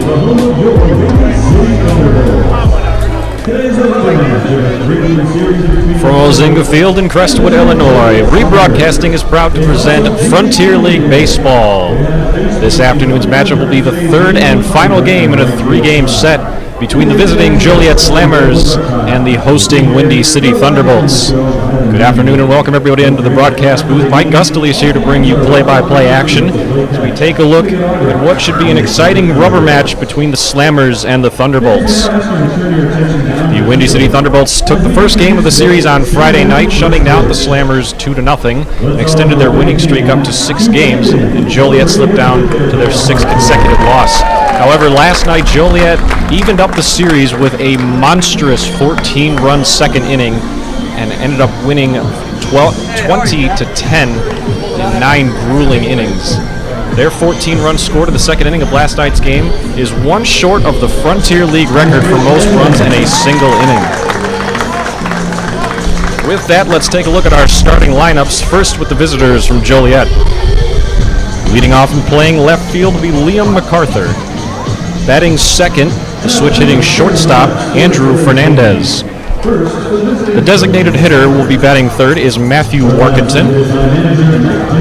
From Ozinga Field in Crestwood, Illinois, Rebroadcasting is proud to present Frontier League Baseball. This afternoon's matchup will be the third and final game in a three-game set between the visiting Joliet Slammers and the hosting Windy City Thunderbolts. Good afternoon and welcome everybody into the broadcast booth. Mike Gustily is here to bring you play-by-play action as we take a look at what should be an exciting rubber match between the Slammers and the Thunderbolts. The Windy City Thunderbolts took the first game of the series on Friday night, shutting out the Slammers 2-0, and extended their winning streak up to 6 games, and Joliet slipped down to their 6th consecutive loss. However, last night Joliet evened up the series with a monstrous 14-run second inning and ended up winning 20-10 in 9 grueling innings. Their 14-run score to the second inning of last night's game is one short of the Frontier League record for most runs in a single inning. With that, let's take a look at our starting lineups, first with the visitors from Joliet. Leading off and playing left field will be Liam MacArthur. Batting second, the switch-hitting shortstop, Andrew Fernandez. The designated hitter will be batting third is Matthew Workington.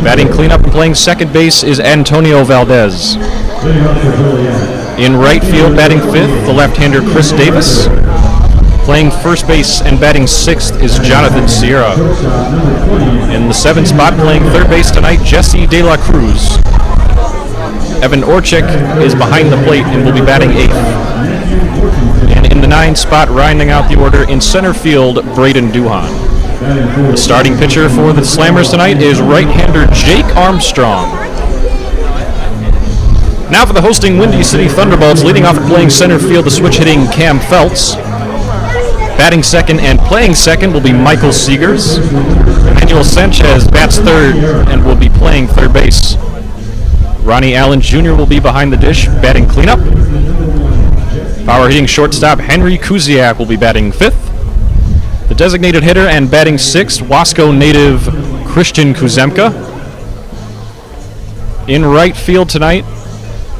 Batting cleanup and playing second base is Antonio Valdez. In right field, batting fifth, the left-hander Chris Davis. Playing first base and batting sixth is Jonathan Sierra. In the 7th spot, playing third base tonight, Jesse De La Cruz. Evan Orchik is behind the plate and will be batting 8th. And in the 9th spot, rounding out the order in center field, Braden Duhan. The starting pitcher for the Slammers tonight is right-hander Jake Armstrong. Now for the hosting Windy City Thunderbolts, leading off and playing center field, the switch-hitting Cam Feltz. Batting second and playing second will be Michael Seegers. Emmanuel Sanchez bats third and will be playing third base. Ronnie Allen Jr. will be behind the dish, batting cleanup. Power-hitting shortstop Henry Kuziak will be batting fifth. The designated hitter and batting sixth, Wasco native Christian Kuzemka. In right field tonight,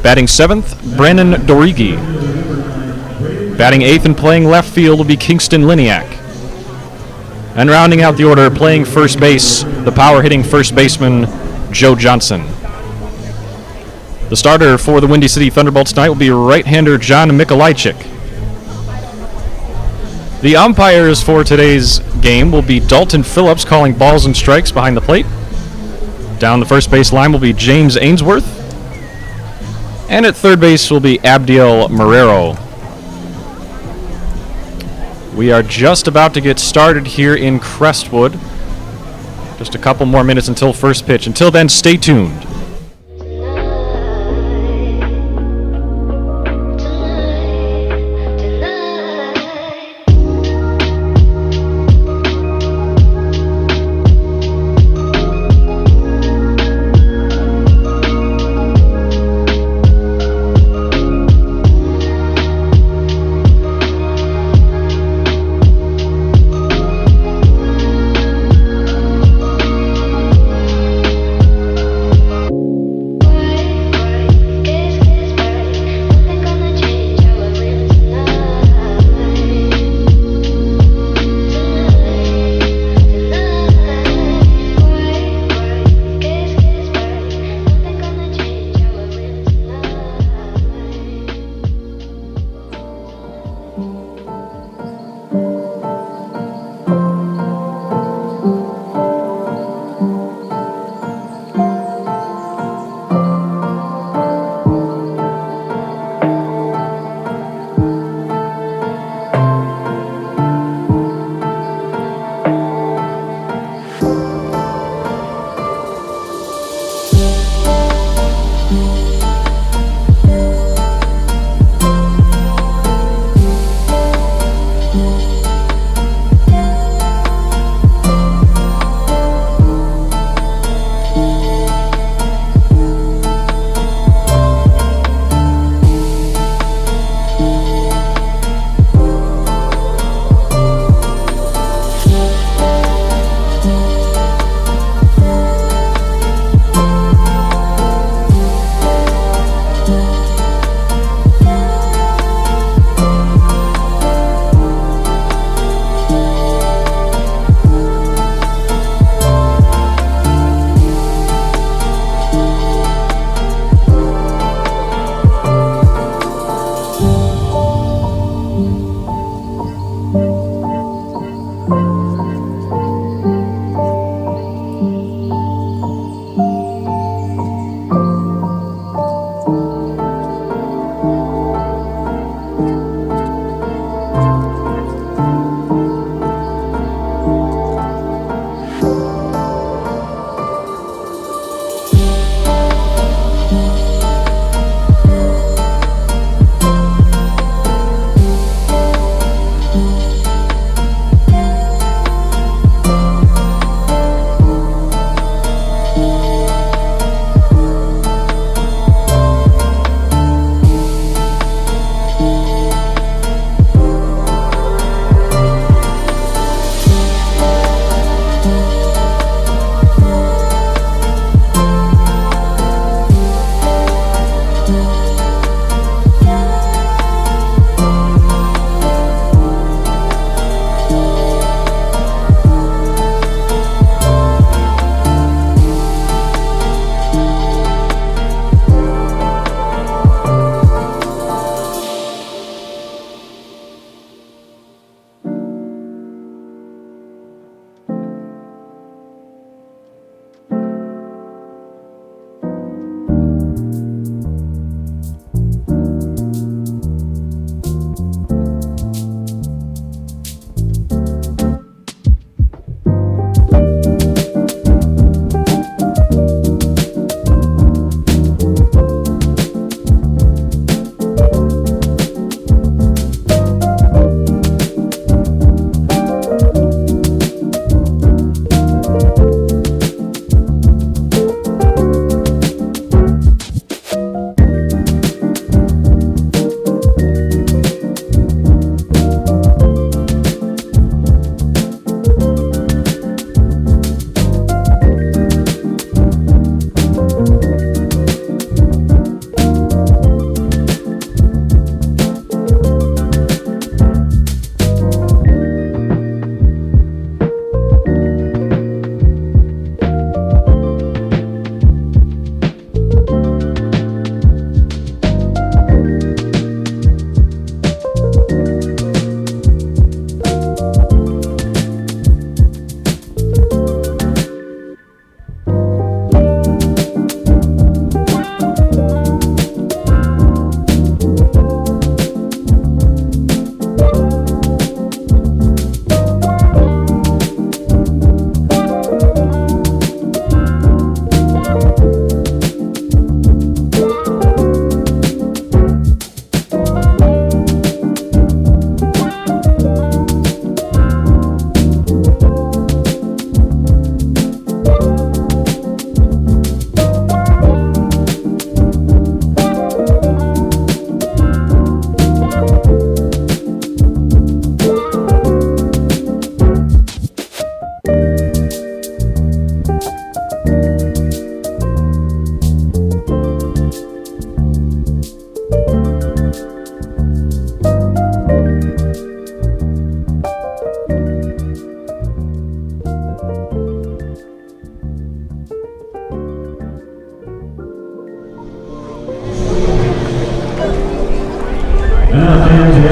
batting seventh, Brandon Dorigi. Batting eighth and playing left field will be Kingston Liniak. And rounding out the order, playing first base, the power-hitting first baseman, Joe Johnson. The starter for the Windy City Thunderbolts tonight will be right-hander John Mikolajczyk. The umpires for today's game will be Dalton Phillips calling balls and strikes behind the plate. Down the first base line will be James Ainsworth. And at third base will be Abdiel Marrero. We are just about to get started here in Crestwood. Just a couple more minutes until first pitch. Until then, stay tuned.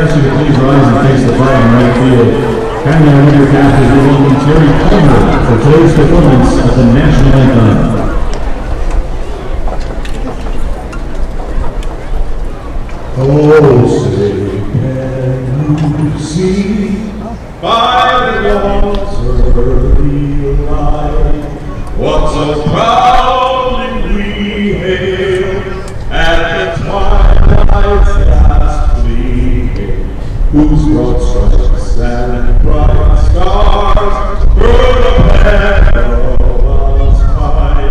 ask you to please rise and face the flag in right field. Kindly remove your cap as we welcome Terry Palmer for today's performance of the national anthem. Oh, say can you see by the dawn's early light what so proudly we hailed at the twilight's last gleaming, whose broad stripes and bright stars burn ahead of us high,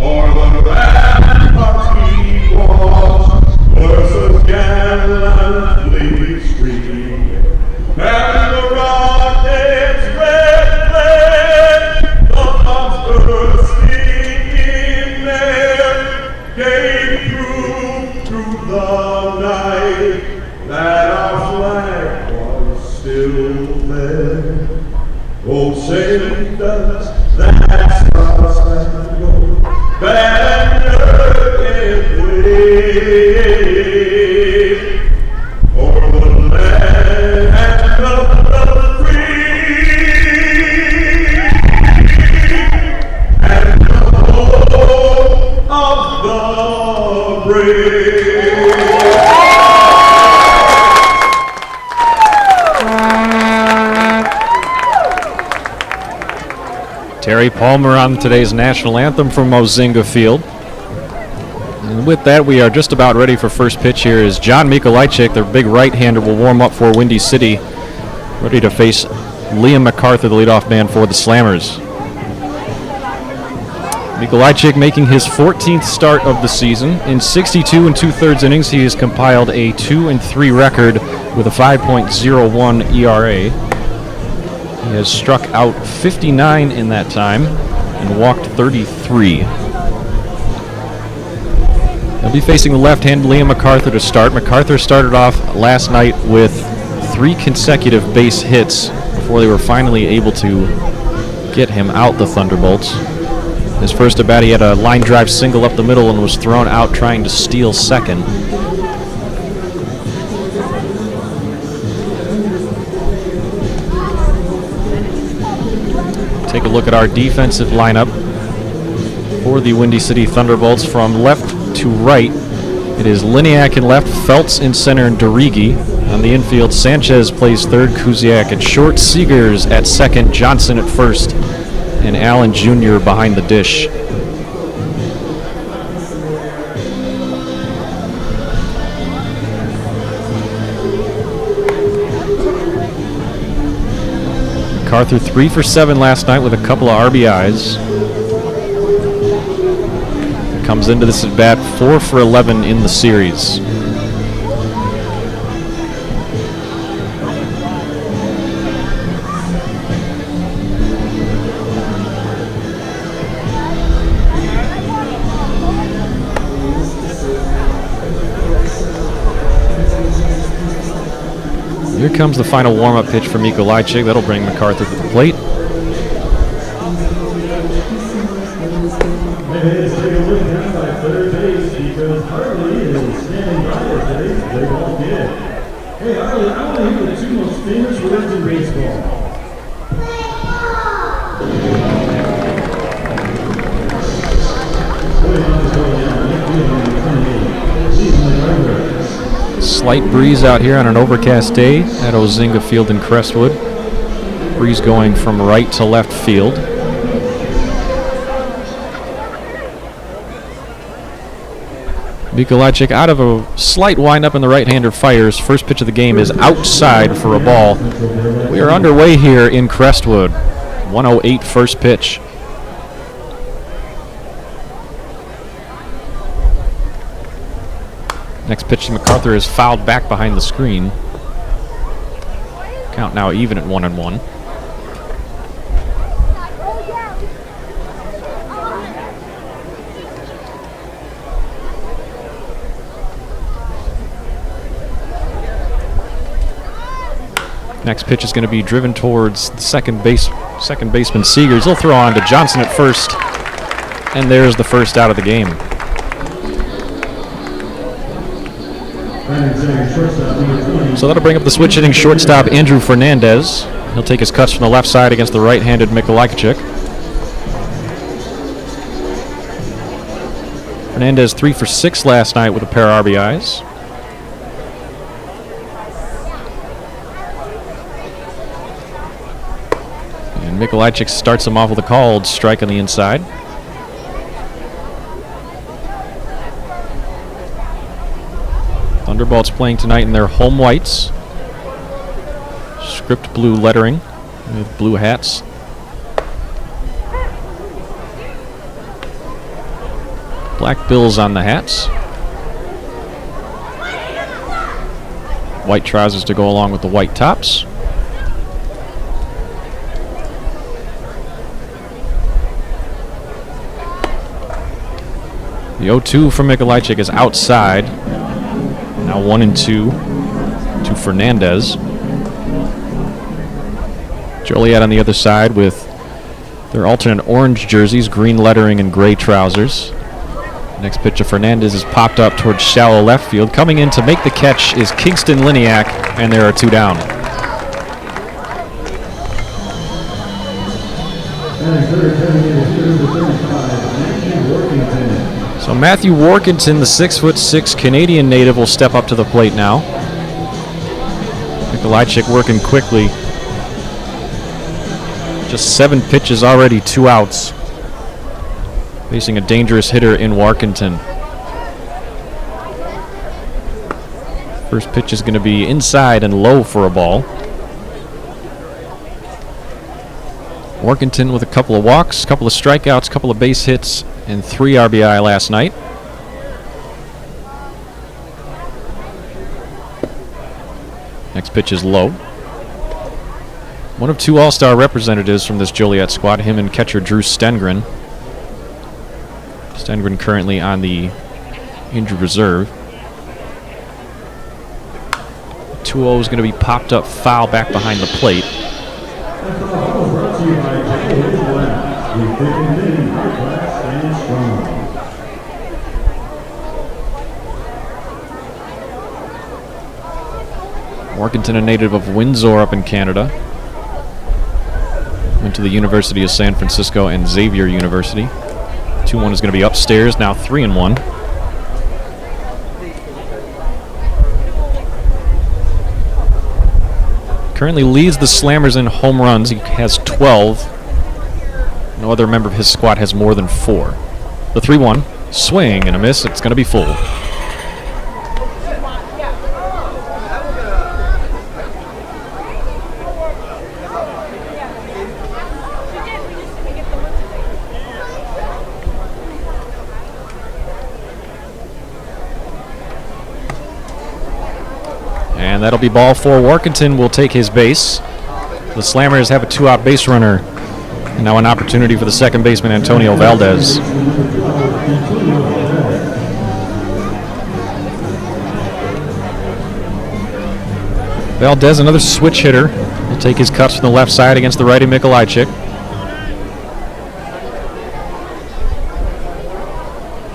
o'er the ramparts we watched, versus gallantly streaming, and the rocket's red flame, the bombs bursting in air, gave proof through the night that our flag was still there. Oh, say does that star-spangled banner yet wave o'er the land of the free and the home of the brave? Terry Palmer on today's national anthem from Ozinga Field. And with that, we are just about ready for first pitch here as John Mikolajczyk, their big right-hander, will warm up for Windy City, ready to face Liam MacArthur, the leadoff man for the Slammers. Mikolajczyk making his 14th start of the season. In 62 2/3 innings, he has compiled a 2-3 record with a 5.01 ERA. He has struck out 59 in that time and walked 33. They'll be facing the left-handed Liam MacArthur to start. MacArthur started off last night with 3 consecutive base hits before they were finally able to get him out the Thunderbolts. His first at bat, he had a line drive single up the middle and was thrown out trying to steal second. Take a look at our defensive lineup for the Windy City Thunderbolts from left to right. It is Liniak in left, Feltz in center, and Derigi. On the infield, Sanchez plays third, Kuziak at short, Seegers at second, Johnson at first, and Allen Jr. behind the dish. MacArthur 3 for 7 last night with a couple of RBIs. Comes into this at bat 4 for 11 in the series. Here comes the final warm-up pitch for Mikolajczyk. That'll bring MacArthur to the plate. Let's take a look down by third base because Harley is standing by at today's play ball kid. Hey Harley, I want to hear the 2 most famous words in baseball. Slight breeze out here on an overcast day at Ozinga Field in Crestwood. Breeze going from right to left field. Mikolajczyk out of a slight windup and the right-hander fires. First pitch of the game is outside for a ball. We are underway here in Crestwood. 1:08 first pitch. Next pitch to MacArthur is fouled back behind the screen. Count now even at 1-1. Next pitch is going to be driven towards the second baseman Seegers. He'll throw on to Johnson at first, and there's the first out of the game. Batting second, shortstop, number 20. So that'll bring up the switch hitting shortstop Andrew Fernandez. He'll take his cuts from the left side against the right-handed Mikolajczyk. Fernandez 3 for 6 last night with a pair of RBIs. And Mikolajczyk starts him off with a called strike on the inside. ThunderBolts playing tonight in their home whites. Script blue lettering with blue hats. Black bills on the hats. White trousers to go along with the white tops. The 0-2 from Mikolajczyk is outside. Now 1-2 to Fernandez. Joliet on the other side with their alternate orange jerseys, green lettering and gray trousers. Next pitch of Fernandez is popped up towards shallow left field. Coming in to make the catch is Kingston Liniak, and there are 2 down. So Matthew Workington, the 6'6" Canadian native, will step up to the plate now. Mikolajczyk working quickly. Just 7 pitches already, 2 outs. Facing a dangerous hitter in Workington. First pitch is going to be inside and low for a ball. Workington with a couple of walks, couple of strikeouts, couple of base hits, and 3 RBI last night. Next pitch is low. One of 2 All-Star representatives from this Joliet squad, him and catcher Drew Stengren. Stengren currently on the injured reserve. 2-0 is going to be popped up foul back behind the plate. Workington, a native of Windsor up in Canada. Went to the University of San Francisco and Xavier University. 2-1 is going to be upstairs, now 3-1. Currently leads the Slammers in home runs. He has 12. No other member of his squad has more than 4. The 3-1, swing and a miss. It's going to be full. And that'll be ball 4. Workington will take his base. The Slammers have a 2-out base runner. And now an opportunity for the second baseman, Antonio Valdez. Valdez, another switch hitter. Will take his cuts from the left side against the righty Mikolajczyk.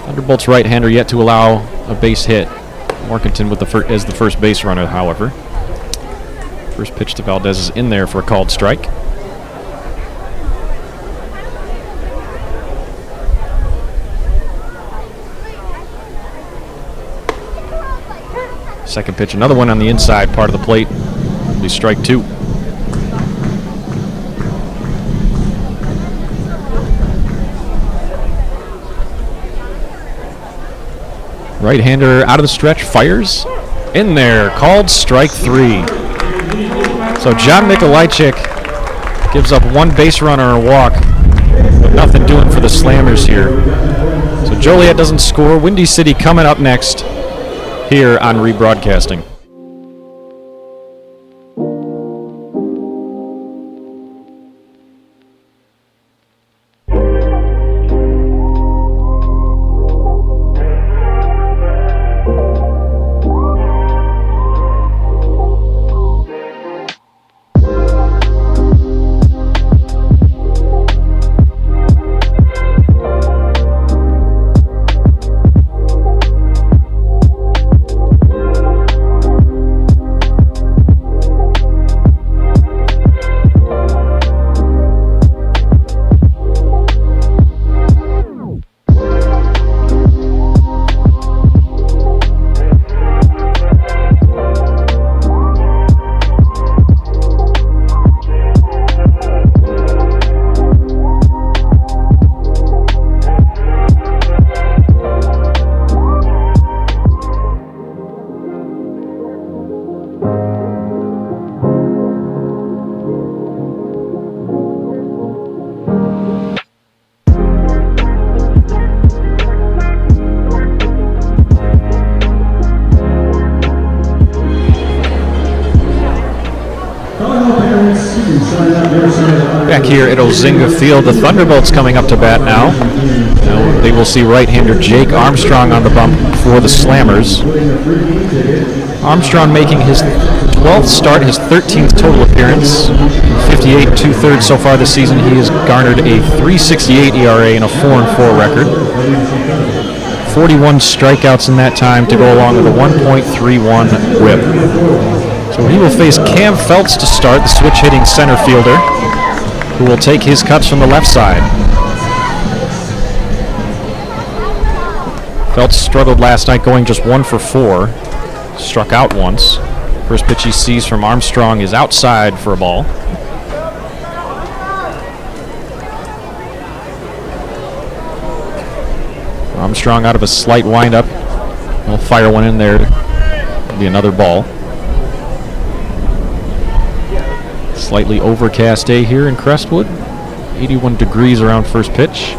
ThunderBolts right-hander yet to allow a base hit. Workington with as the first base runner, however. First pitch to Valdez is in there for a called strike. Second pitch, another one on the inside part of the plate. It'll be strike 2. Right-hander out of the stretch, fires. In there, called strike 3. So John Mikolajczyk gives up 1 base runner and a walk, but nothing doing for the Slammers here. So Joliet doesn't score. Windy City coming up next here on Rebroadcasting. Back here at Ozinga Field, the Thunderbolts coming up to bat now. They will see right-hander Jake Armstrong on the bump for the Slammers. Armstrong making his 12th start, his 13th total appearance. 58 2/3 so far this season. He has garnered a 3.68 ERA and a 4-4 record. 41 strikeouts in that time to go along with a 1.31 whip. So he will face Cam Feltz to start, the switch-hitting center fielder, who will take his cuts from the left side. Feltz struggled last night, going just 1 for 4. Struck out once. First pitch he sees from Armstrong is outside for a ball. Armstrong out of a slight windup. He'll fire one in there. It'll be another ball. Slightly overcast day here in Crestwood. 81 degrees around first pitch.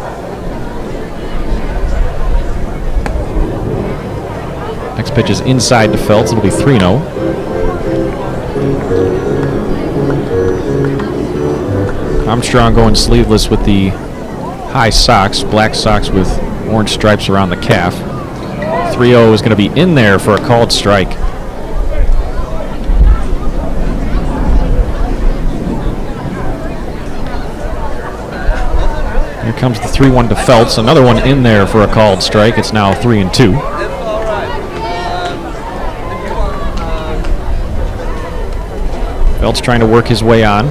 Next pitch is inside to Feltz. It'll be 3-0. Armstrong going sleeveless with the high socks, black socks with orange stripes around the calf. 3-0 is going to be in there for a called strike. Here comes the 3-1 to Feltz. Another one in there for a called strike. It's now 3-2. Feltz trying to work his way on.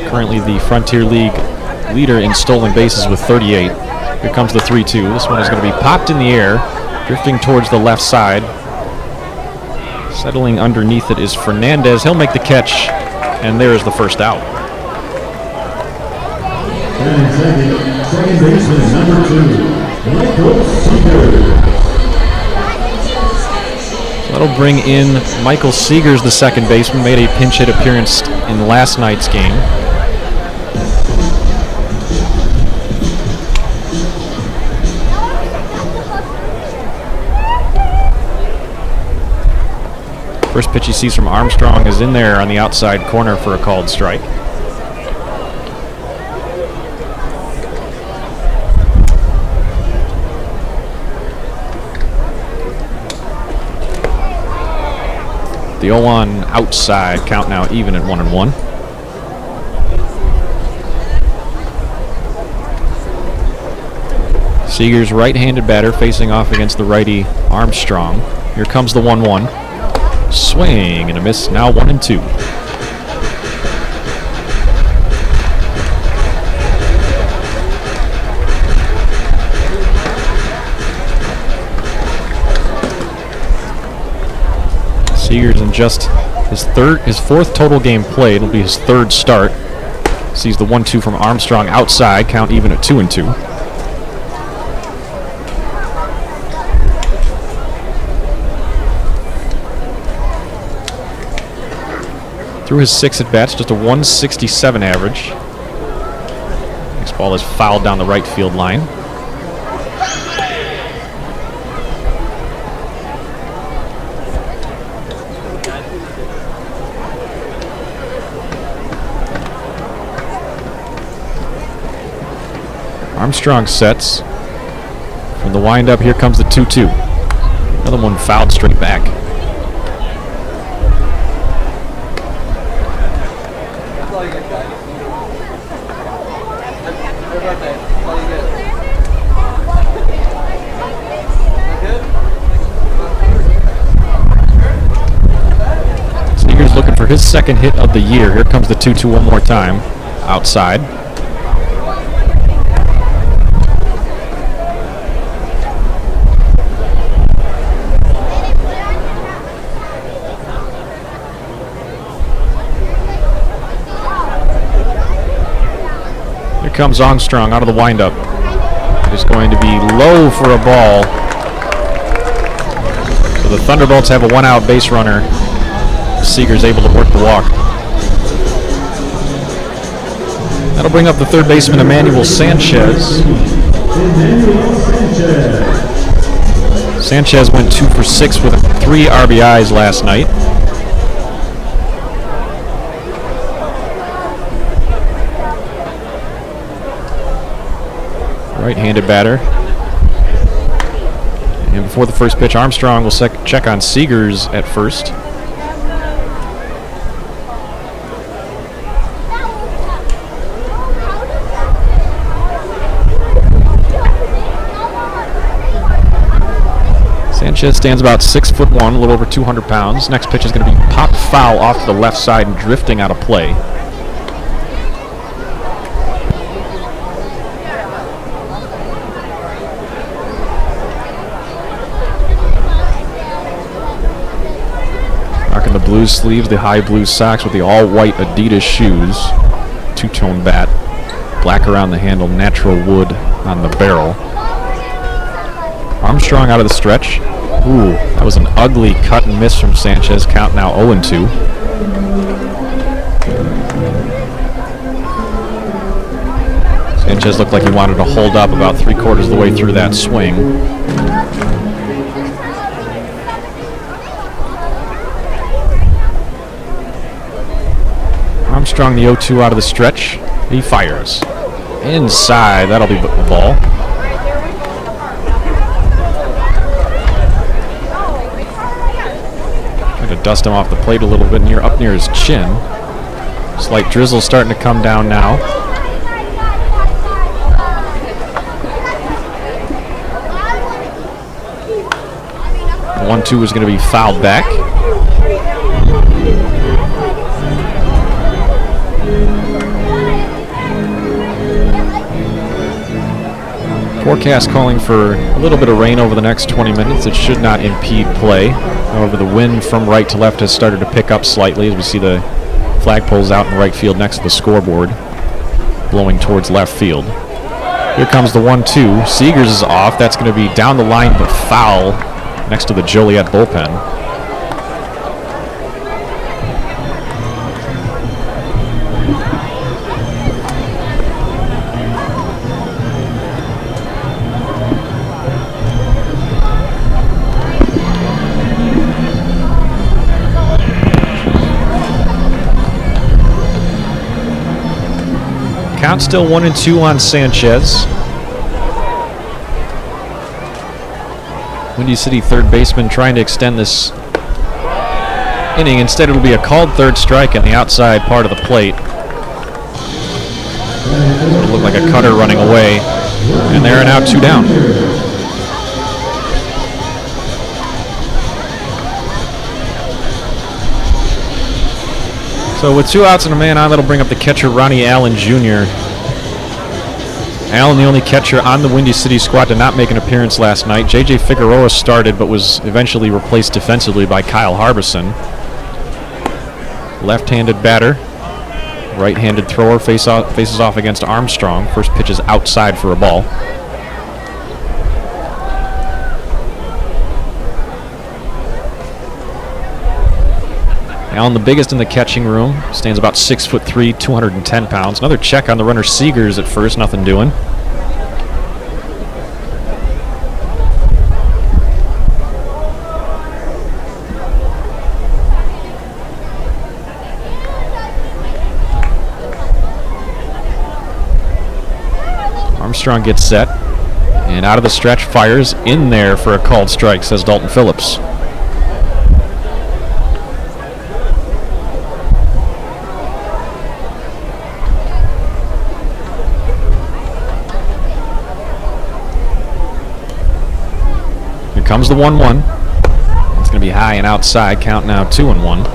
Currently the Frontier League leader in stolen bases with 38. Here comes the 3-2. This one is going to be popped in the air, drifting towards the left side. Settling underneath it is Fernandez. He'll make the catch, and there is the first out. And second baseman, number 2, Michael Seeger. That'll bring in Michael Seegers, the second baseman, made a pinch hit appearance in last night's game. First pitch he sees from Armstrong is in there on the outside corner for a called strike. The 0-1 outside, count now even at 1-1. Seegers, right-handed batter, facing off against the righty Armstrong. Here comes the 1-1. Swing and a miss, now 1-2. Seegers in just his fourth total game played. It'll be his third start. Sees the 1-2 from Armstrong outside, count even at 2-2. Through his 6 at-bats, just a 167 average. Next ball is fouled down the right field line. Armstrong sets. From the windup, here comes the 2-2. Another one fouled straight back. Seegers looking for his second hit of the year. Here comes the 2-2 one more time. Outside. Comes Armstrong out of the windup. It is going to be low for a ball. So the Thunderbolts have a 1-out base runner. Seegers able to work the walk. That'll bring up the third baseman, Emmanuel Sanchez. Sanchez went 2 for 6 with 3 RBIs last night. Right-handed batter. And before the first pitch, Armstrong will check on Seegers at first. Sanchez stands about 6'1", a little over 200 pounds. Next pitch is going to be popped foul off to the left side and drifting out of play. Rocking the blue sleeves, the high blue socks with the all-white Adidas shoes. Two-tone bat, black around the handle, natural wood on the barrel. Armstrong out of the stretch. Ooh, that was an ugly cut and miss from Sanchez. Count now 0-2. Sanchez looked like he wanted to hold up about 3/4 of the way through that swing. Armstrong, the 0-2 out of the stretch. He fires. Inside, that'll be a ball. Trying to dust him off the plate a little bit up near his chin. Slight drizzle starting to come down now. The 1-2 is going to be fouled back. Forecast calling for a little bit of rain over the next 20 minutes. It should not impede play. However, the wind from right to left has started to pick up slightly as we see the flagpoles out in right field next to the scoreboard, blowing towards left field. Here comes the 1-2. Seegers is off. That's going to be down the line but foul next to the Joliet bullpen. Count still 1-2 on Sanchez. Windy City third baseman trying to extend this inning. Instead, it'll be a called third strike on the outside part of the plate. It'll look like a cutter running away. And there and out, 2 down. So with 2 outs and a man on, that'll bring up the catcher, Ronnie Allen Jr. Allen, the only catcher on the Windy City squad to not make an appearance last night. J.J. Figueroa started but was eventually replaced defensively by Kyle Harbison. Left-handed batter. Right-handed thrower faces off against Armstrong. First pitch is outside for a ball. Allen, the biggest in the catching room, stands about 6'3", 210 pounds. Another check on the runner Seegers at first, nothing doing. Armstrong gets set, and out of the stretch, fires in there for a called strike, says Dalton Phillips. Comes the 1-1. It's going to be high and outside. Count now 2-1.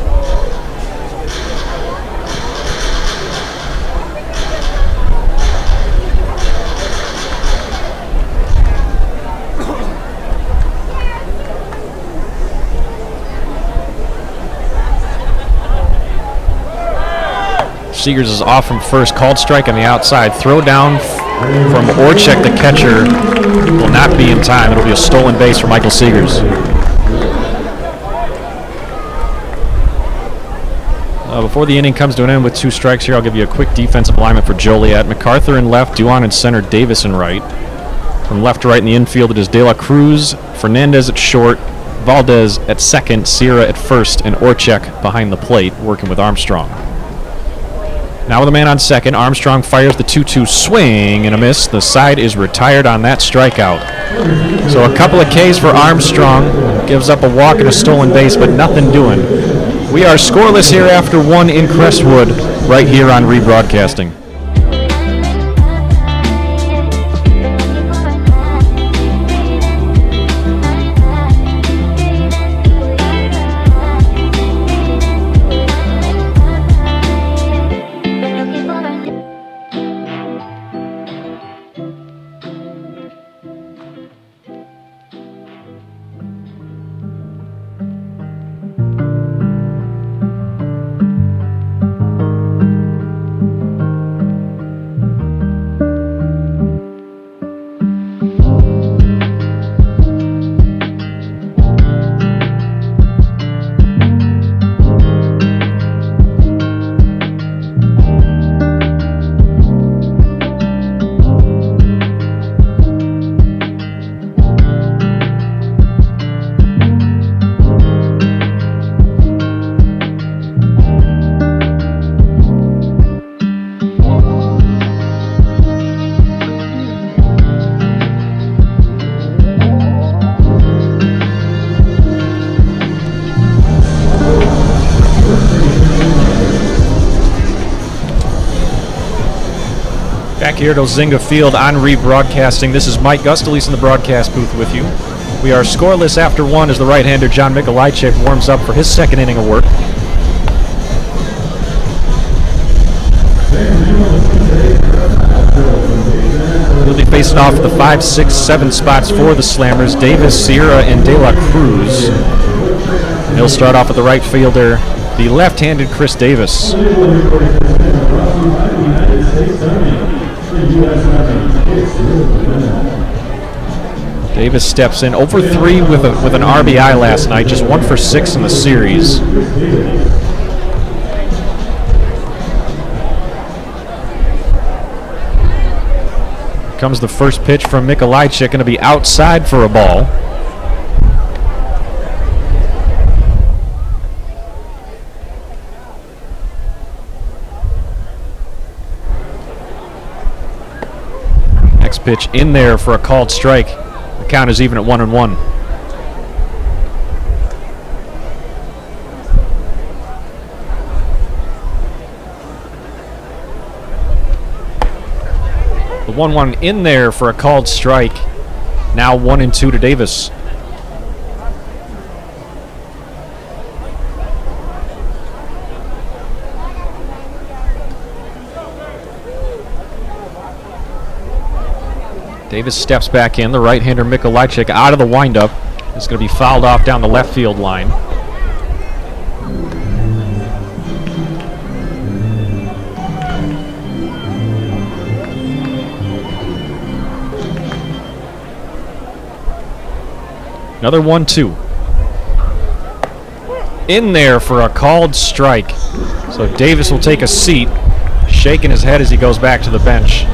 Seegers is off from first. Called strike on the outside. Throw down from Orchek, the catcher, will not be in time. It'll be a stolen base for Michael Seegers. Before the inning comes to an end with 2 strikes here, I'll give you a quick defensive alignment for Joliet. MacArthur in left, Duan in center, Davis in right. From left to right in the infield, it is De La Cruz, Fernandez at short, Valdez at second, Sierra at first, and Orchek behind the plate, working with Armstrong. Now with a man on second, Armstrong fires the 2-2 swing and a miss. The side is retired on that strikeout. So a couple of Ks for Armstrong. Gives up a walk and a stolen base, but nothing doing. We are scoreless here after 1 in Crestwood, right here on Rebroadcasting. Back here at Ozinga Field on Rebroadcasting. This is Mike Gustalease in the broadcast booth with you. We are scoreless after 1 as the right-hander John Mikolajczyk warms up for his second inning of work. He'll be facing off the 5, 6, 7 spots for the Slammers, Davis, Sierra, and De La Cruz. And he'll start off with the right fielder, the left-handed Chris Davis. Davis steps in over 3 with an RBI last night, just 1 for 6 in the series. Comes the first pitch from Mikolajczyk, going to be outside for a ball. Next pitch in there for a called strike. The count is even at 1-1. The 1-1 in there for a called strike. Now 1-2 to Davis. Davis steps back in. The right-hander Mikolajczyk out of the windup. It's going to be fouled off down the left field line. Another 1-2. In there for a called strike. So Davis will take a seat, shaking his head as he goes back to the bench.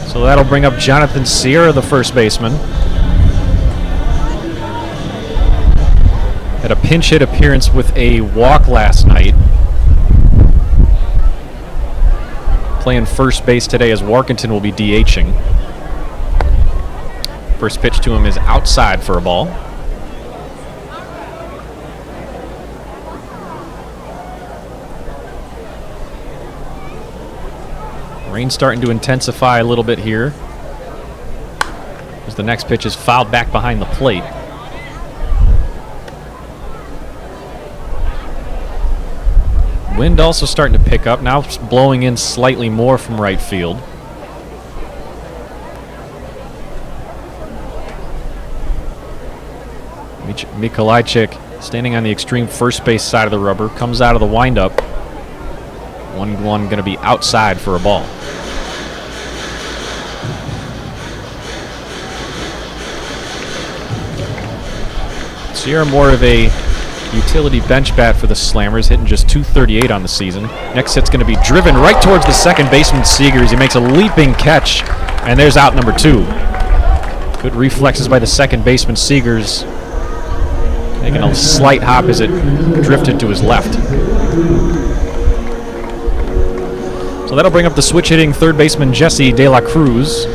So that'll bring up Jonathan Sierra, the first baseman. Had a pinch hit appearance with a walk last night. Playing first base today as Warkentin will be DHing. First pitch to him is outside for a ball. Rain starting to intensify a little bit here as the next pitch is fouled back behind the plate. Wind also starting to pick up, now it's blowing in slightly more from right field. Mikolajczyk standing on the extreme first base side of the rubber, comes out of the windup. 1-1 going to be outside for a ball. Sierra more of a utility bench bat for the Slammers, hitting just .238 on the season. Next hit's going to be driven right towards the second baseman Seegers. He makes a leaping catch, and there's out number 2. Good reflexes by the second baseman Seegers. making a slight hop as it drifted to his left. So that'll bring up the switch-hitting third baseman Jesse De La Cruz.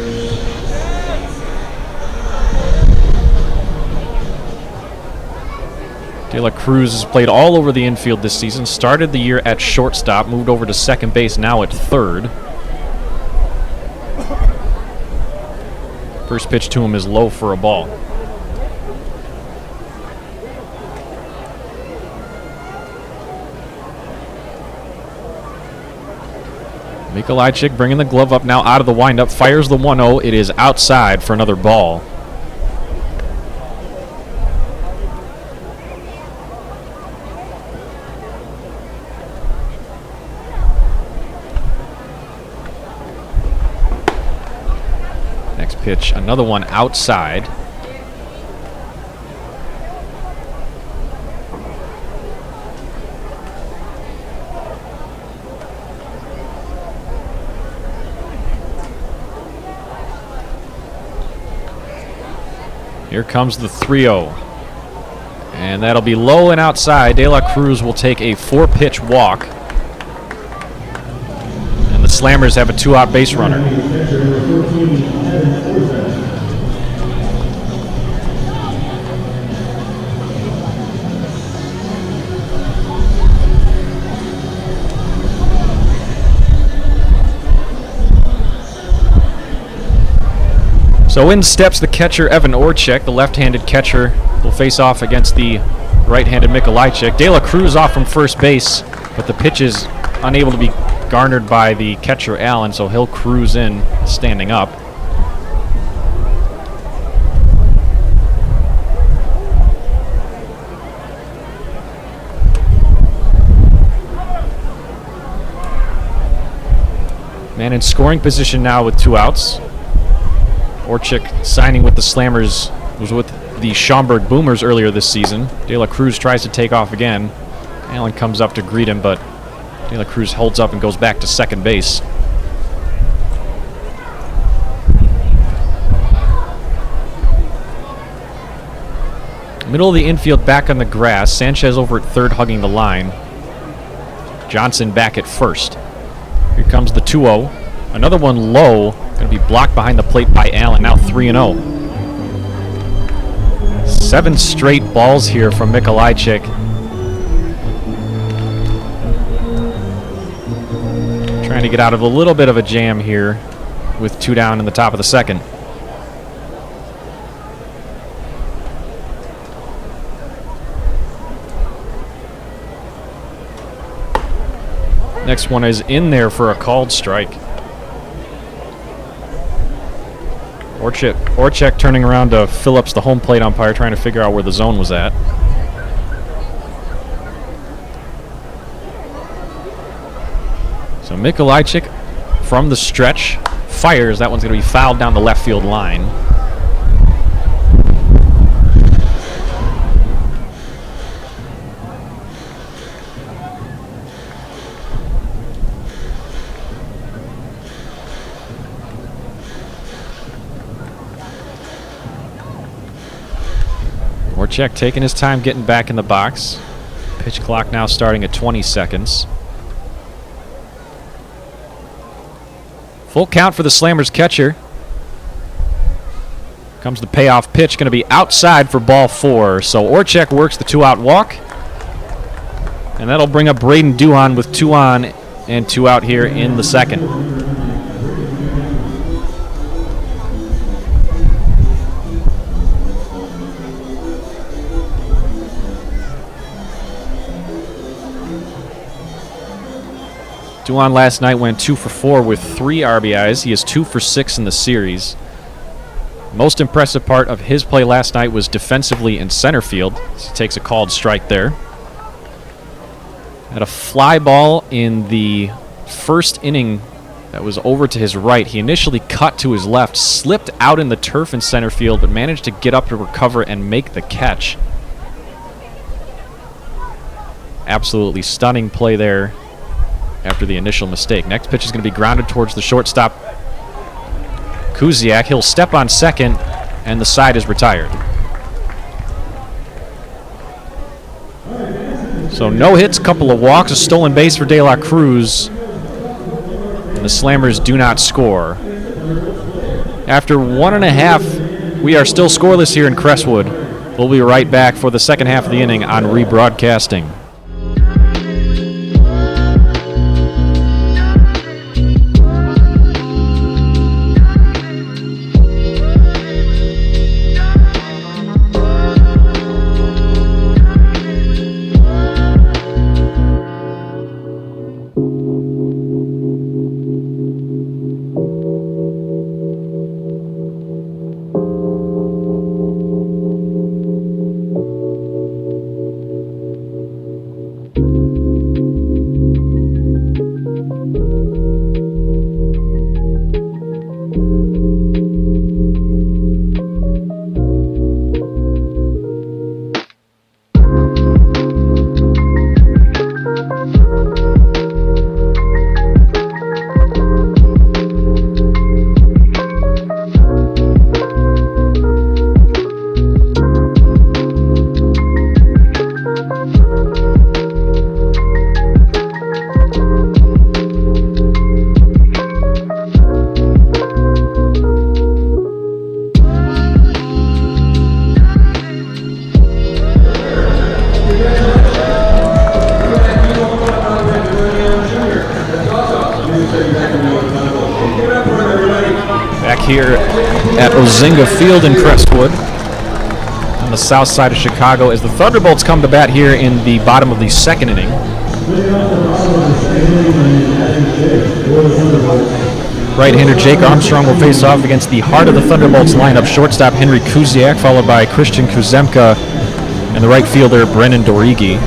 De La Cruz has played all over the infield this season. Started the year at shortstop, moved over to second base, now at third. First pitch to him is low for a ball. Mikolajczyk bringing the glove up now out of the windup. Fires the 1-0. It is outside for another ball. Next pitch, another one outside. Here comes the 3-0. And that'll be low and outside. De La Cruz will take a 4-pitch walk. And the Slammers have a 2-out base runner. So in steps the catcher, Evan Orchek. The left-handed catcher will face off against the right-handed Mikolajczyk. De La Cruz off from first base, but the pitch is unable to be garnered by the catcher, Allen, so he'll cruise in standing up. Man in scoring position now with 2 outs. Orchik signing with the Slammers, was with the Schaumburg Boomers earlier this season. De La Cruz tries to take off again. Allen comes up to greet him, but De La Cruz holds up and goes back to second base. Middle of the infield back on the grass. Sanchez over at third hugging the line. Johnson back at first. Here comes the 2-0. Another one low. Going to be blocked behind the plate by Allen. Now 3-0. 7 straight balls here from Mikolajczyk. Trying to get out of a little bit of a jam here with 2 down in the top of the second. Next one is in there for a called strike. Orchek turning around to Phillips, the home plate umpire, trying to figure out where the zone was at. So Mikolajczyk from the stretch fires. That one's going to be fouled down the left field line. Orchek taking his time getting back in the box. Pitch clock now starting at 20 seconds. Full count for the Slammers catcher. Comes the payoff pitch, going to be outside for ball 4. So Orchek works the 2-out walk. And that'll bring up Braden Duhan with 2 on and 2 out here in the second. Duhan last night went 2 for 4 with 3 RBIs. He is 2 for 6 in the series. Most impressive part of his play last night was defensively in center field. He takes a called strike there. Had a fly ball in the first inning that was over to his right. He initially cut to his left, slipped out in the turf in center field, but managed to get up to recover and make the catch. Absolutely stunning play there after the initial mistake. Next pitch is going to be grounded towards the shortstop, Kuziak. He'll step on second, and the side is retired. So no hits, couple of walks, a stolen base for De La Cruz. And the Slammers do not score. After 1.5, we are still scoreless here in Crestwood. We'll be right back for the second half of the inning on rebroadcasting. Here at Ozinga Field in Crestwood on the south side of Chicago as the Thunderbolts come to bat here in the bottom of the second inning. Right-hander Jake Armstrong will face off against the heart of the Thunderbolts lineup, shortstop Henry Kuziak, followed by Christian Kuzemka and the right fielder Brennan Dorigi.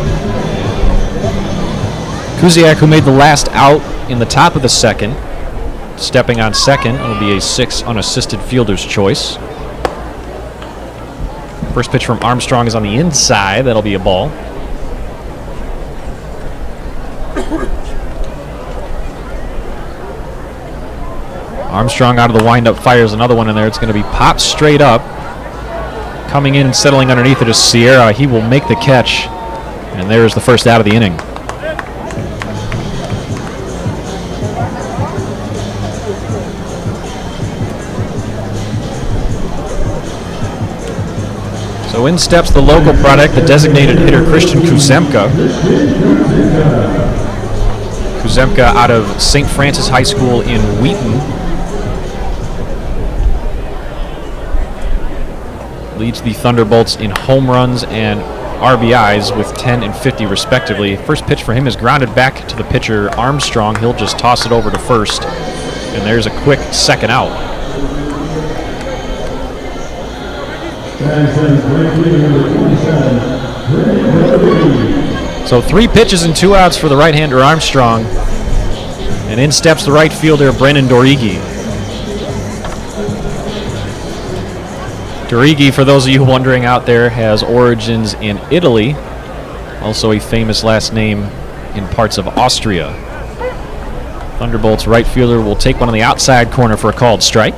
Kuziak, who made the last out in the top of the second, stepping on second, it'll be a 6 unassisted fielder's choice. First pitch from Armstrong is on the inside. That'll be a ball. Armstrong out of the windup fires another one in there. It's going to be popped straight up. Coming in and settling underneath it is Sierra. He will make the catch. And there's the first out of the inning. So in steps the local product, the designated hitter Christian Kuzemka. Kuzemka out of St. Francis High School in Wheaton. Leads the Thunderbolts in home runs and RBIs with 10 and 50 respectively. First pitch for him is grounded back to the pitcher Armstrong. He'll just toss it over to first. And there's a quick second out. So 3 pitches and 2 outs for the right-hander Armstrong. And in steps the right fielder Brennan Dorigi. Dorigi, for those of you wondering out there, has origins in Italy. Also a famous last name in parts of Austria. Thunderbolts right fielder will take one on the outside corner for a called strike.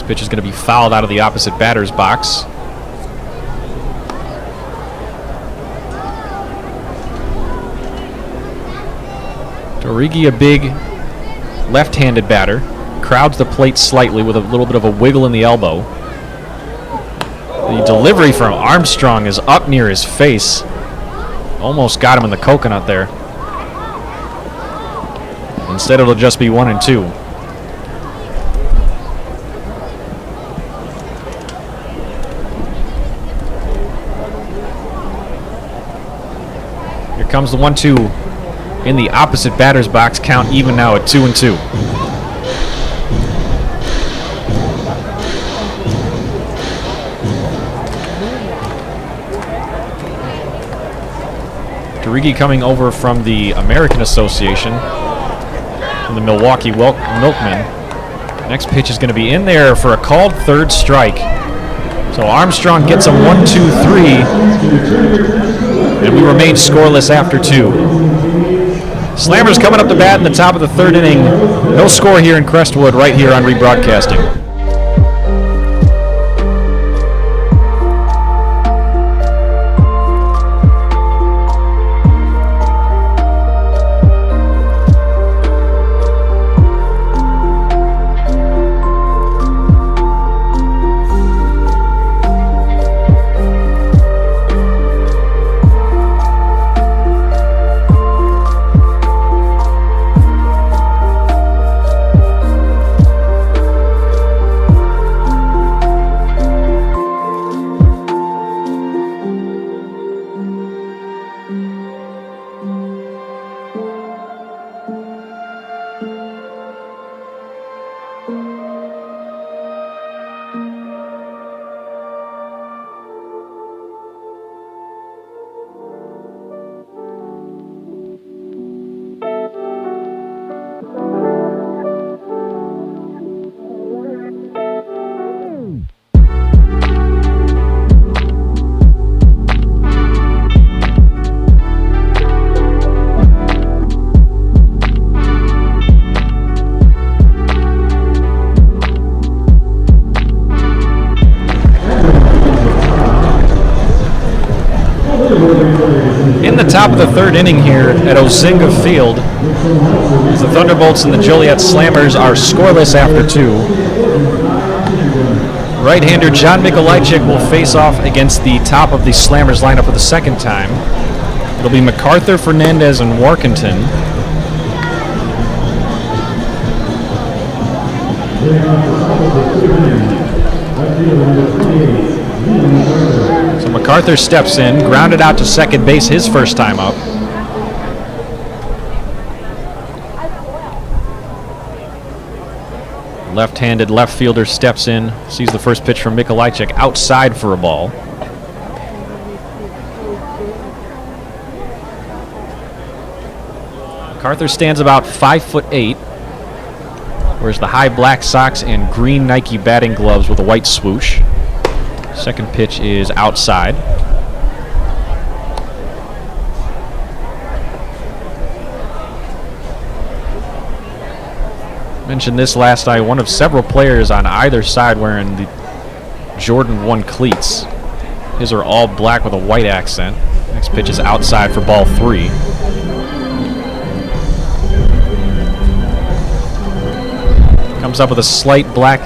Pitch is going to be fouled out of the opposite batter's box. Dorigi, a big left-handed batter, crowds the plate slightly with a little bit of a wiggle in the elbow. The delivery from Armstrong is up near his face. Almost got him in the coconut there. Instead, it'll just be 1-2. Comes the 1-2 in the opposite batter's box. Count even now at 2-2. Dorigi coming over from the American Association, from the Milwaukee Milkmen. Next pitch is going to be in there for a called third strike. So Armstrong gets a 1-2-3. And we remain scoreless after 2. Slammers coming up to bat in the top of the third inning. No score here in Crestwood right here on rebroadcasting. top of the third inning here at Ozinga Field. The Thunderbolts and the Joliet Slammers are scoreless after 2. Right-hander John Mikolajczyk will face off against the top of the Slammers lineup for the second time. It'll be MacArthur, Fernandez, and Warkentin. So MacArthur steps in, grounded out to second base his first time up. Left-handed left fielder steps in, sees the first pitch from Mikolajczyk outside for a ball. MacArthur stands about 5'8", wears the high black socks and green Nike batting gloves with a white swoosh. Second pitch is outside. Mentioned this last night, one of several players on either side wearing the Jordan 1 cleats. His are all black with a white accent. Next pitch is outside for ball 3. Comes up with a slight black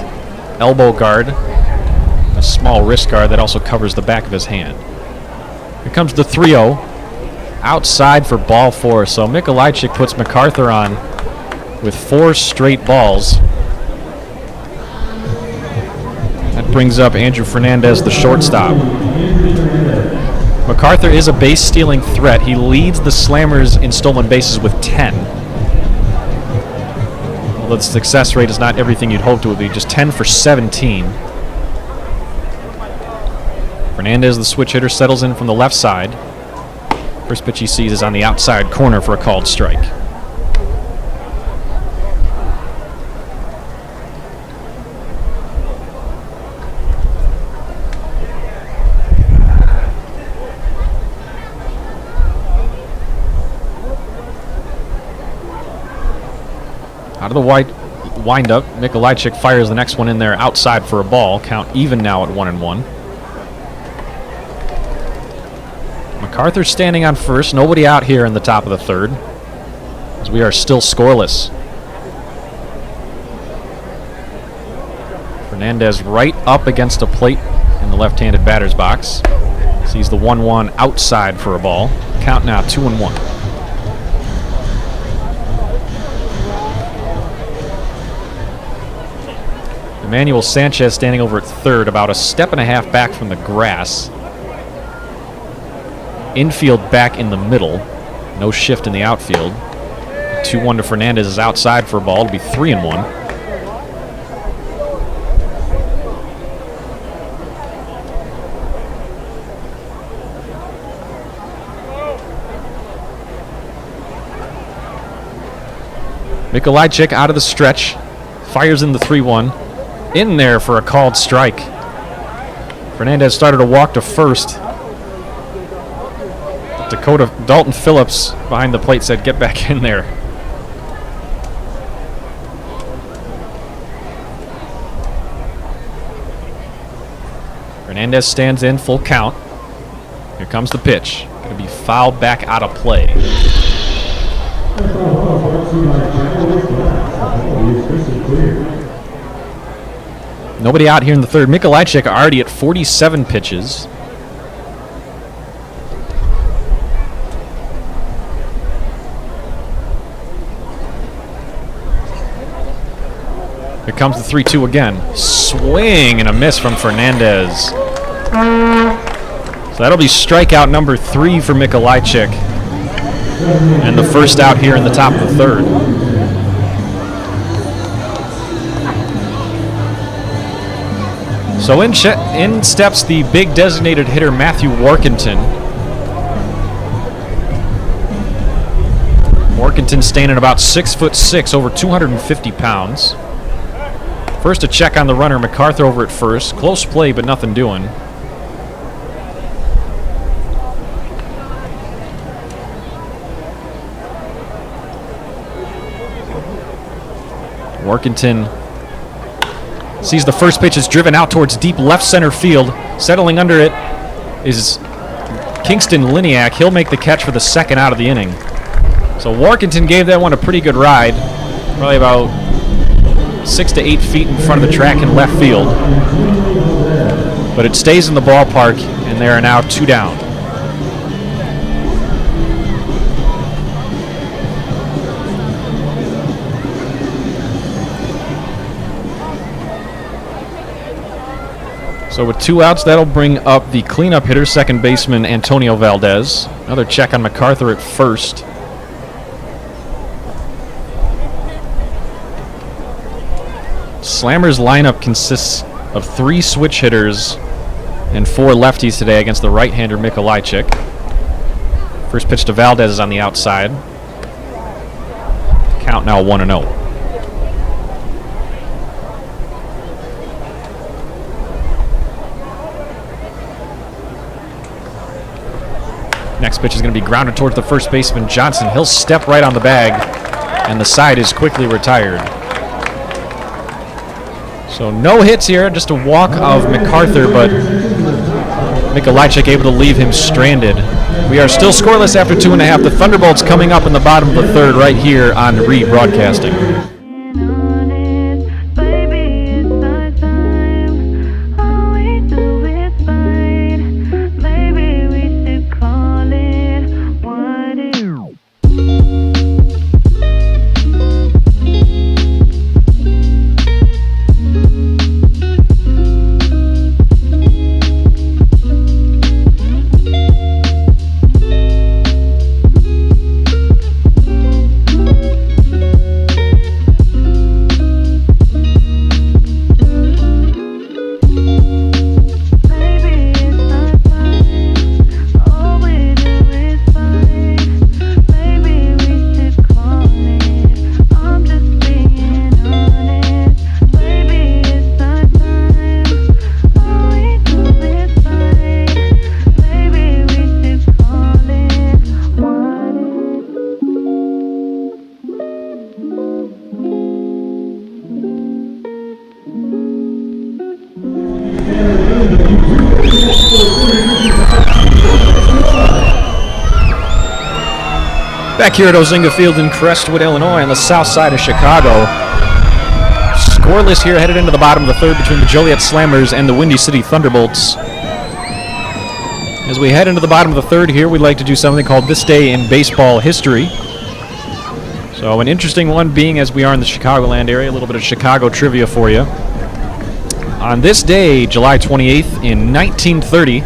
elbow guard, a small wrist guard that also covers the back of his hand. Here comes the 3-0, outside for ball 4. So Mikolajczyk puts MacArthur on with 4 straight balls. That brings up Andrew Fernandez, the shortstop. MacArthur is a base-stealing threat. He leads the Slammers in stolen bases with 10. Although the success rate is not everything you'd hope it would be, just 10 for 17. Fernandez, the switch hitter, settles in from the left side. First pitch he sees is on the outside corner for a called strike. Out of the wind-up, Mikolajczyk fires the next one in there outside for a ball. Count even now at 1-1. MacArthur standing on first. Nobody out here in the top of the third, as we are still scoreless. Fernandez right up against a plate in the left-handed batter's box. Sees the 1-1 outside for a ball. Count now 2-1. Emmanuel Sanchez standing over at third, about a step and a half back from the grass. Infield back in the middle. No shift in the outfield. 2-1 to Fernandez is outside for a ball. It'll be 3-1. Mikolajczyk out of the stretch. Fires in the 3-1. In there for a called strike. Fernandez started a walk to first. Dalton Phillips behind the plate said, "Get back in there." Fernandez stands in, full count. Here comes the pitch. Going to be fouled back out of play. Nobody out here in the third. Mikolajczyk already at 47 pitches. Here comes the 3-2 again. Swing and a miss from Fernandez. So that'll be strikeout number 3 for Mikolajczyk. And the first out here in the top of the third. So in steps the big designated hitter Matthew Warkentin. Warkentin standing about 6'6", over 250 pounds. First a check on the runner, MacArthur over at first. Close play, but nothing doing. Warkentin sees the first pitch is driven out towards deep left center field. Settling under it is Kingston Liniak. He'll make the catch for the second out of the inning. So Warkentin gave that one a pretty good ride, probably about 6 to 8 feet in front of the track in left field. But it stays in the ballpark, and there are now 2 down. So with 2 outs, that'll bring up the cleanup hitter, second baseman Antonio Valdez. Another check on MacArthur at first. Slammers lineup consists of 3 switch hitters and 4 lefties today against the right-hander Mikolajczyk. First pitch to Valdez is on the outside. Count now 1-0. Next pitch is going to be grounded towards the first baseman Johnson. He'll step right on the bag, and the side is quickly retired. So no hits here, just a walk of MacArthur, but Mikolajczyk able to leave him stranded. We are still scoreless after 2.5. The Thunderbolts coming up in the bottom of the third right here on Reed Broadcasting. Back here at Ozinga Field in Crestwood, Illinois, on the south side of Chicago. Scoreless here, headed into the bottom of the third between the Joliet Slammers and the Windy City Thunderbolts. As we head into the bottom of the third here, we'd like to do something called This Day in Baseball History. So an interesting one being, as we are in the Chicagoland area, a little bit of Chicago trivia for you. On this day, July 28th, in 1930,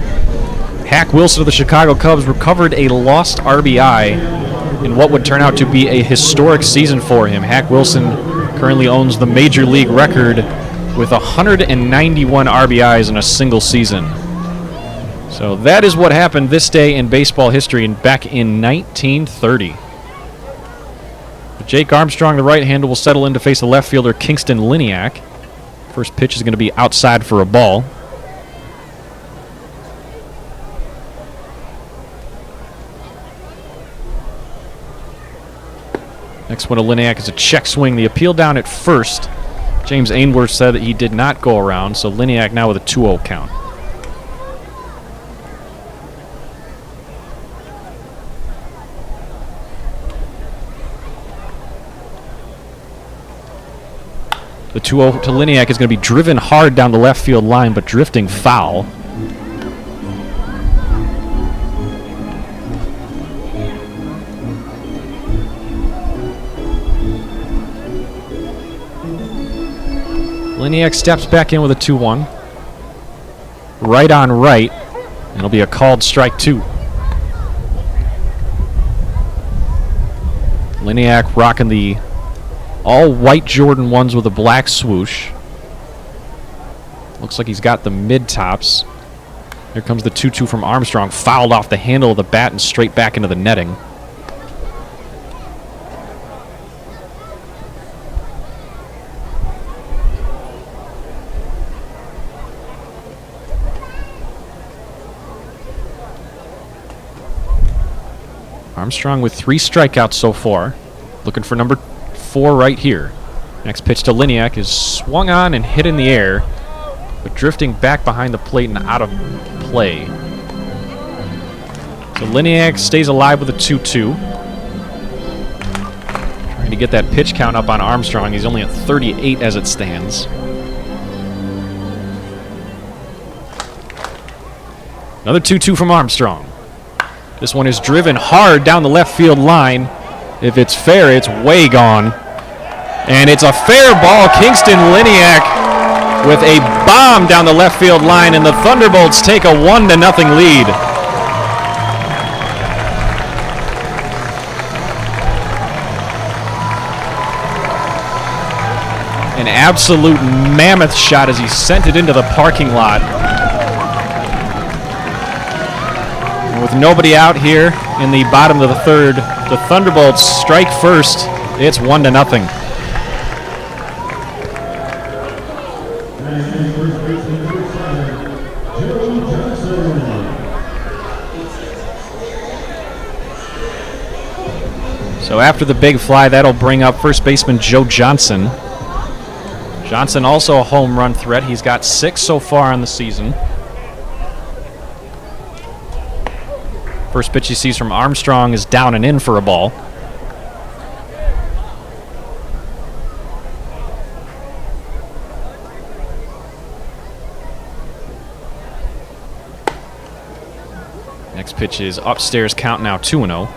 Hack Wilson of the Chicago Cubs recovered a lost RBI in what would turn out to be a historic season for him. Hack Wilson currently owns the major league record with 191 RBIs in a single season. So that is what happened this day in baseball history back in 1930. But Jake Armstrong, the right-hander, will settle in to face the left fielder Kingston Liniak. First pitch is going to be outside for a ball. Next one to Liniak is a check swing. The appeal down at first. James Ainworth said that he did not go around, so Liniak now with a 2-0 count. The 2-0 to Liniak is going to be driven hard down the left field line, but drifting foul. Liniak steps back in with a 2-1. Right on right. It'll be a called strike 2. Liniak rocking the all-white Jordan 1s with a black swoosh. Looks like he's got the mid-tops. Here comes the 2-2 from Armstrong. Fouled off the handle of the bat and straight back into the netting. Armstrong with 3 strikeouts so far. Looking for number 4 right here. Next pitch to Liniak is swung on and hit in the air, but drifting back behind the plate and out of play. So Liniak stays alive with a 2-2. Trying to get that pitch count up on Armstrong. He's only at 38 as it stands. Another 2-2 from Armstrong. This one is driven hard down the left field line. If it's fair, it's way gone. And it's a fair ball. Kingston Liniak with a bomb down the left field line, and the Thunderbolts take a 1-0 lead. An absolute mammoth shot as he sent it into the parking lot. And with nobody out here in the bottom of the third, the Thunderbolts strike first. It's 1-0. So after the big fly, that'll bring up first baseman Joe Johnson. Johnson also a home run threat. He's got 6 so far on the season. First pitch he sees from Armstrong is down and in for a ball. Next pitch is upstairs, count now 2-0.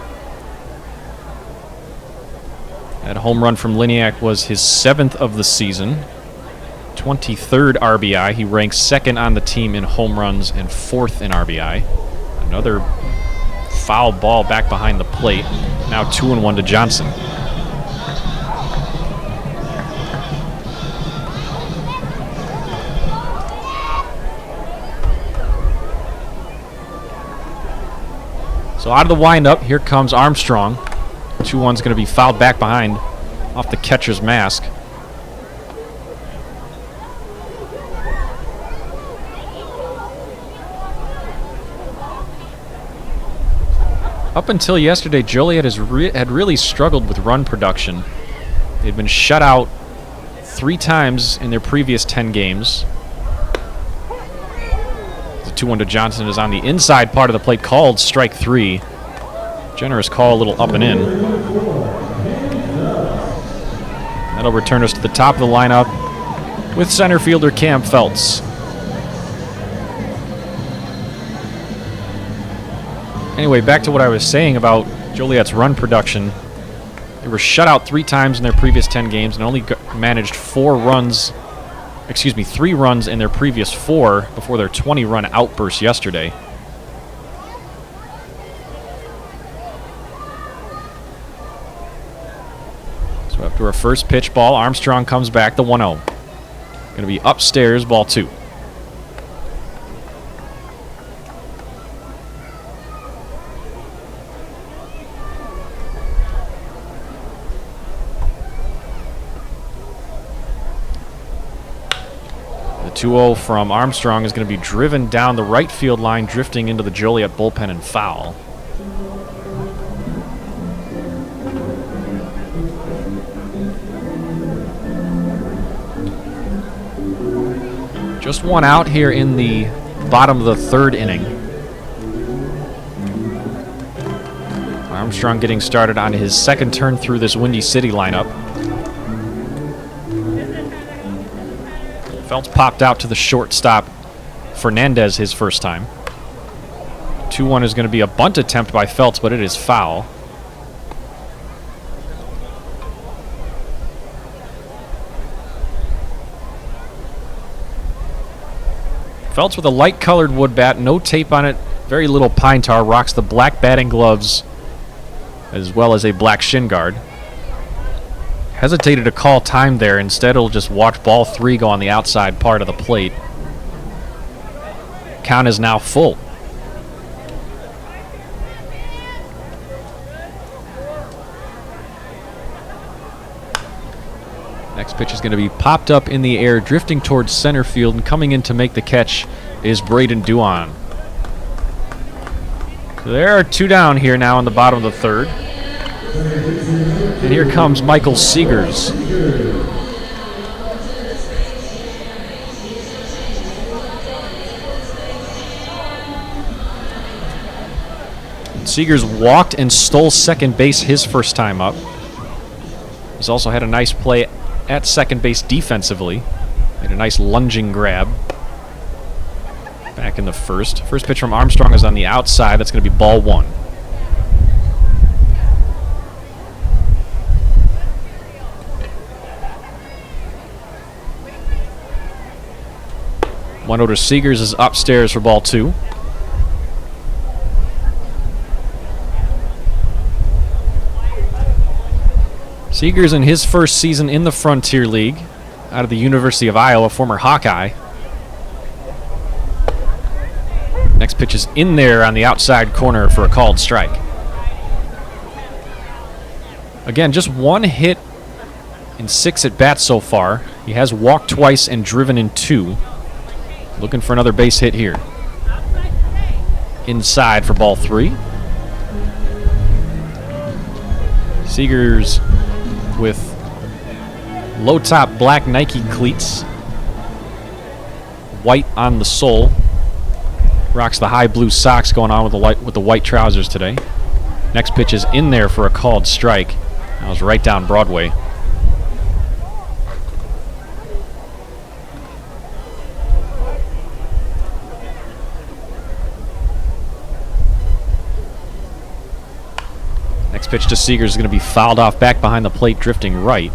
That home run from Liniak was his 7th of the season. 23rd RBI. He ranks 2nd on the team in home runs and 4th in RBI. Another foul ball back behind the plate. Now 2-1 to Johnson. So out of the windup, here comes Armstrong. 2-1's going to be fouled back behind off the catcher's mask. Up until yesterday, Joliet had really struggled with run production. They'd been shut out 3 times in their previous 10 games. The 2-1 to Johnson is on the inside part of the plate, called strike 3. Generous call, a little up and in. That'll return us to the top of the lineup with center fielder Cam Feltz. Anyway, back to what I was saying about Joliet's run production. They were shut out 3 times in their previous 10 games and only managed 3 runs in their previous 4 before their 20-run outburst yesterday. So after a first pitch ball, Armstrong comes back, the 1-0. Going to be upstairs, ball 2. The 2-0 from Armstrong is going to be driven down the right field line, drifting into the Joliet bullpen and foul. Just 1 out here in the bottom of the 3rd inning. Armstrong getting started on his 2nd turn through this Windy City lineup. Feltz popped out to the shortstop Fernandez his first time. 2-1 is going to be a bunt attempt by Feltz, but it is foul. Feltz with a light-colored wood bat, no tape on it, very little pine tar, rocks the black batting gloves as well as a black shin guard. Hesitated to call time there. Instead, he'll just watch ball 3 go on the outside part of the plate. Count is now full. Next pitch is going to be popped up in the air, drifting towards center field, and coming in to make the catch is Braden Duan. So there are 2 down here now in the bottom of the 3rd. And here comes Michael Seegers. Seegers walked and stole second base his first time up. He's also had a nice play at second base defensively. Made a nice lunging grab back in the first. First pitch from Armstrong is on the outside. That's going to be ball one. One over to Seegers is upstairs for ball two. Seegers in his first season in the Frontier League out of the University of Iowa, former Hawkeye. Next pitch is in there on the outside corner for a called strike. Again, just one hit in 6 at-bats so far. He has walked twice and driven in 2. Looking for another base hit here. Inside for ball 3. Seegers with low-top black Nike cleats. White on the sole. Rocks the high blue socks going on with the white trousers today. Next pitch is in there for a called strike. That was right down Broadway. Next pitch to Seegers is going to be fouled off back behind the plate, drifting right.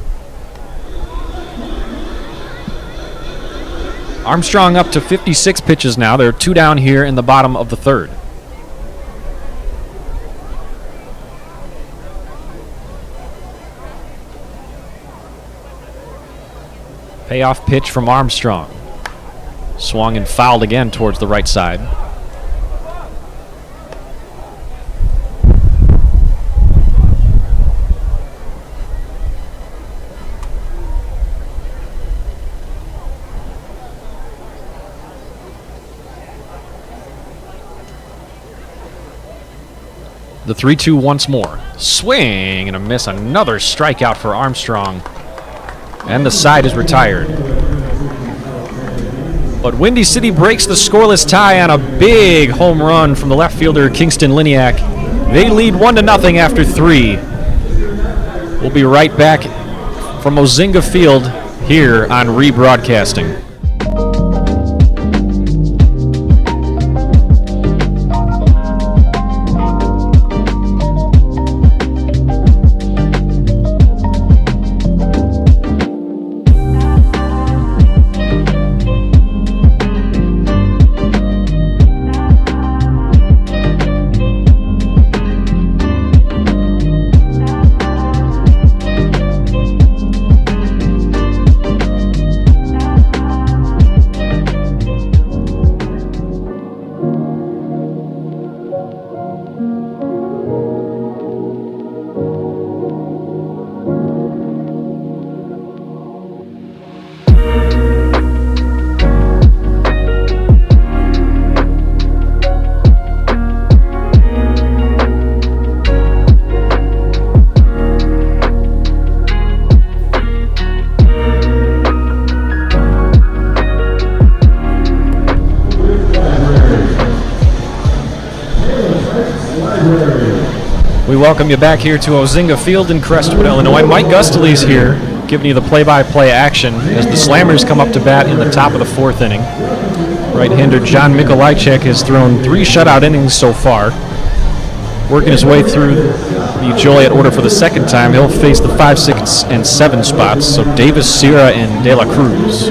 Armstrong up to 56 pitches now. There are 2 down here in the bottom of the third. Payoff pitch from Armstrong. Swung and fouled again towards the right side. The 3-2 once more. Swing and a miss. Another strikeout for Armstrong. And the side is retired. But Windy City breaks the scoreless tie on a big home run from the left fielder Kingston Liniak. They lead 1-0 after 3. We'll be right back from Ozinga Field here on rebroadcasting. We welcome you back here to Ozinga Field in Crestwood, Illinois. Mike Gustalee's here, giving you the play-by-play action as the Slammers come up to bat in the top of the 4th inning. Right-hander John Mikolajczyk has thrown 3 shutout innings so far. Working his way through the Joliet order for the second time, he'll face the 5, 6, and 7 spots, so Davis, Sierra, and De La Cruz.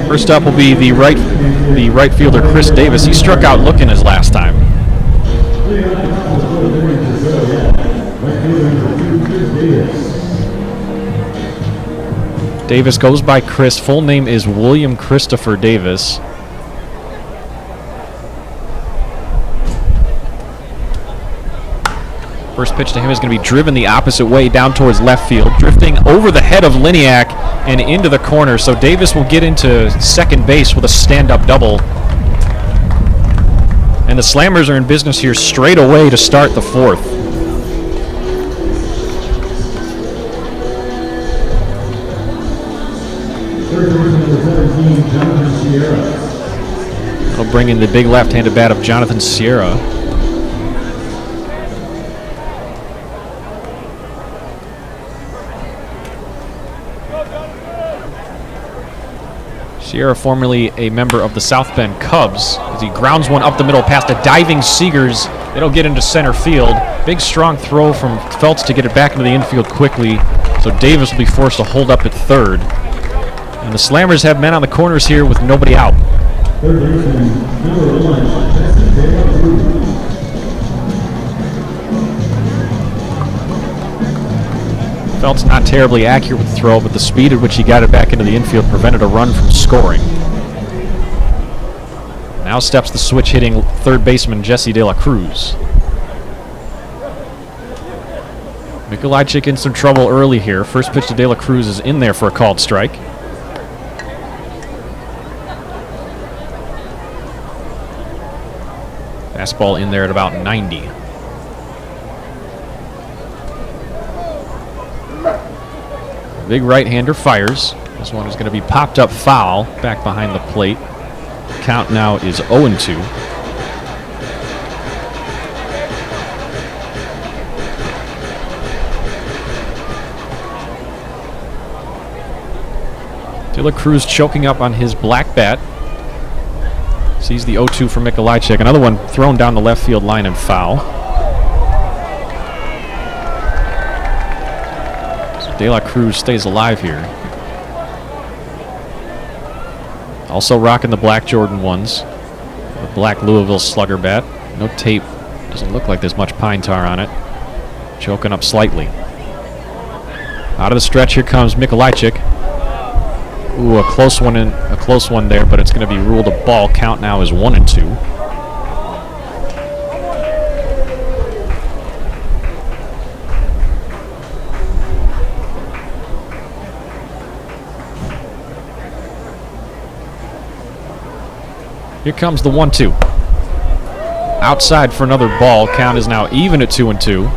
First up will be the right fielder Chris Davis. He struck out looking his last time. Davis goes by Chris. Full name is William Christopher Davis. First pitch to him is going to be driven the opposite way down towards left field, drifting over the head of Liniak and into the corner. So Davis will get into second base with a stand-up double. And the Slammers are in business here straight away to start the 4th. It'll bring in the big left-handed bat of Jonathan Sierra. Sierra, formerly a member of the South Bend Cubs, as he grounds one up the middle past a diving Seegers. It'll get into center field. Big, strong throw from Feltz to get it back into the infield quickly. So Davis will be forced to hold up at third. And the Slammers have men on the corners here with nobody out. Third baseman, number 1, Jesse De La Cruz. Feltz not terribly accurate with the throw, but the speed at which he got it back into the infield prevented a run from scoring. Now steps the switch-hitting third baseman Jesse De La Cruz. Mikolajczyk in some trouble early here. First pitch to De La Cruz is in there for a called strike. Fastball in there at about 90. Big right-hander fires. This one is going to be popped up foul back behind the plate. Count now is 0-2. De La Cruz choking up on his black bat. Sees the 0-2 from Mikolajczyk. Another one thrown down the left field line and foul. De La Cruz stays alive here. Also rocking the black Jordan 1s. The black Louisville Slugger bat. No tape. Doesn't look like there's much pine tar on it. Choking up slightly. Out of the stretch, here comes Mikolajczyk. Ooh, a close one there, but it's going to be ruled a ball. Count now is 1-2. Here comes the 1-2. Outside for another ball. Count is now even at 2-2.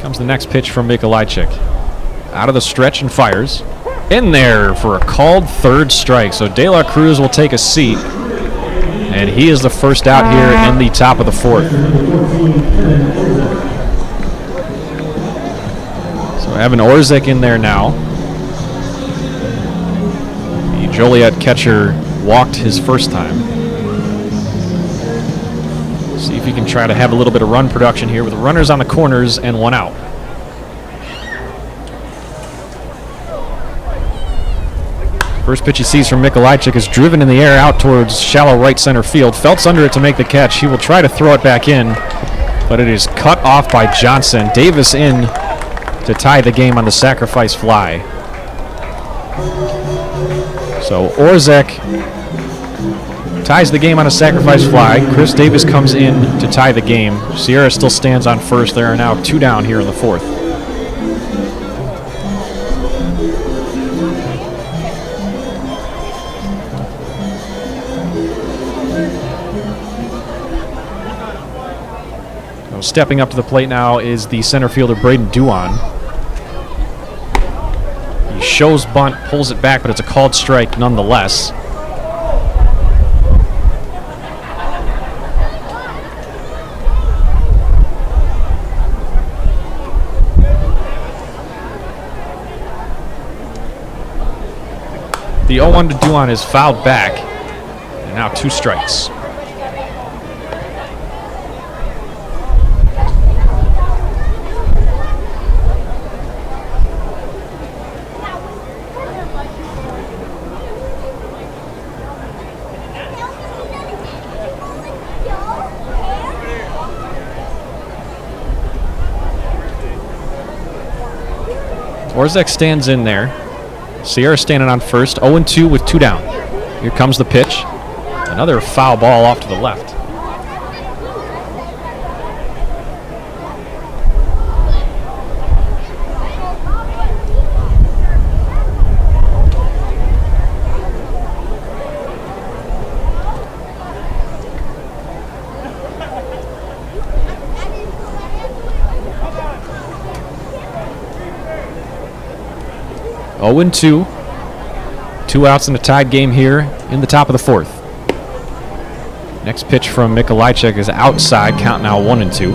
Comes the next pitch from Mikolajczyk. Out of the stretch and fires. In there for a called third strike. So De La Cruz will take a seat. And he is the first out here in the top of the fourth. So Evan Orzek in there now. The Joliet catcher walked his first time. See if he can try to have a little bit of run production here with runners on the corners and one out. First pitch he sees from Mikolajczyk is driven in the air out towards shallow right center field. Feltz under it to make the catch. He will try to throw it back in, but it is cut off by Johnson. Davis in to tie the game on the sacrifice fly. So Orzek ties the game on a sacrifice fly. Chris Davis comes in to tie the game. Sierra still stands on first. There are now 2 down here in the fourth. Stepping up to the plate now is the center fielder Braden Duan. He shows bunt, pulls it back, but it's a called strike nonetheless. The 0-1 to Duan is fouled back, and now 2 strikes. Orzek stands in there. Sierra standing on first. 0-2 with 2 down. Here comes the pitch. Another foul ball off to the left. 0-2. 2 outs in a tied game here in the top of the fourth. Next pitch from Mikolajczyk is outside, count now 1-2.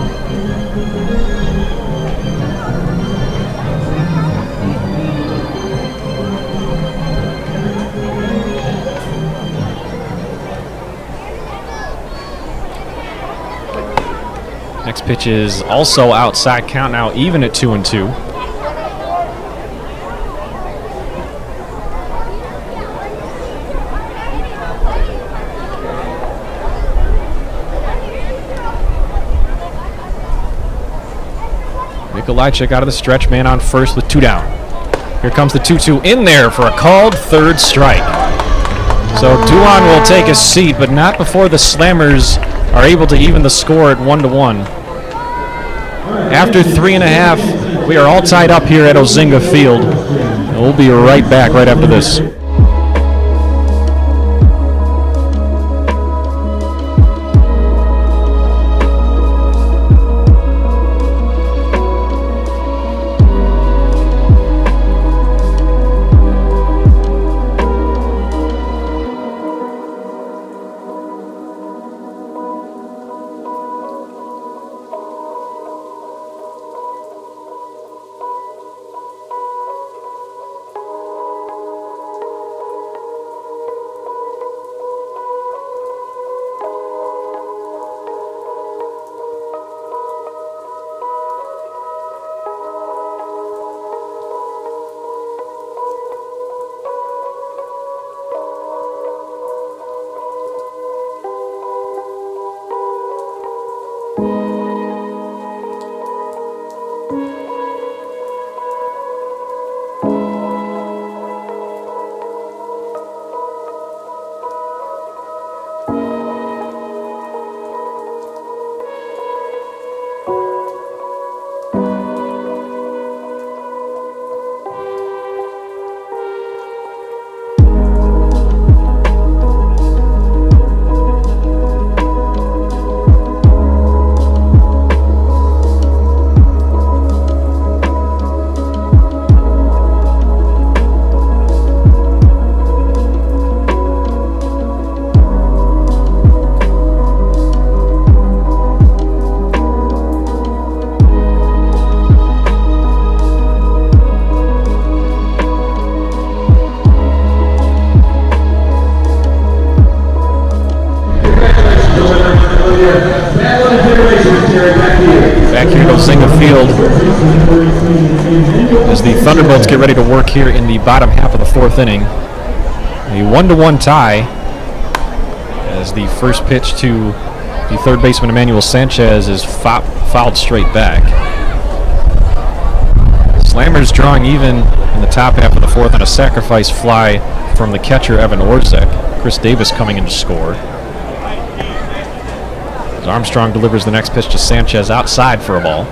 Next pitch is also outside, count now even at 2-2. Mikolajczyk out of the stretch, man on first with 2 down. Here comes the 2-2 in there for a called third strike. So Duan will take a seat, but not before the Slammers are able to even the score at 1-1. After 3.5, we are all tied up here at Ozinga Field. And we'll be right back right after this. Back here at Ozinga Field as the Thunderbolts get ready to work here in the bottom half of the fourth inning. A 1-1 tie as the first pitch to the third baseman Emmanuel Sanchez is fouled straight back. Slammers drawing even in the top half of the fourth on a sacrifice fly from the catcher Evan Orzek. Chris Davis coming in to score. As Armstrong delivers the next pitch to Sanchez outside for a ball.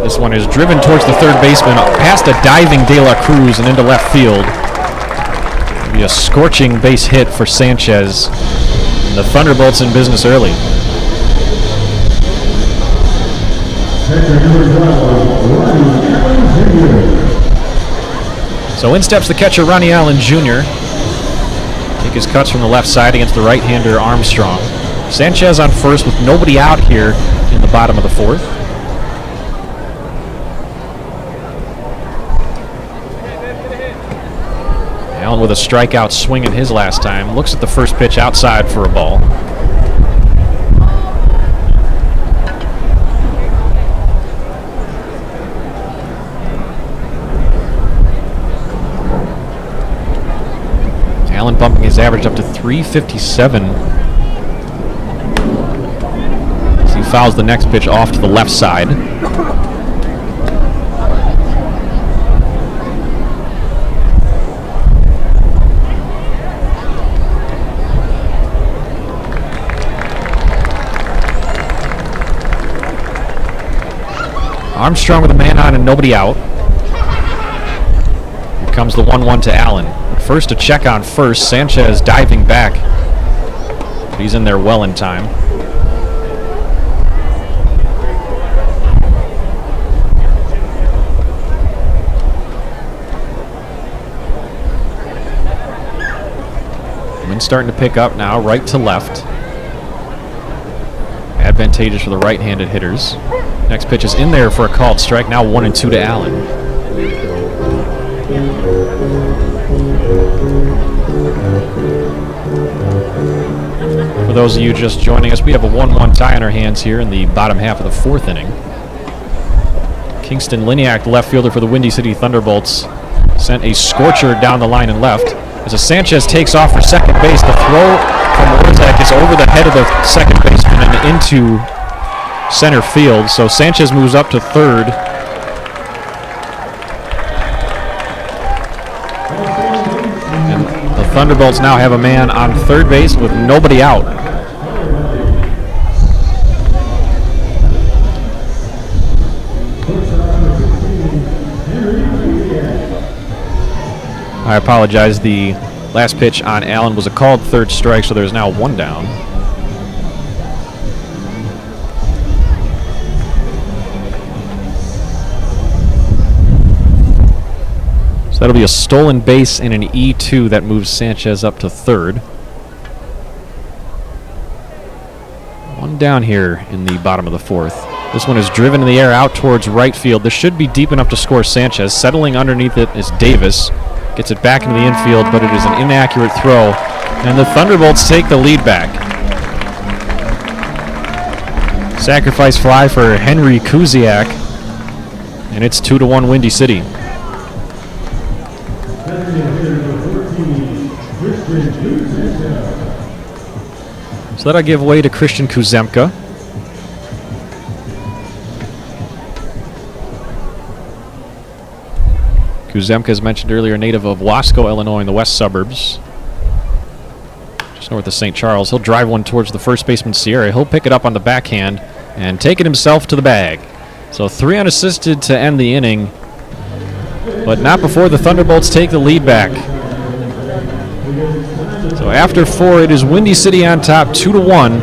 This one is driven towards the third baseman, past a diving De La Cruz and into left field. It'll be a scorching base hit for Sanchez. And the Thunderbolts in business early. So in steps the catcher Ronnie Allen Jr. Take his cuts from the left side against the right-hander Armstrong. Sanchez on first with nobody out here in the bottom of the fourth. Allen with a strikeout swing in his last time. Looks at the first pitch outside for a ball. Allen bumping his average up to 357. As he fouls the next pitch off to the left side. Armstrong with a man on and nobody out. Here comes the 1-1 to Allen. First to check on first. Sanchez diving back. But he's in there well in time. Wind starting to pick up now, right to left. Advantageous for the right-handed hitters. Next pitch is in there for a called strike. Now 1-2 to Allen. For those of you just joining us, we have a 1-1 tie on our hands here in the bottom half of the fourth inning. Kingston Liniak, the left fielder for the Windy City Thunderbolts, sent a scorcher down the line and left. As a Sanchez takes off for second base, the throw from Orzak is over the head of the second baseman and into center field. So Sanchez moves up to third. And the Thunderbolts now have a man on third base with nobody out. I apologize. The last pitch on Allen was a called third strike, so there's now one down. So that'll be a stolen base and an E2 that moves Sanchez up to third. One down here in the bottom of the fourth. This one is driven in the air out towards right field. This should be deep enough to score Sanchez. Settling underneath it is Davis. Gets it back into the infield, but it is an inaccurate throw. And the Thunderbolts take the lead back. Sacrifice fly for Henry Kuziak. And it's 2-1 Windy City. So that'll give way to Christian Kuzemka. Kuzemka, as mentioned earlier, native of Wasco, Illinois, in the west suburbs, just north of St. Charles. He'll drive one towards the first baseman, Sierra. He'll pick it up on the backhand and take it himself to the bag. So 3 unassisted to end the inning, but not before the Thunderbolts take the lead back. So after 4, it is Windy City on top, 2-1,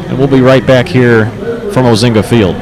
and we'll be right back here from Ozinga Field.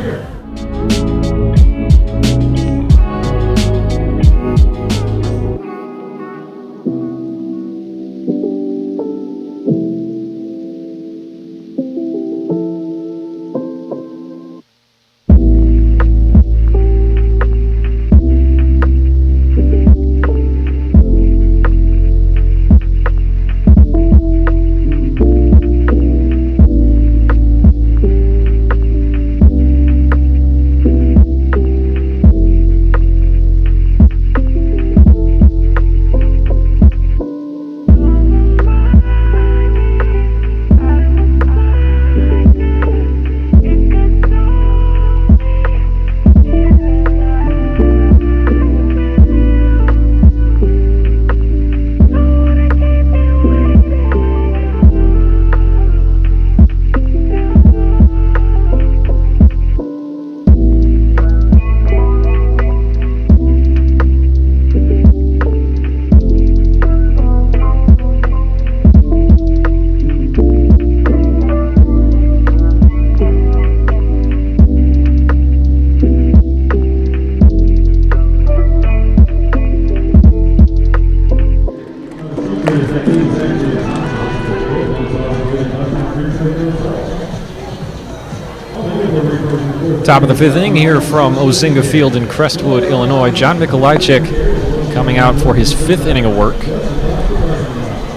Top of the 5th inning here from Ozinga Field in Crestwood, Illinois. John Mikolajczyk coming out for his 5th inning of work.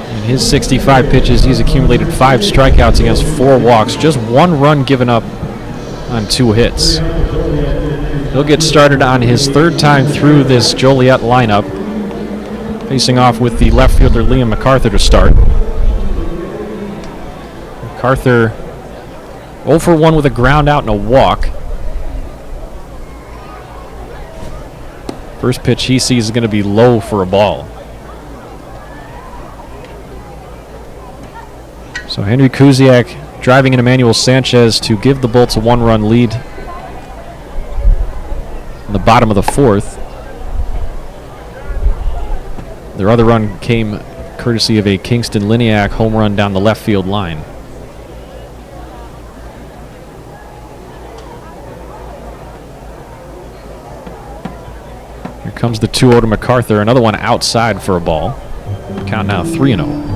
In his 65 pitches, he's accumulated 5 strikeouts against 4 walks, just 1 run given up on 2 hits. He'll get started on his 3rd time through this Joliet lineup, facing off with the left fielder Liam MacArthur to start. MacArthur 0 for 1 with a ground out and a walk. First pitch he sees is going to be low for a ball. So Henry Kuziak driving in Emmanuel Sanchez to give the Bolts a 1-run lead in the bottom of the 4th. Their other run came courtesy of a Kingston Liniak home run down the left field line. Here comes the 2-0 to MacArthur. Another one outside for a ball. Count now 3-0.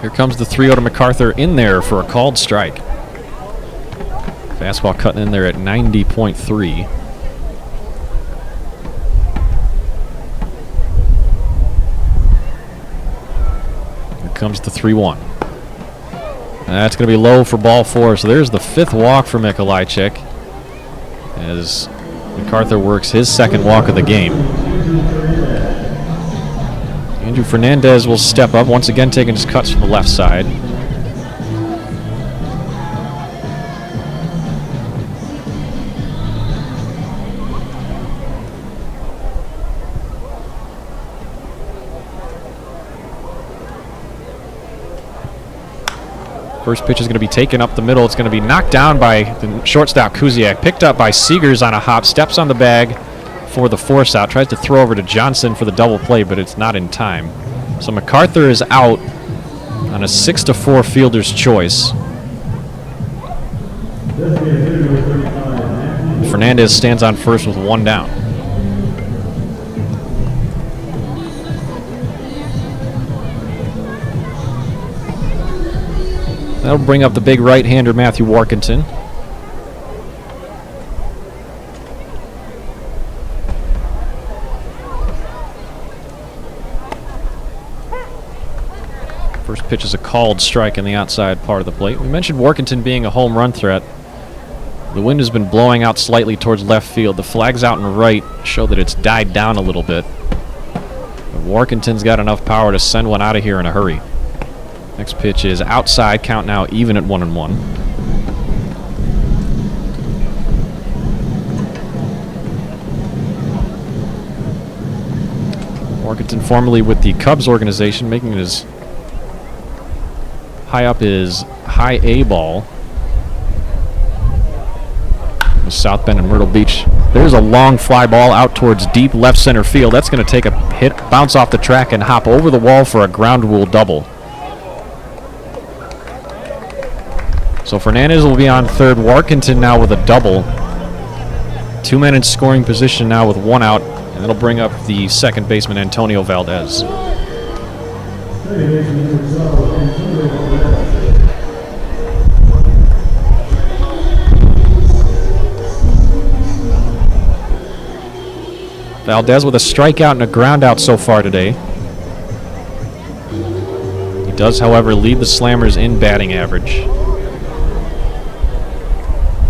Here comes the 3-0 to MacArthur in there for a called strike. Fastball cutting in there at 90.3. Here comes the 3-1. That's going to be low for ball 4. So there's the 5th walk for Mikolajczyk as MacArthur works his 2nd walk of the game. Andrew Fernandez will step up, once again taking his cuts from the left side. First pitch is going to be taken up the middle. It's going to be knocked down by the shortstop Kuziak, picked up by Seegers on a hop, steps on the bag for the force out, tries to throw over to Johnson for the double play, but it's not in time. So MacArthur is out on a 6-4 fielder's choice. Fernandez stands on first with 1 down. That'll bring up the big right-hander Matthew Warkentin. First pitch is a called strike in the outside part of the plate. We mentioned Warkentin being a home run threat. The wind has been blowing out slightly towards left field. The flags out and right show that it's died down a little bit. But Warkentin's got enough power to send one out of here in a hurry. Next pitch is outside, count now even at 1-1. Warkentin formerly with the Cubs organization, making it as high up as high A ball. South Bend and Myrtle Beach. There's a long fly ball out towards deep left center field. That's going to take a hit, bounce off the track, and hop over the wall for a ground rule double. So Fernandez will be on third. Warkentin now with a double. 2 men in scoring position now with 1 out, and that'll bring up the second baseman Antonio Valdez. Valdez with a strikeout and a ground out so far today. He does, however, lead the Slammers in batting average.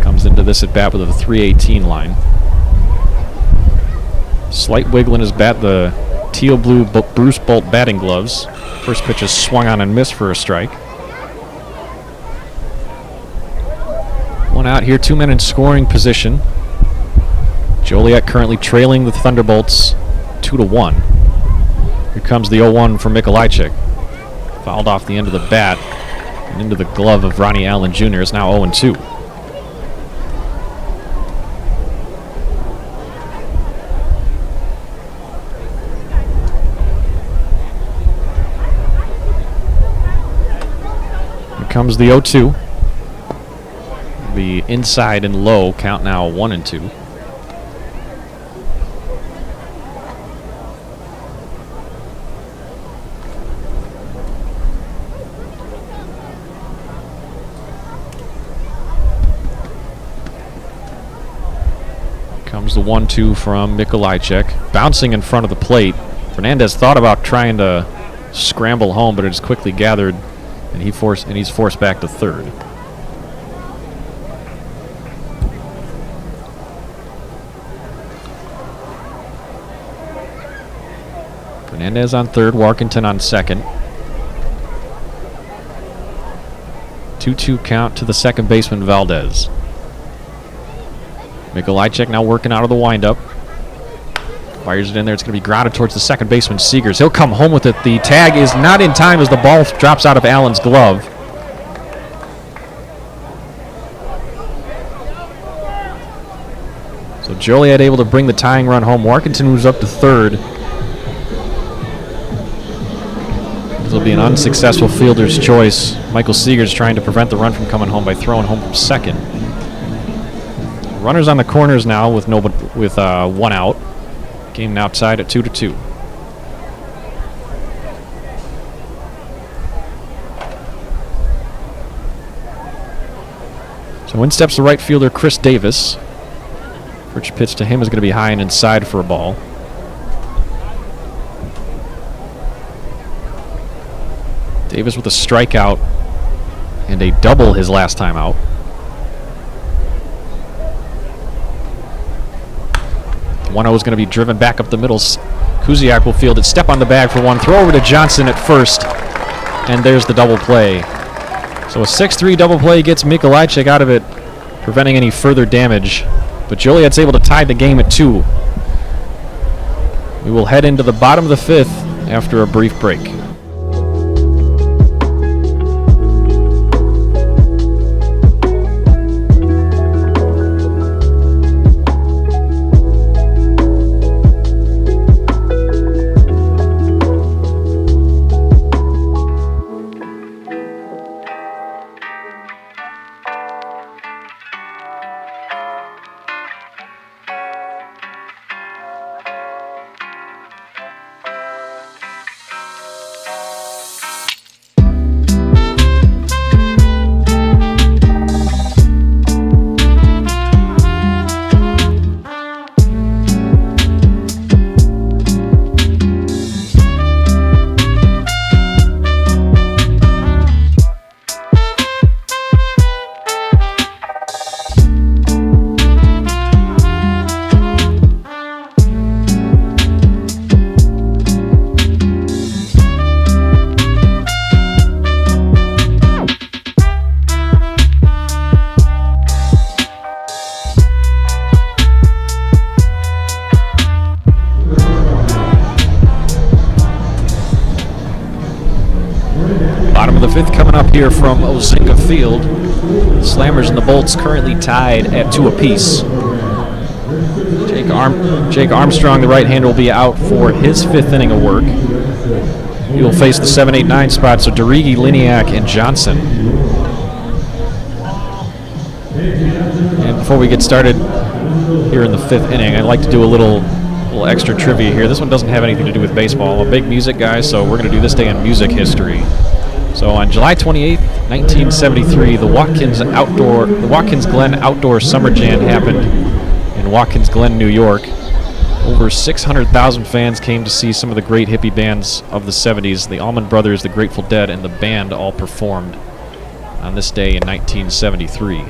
Comes into this at bat with a .318 line. Slight wiggle in his bat, the teal blue Bruce Bolt batting gloves. First pitch is swung on and missed for a strike. 1 out here, 2 men in scoring position. Joliet currently trailing the Thunderbolts 2-1. Here comes the 0-1 for Mikolajczyk. Fouled off the end of the bat and into the glove of Ronnie Allen Jr. It's now 0-2. Here comes the 0-2. The inside and low, count now 1-2. Comes the 1-2 from Mikolajczyk. Bouncing in front of the plate. Fernandez thought about trying to scramble home, but it is quickly gathered, and he's forced back to third. Fernandez on third, Warkentin on second. 2-2 count to the second baseman, Valdez. Mikolajczyk now working out of the windup. Fires it in there. It's going to be grounded towards the second baseman, Seegers. He'll come home with it. The tag is not in time as the ball drops out of Allen's glove. So Joliet able to bring the tying run home. Warkentin moves up to third. This will be an unsuccessful fielder's choice. Michael Seegers trying to prevent the run from coming home by throwing home from second. Runners on the corners now with one out. Game now tied at 2-2. So in steps the right fielder Chris Davis. First pitch to him is going to be high and inside for a ball. Davis with a strikeout and a double his last time out. The 1-0 is going to be driven back up the middle. Kuziak will field it, step on the bag for one, throw over to Johnson at first, and there's the double play. So a 6-3 double play gets Mikolajczyk out of it, preventing any further damage. But Joliet's able to tie the game at 2. We will head into the bottom of the 5th after a brief break. Bottom of the 5th coming up here from Ozinga Field. Slammers and the Bolts currently tied at 2 apiece. Jake Armstrong, the right-hander, will be out for his 5th inning of work. He will face the 7, 8, 9 spot, so Derigi, Liniak, and Johnson. And before we get started here in the 5th inning, I'd like to do a little extra trivia here. This one doesn't have anything to do with baseball. I'm a big music guy, so we're going to do this day in music history. So on July 28th, 1973, the Watkins Glen Outdoor Summer Jam happened in Watkins Glen, New York. Over 600,000 fans came to see some of the great hippie bands of the 70s. The Allman Brothers, the Grateful Dead, and the band all performed on this day in 1973.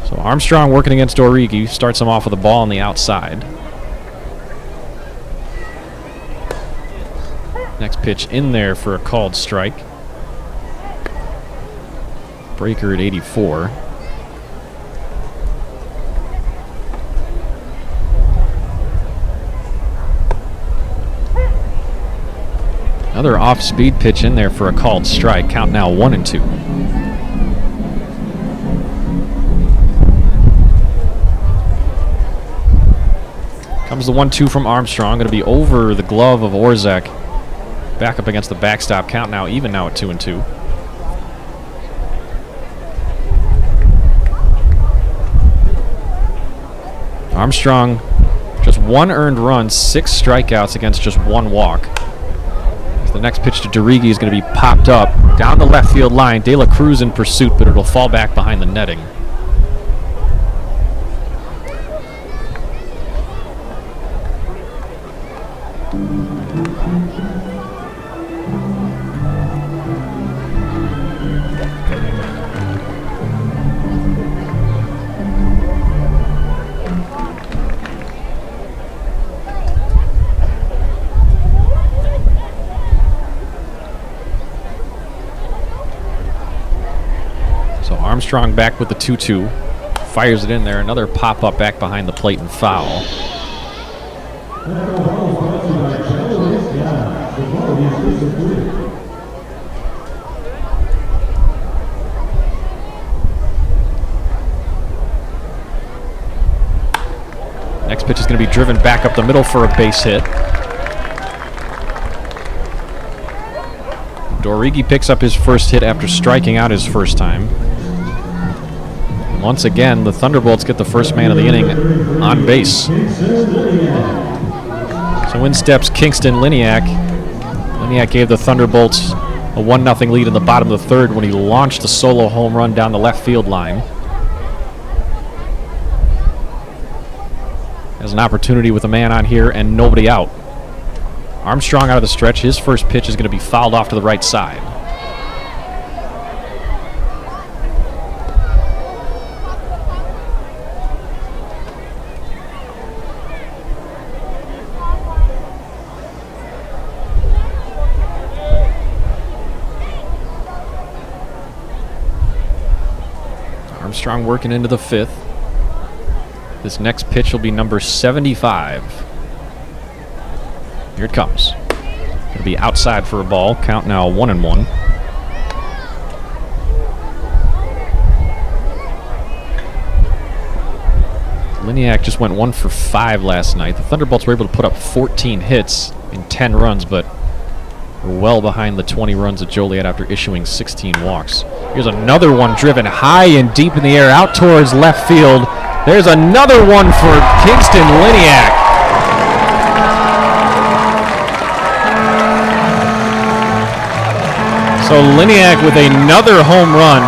So Armstrong working against Origi, starts him off with a ball on the outside. Next pitch in there for a called strike. Breaker at 84. Another off-speed pitch in there for a called strike. Count now 1-2. Comes the 1-2 from Armstrong. Going to be over the glove of Orzek. Back up against the backstop. Count now even now at 2-2. Armstrong, just 1 earned run, 6 strikeouts against just 1 walk. The next pitch to Derigi is going to be popped up down the left field line. De La Cruz in pursuit, but it'll fall back behind the netting. Armstrong back with the 2-2. Fires it in there. Another pop-up back behind the plate and foul. Next pitch is going to be driven back up the middle for a base hit. Dorigi picks up his first hit after striking out his first time. And once again, the Thunderbolts get the first man of the inning on base. So in steps Kingston Liniak. Liniak gave the Thunderbolts a 1-0 lead in the bottom of the third when he launched a solo home run down the left field line. Has an opportunity with a man on here and nobody out. Armstrong out of the stretch. His first pitch is going to be fouled off to the right side. Armstrong working into the fifth. This next pitch will be number 75. Here it comes. Going to be outside for a ball. Count now 1-1. Liniak just went 1 for 5 last night. The Thunderbolts were able to put up 14 hits in 10 runs, but were well behind the 20 runs at Joliet after issuing 16 walks. Here's another one driven high and deep in the air out towards left field. There's another one for Kingston Liniak. So Liniak with another home run.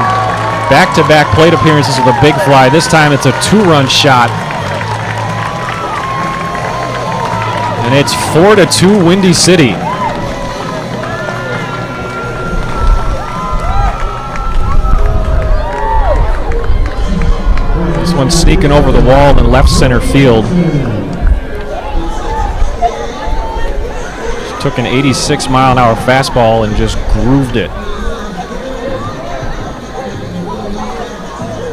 Back-to-back plate appearances with a big fly. This time it's a 2-run shot. And it's 4-2 Windy City. This one sneaking over the wall in left center field. Just took an 86-mile-an-hour fastball and just grooved it.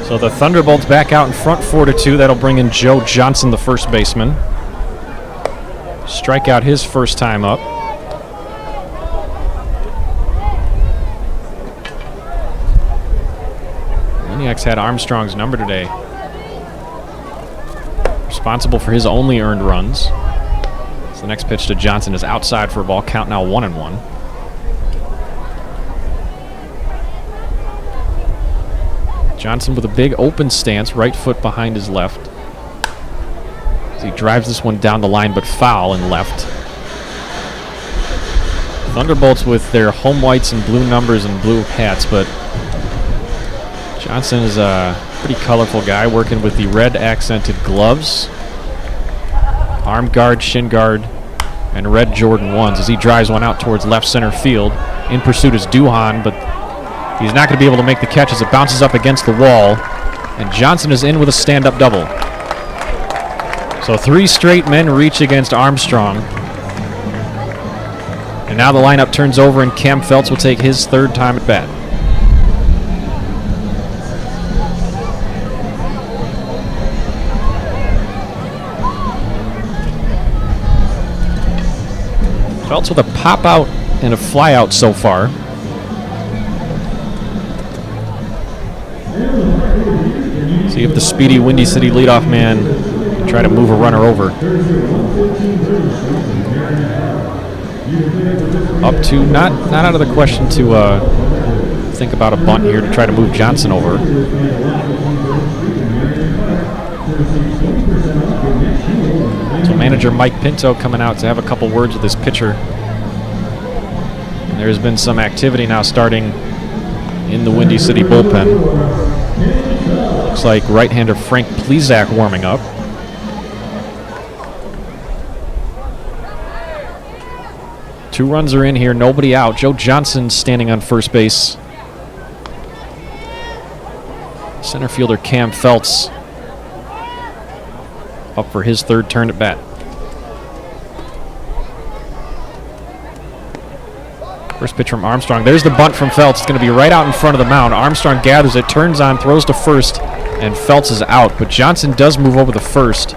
So the Thunderbolts back out in front 4-2. That'll bring in Joe Johnson, the first baseman. Strike out his first time up. Liniak's had Armstrong's number today. Responsible for his only earned runs. So the next pitch to Johnson is outside for a ball. Count now 1-1. Johnson with a big open stance, right foot behind his left. As he drives this one down the line, but foul and left. Thunderbolts with their home whites and blue numbers and blue hats, but Johnson is a pretty colorful guy working with the red accented gloves, arm guard, shin guard, and red Jordan 1s as he drives one out towards left center field. In pursuit is Duhan, but he's not going to be able to make the catch as it bounces up against the wall, and Johnson is in with a stand-up double. So 3 straight men reach against Armstrong. And now the lineup turns over, and Cam Feltz will take his 3rd time at bat. Feltz with a pop-out and a fly-out so far. See if the speedy Windy City leadoff man can try to move a runner over. Up to, not out of the question to think about a bunt here to try to move Johnson over. So manager Mike Pinto coming out to have a couple words with his pitcher. And there's been some activity now starting in the Windy City bullpen. Looks like right-hander Frank Plezak warming up. Two runs are in here, nobody out. Joe Johnson standing on first base. Center fielder Cam Feltz up for his 3rd turn at bat. First pitch from Armstrong. There's the bunt from Feltz. It's going to be right out in front of the mound. Armstrong gathers it, turns on, throws to first. and Feltz is out, but Johnson does move over the first.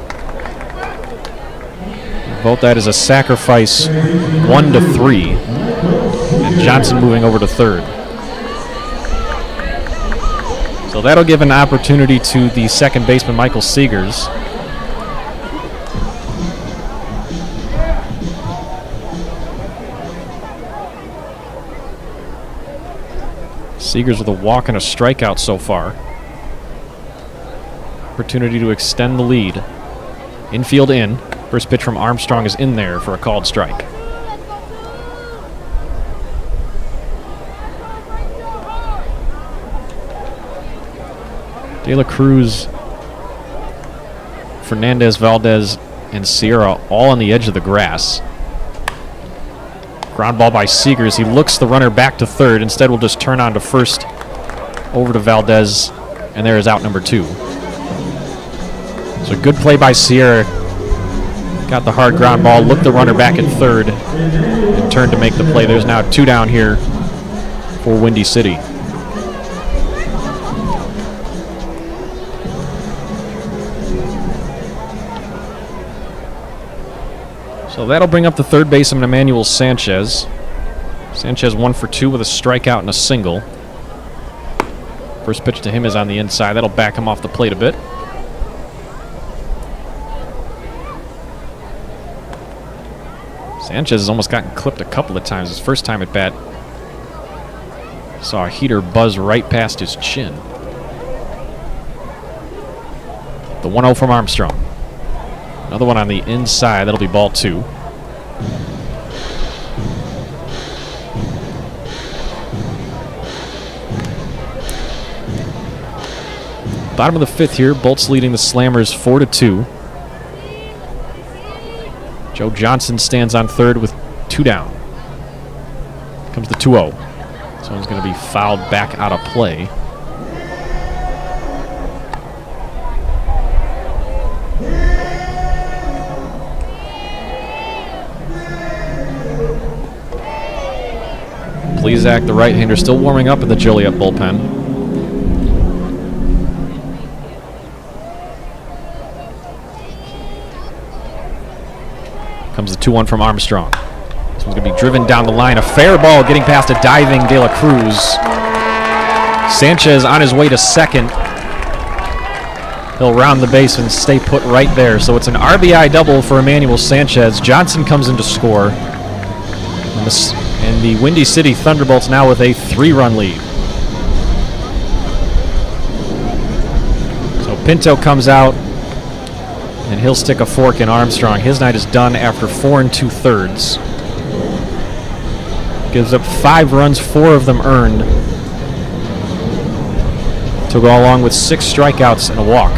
Vote that as a sacrifice 1-3, and Johnson moving over to third. So that'll give an opportunity to the second baseman, Michael Seegers. Seegers with a walk and a strikeout so far. Opportunity to extend the lead. Infield in. First pitch from Armstrong is in there for a called strike. De La Cruz, Fernandez, Valdez, and Sierra all on the edge of the grass. Ground ball by Seegers. He looks the runner back to third. Instead, we'll just turn on to first over to Valdez, and there is out number 2. So good play by Sierra. Got the hard ground ball, looked the runner back at third, and turned to make the play. There's now 2 down here for Windy City. So that'll bring up the third baseman, Emmanuel Sanchez. Sanchez 1 for 2 with a strikeout and a single. First pitch to him is on the inside. That'll back him off the plate a bit. Sanchez has almost gotten clipped a couple of times. His first time at bat, saw a heater buzz right past his chin. The 1-0 from Armstrong. Another one on the inside. That'll be ball 2. Bottom of the 5th here. Bolts leading the Slammers 4-2. Joe Johnson stands on third with 2 down. Comes the 2-0. This one's going to be fouled back out of play. Plesac, the right-hander, still warming up in the Joliet bullpen. Comes the 2-1 from Armstrong. This one's going to be driven down the line. A fair ball getting past a diving De La Cruz. Sanchez on his way to second. He'll round the base and stay put right there. So it's an RBI double for Emmanuel Sanchez. Johnson comes in to score. And the Windy City Thunderbolts now with a 3-run lead. So Pinto comes out, and he'll stick a fork in Armstrong. His night is done after 4 2/3. Gives up 5 runs, 4 of them earned, to go along with 6 strikeouts and a walk.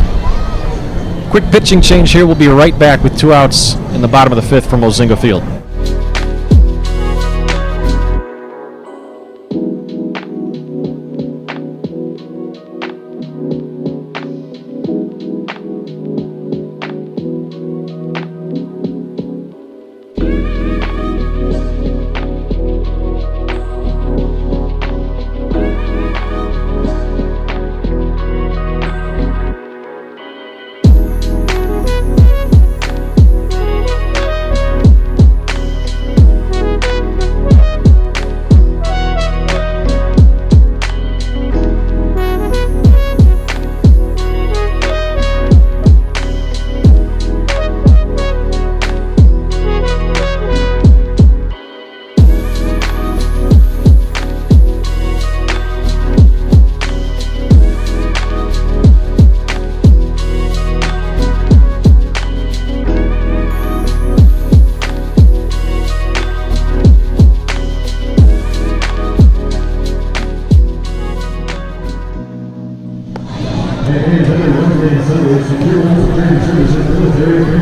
Quick pitching change here. We'll be right back with 2 outs in the bottom of the 5th from Ozinga Field.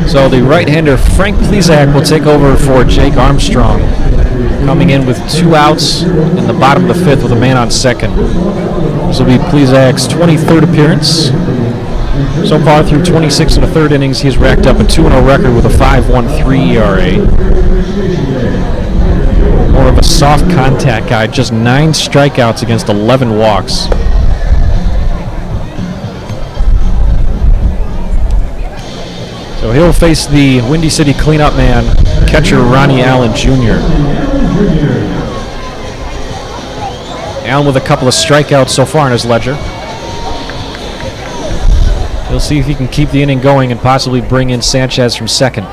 So the right-hander Frank Plesac will take over for Jake Armstrong, coming in with 2 outs in the bottom of the 5th with a man on second. This will be Plesac's 23rd appearance. So far through 26 1/3 innings, he's racked up a 2-0 record with a 5.13 ERA. More of a soft contact guy, just 9 strikeouts against 11 walks. So he'll face the Windy City cleanup man, catcher Ronnie Allen Jr. Allen with a couple of strikeouts so far in his ledger. He'll see if he can keep the inning going and possibly bring in Sanchez from second.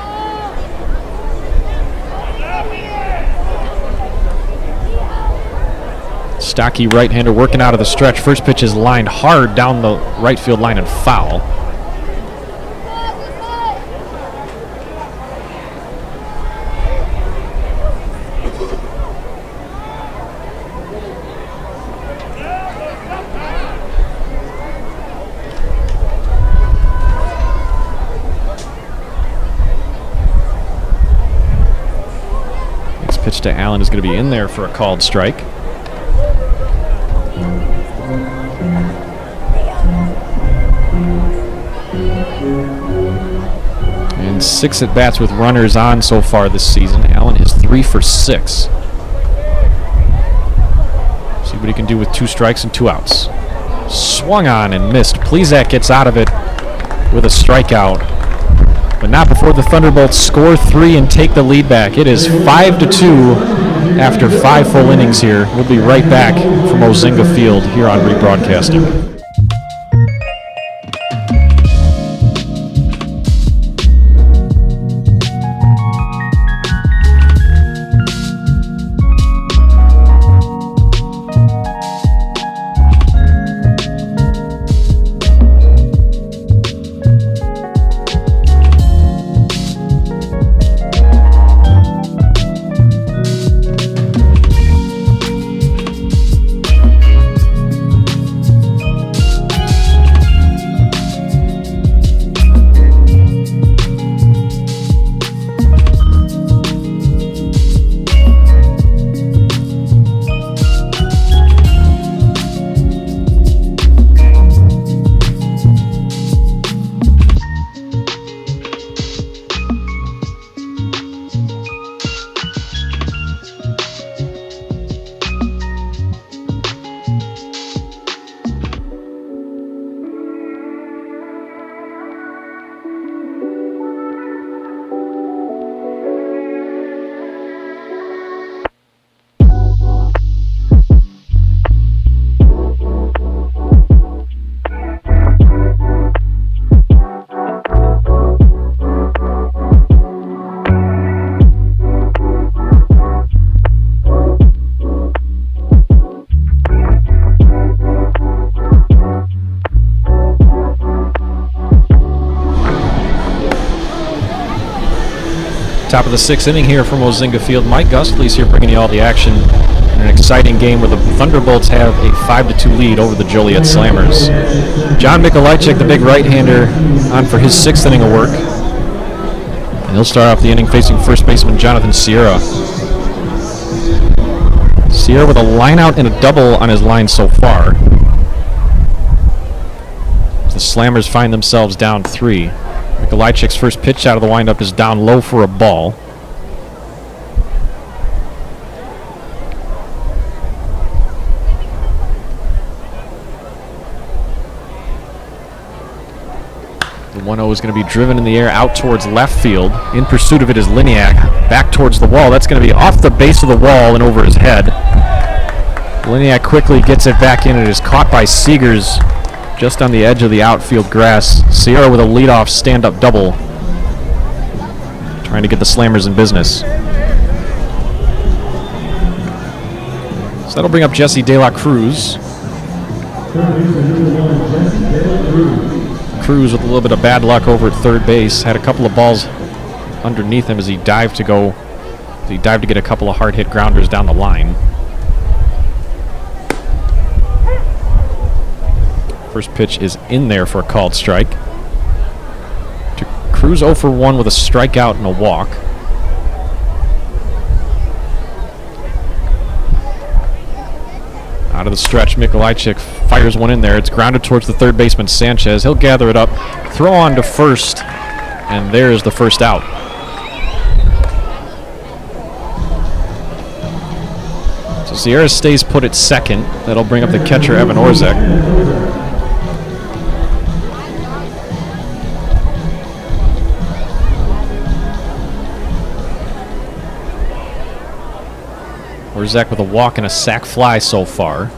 Stocky right-hander working out of the stretch. First pitch is lined hard down the right field line and foul. Next pitch to Allen is going to be in there for a called strike. And 6 at-bats with runners on so far this season. Allen is 3 for 6. See what he can do with 2 strikes and 2 outs. Swung on and missed. Plezak gets out of it with a strikeout, but not before the Thunderbolts score 3 and take the lead back. It is 5-2 after 5 full innings here. We'll be right back from Ozinga Field here on Rebroadcasting. Top of the 6th inning here from Ozinga Field. Mike Gustley's here bringing you all the action in an exciting game where the Thunderbolts have a 5-2 lead over the Joliet Slammers. John Mikolajczyk, the big right-hander, on for his 6th inning of work. And he'll start off the inning facing first baseman Jonathan Sierra. Sierra with a line out and a double on his line so far. The Slammers find themselves down 3. Mikolajczyk's first pitch out of the windup is down low for a ball. The 1-0 is going to be driven in the air out towards left field. In pursuit of it is Liniak. Back towards the wall. That's going to be off the base of the wall and over his head. Liniak quickly gets it back in. It is caught by Seegers just on the edge of the outfield grass. Sierra with a leadoff stand-up double, trying to get the Slammers in business. So that'll bring up Jesse De La Cruz. Cruz with a little bit of bad luck over at third base. Had a couple of balls underneath him as he dived to get a couple of hard-hit grounders down the line. First pitch is in there for a called strike. Cruz 0 for 1 with a strikeout and a walk. Out of the stretch, Mikolajczyk fires one in there. It's grounded towards the third baseman, Sanchez. He'll gather it up, throw on to first, and there's the first out. So Sierra stays put at second. That'll bring up the catcher, Evan Orzek. Orzak with a walk and a sac fly so far.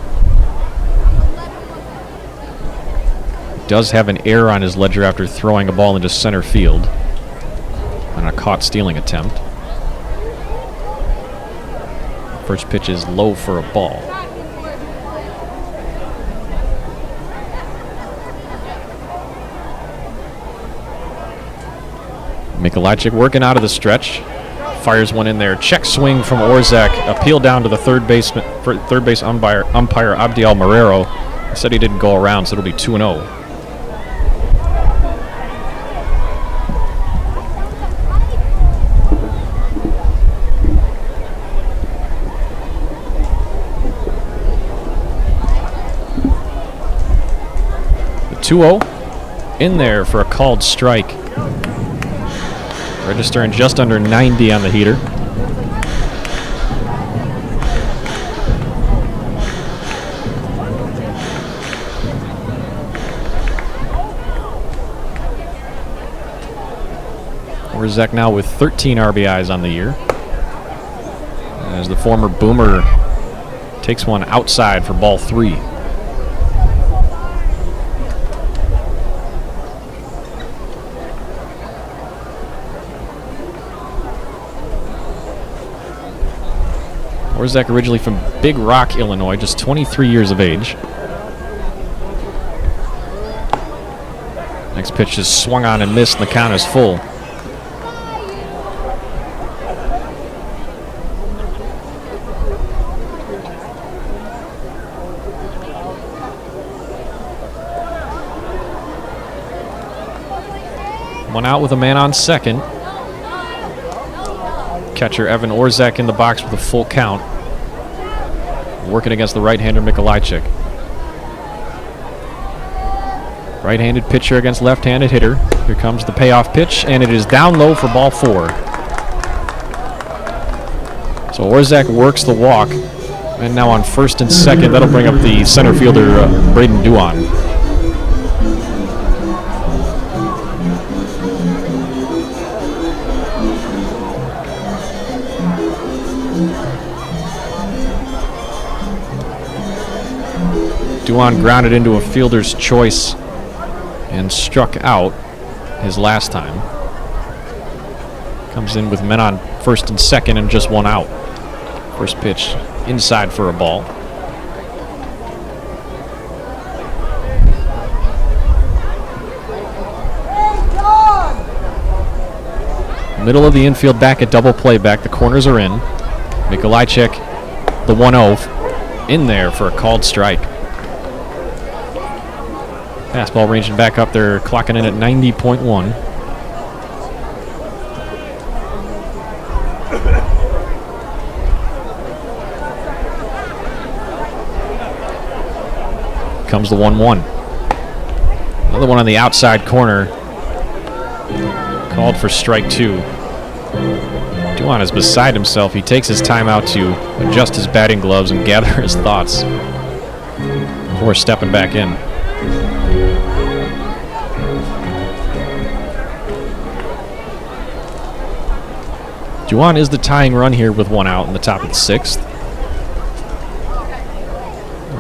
Does have an error on his ledger after throwing a ball into center field on a caught stealing attempt. First pitch is low for a ball. Mikolajczyk working out of the stretch. Fires one in there. Check swing from Orzak. Appeal down to the third base umpire Abdiel Marrero. He said he didn't go around, so it'll be 2-0. The 2-0 in there for a called strike. Registering just under 90 on the heater. Orzak now with 13 RBIs on the year, as the former Boomer takes one outside for ball 3. Orzak originally from Big Rock, Illinois, just 23 years of age. Next pitch is swung on and missed, and the count is full. One out with a man on second. Catcher Evan Orzak in the box with a full count. Working against the right-hander Mikolajczyk. Right-handed pitcher against left-handed hitter. Here comes the payoff pitch, and it is down low for ball 4. So Orzak works the walk, and now on first and second, that'll bring up the center fielder Braden Duan. Duan grounded into a fielder's choice and struck out his last time. Comes in with men on first and second and just one out. First pitch inside for a ball. Middle of the infield back at double play back. The corners are in. Mikolajczyk, the 1-0, in there for a called strike. Fastball ranging back up there, clocking in at 90.1. Comes the 1-1. Another one on the outside corner. Called for strike 2. Duan is beside himself. He takes his time out to adjust his batting gloves and gather his thoughts before stepping back in. Duan is the tying run here with one out in the top of the 6th.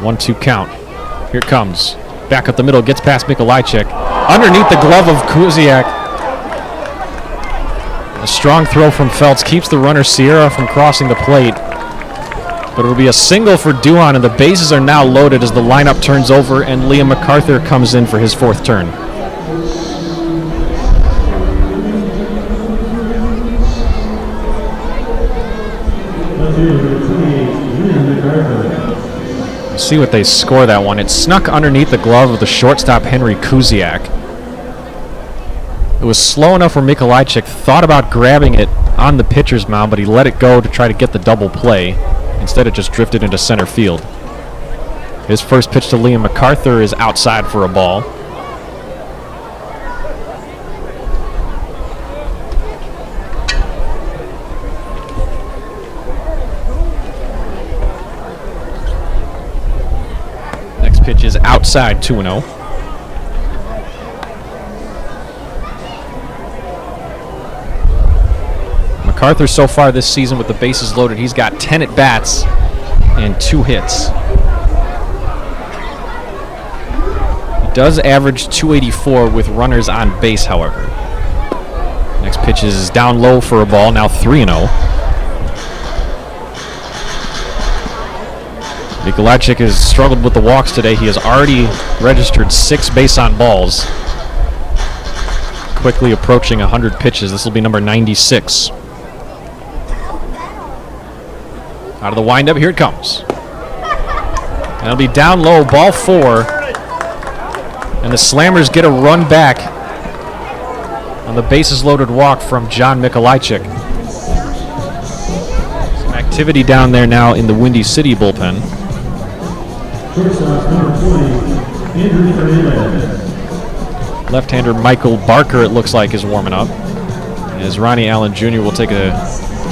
1-2 count. Here it comes. Back up the middle, gets past Mikolajczyk. Underneath the glove of Kuziak. A strong throw from Feltz keeps the runner Sierra from crossing the plate. But it'll be a single for Duan, and the bases are now loaded as the lineup turns over and Liam MacArthur comes in for his 4th turn. See what they score that one. It snuck underneath the glove of the shortstop Henry Kuziak. It was slow enough where Mikolajczyk thought about grabbing it on the pitcher's mound, but he let it go to try to get the double play. Instead, it just drifted into center field. His first pitch to Liam MacArthur is outside for a ball. Pitch is outside, 2-0. MacArthur so far this season with the bases loaded, he's got 10 at-bats and 2 hits. He does average 284 with runners on base, however. Next pitch is down low for a ball, now 3-0. Mikolajczyk has struggled with the walks today. He has already registered 6 base on balls. Quickly approaching 100 pitches. This will be number 96. Out of the windup, here it comes. And it'll be down low, ball 4. And the Slammers get a run back on the bases loaded walk from John Mikolajczyk. Some activity down there now in the Windy City bullpen. Shortstop number 20, Andrew Fernandez. Left-hander Michael Barker, it looks like, is warming up. As Ronnie Allen Jr. will take a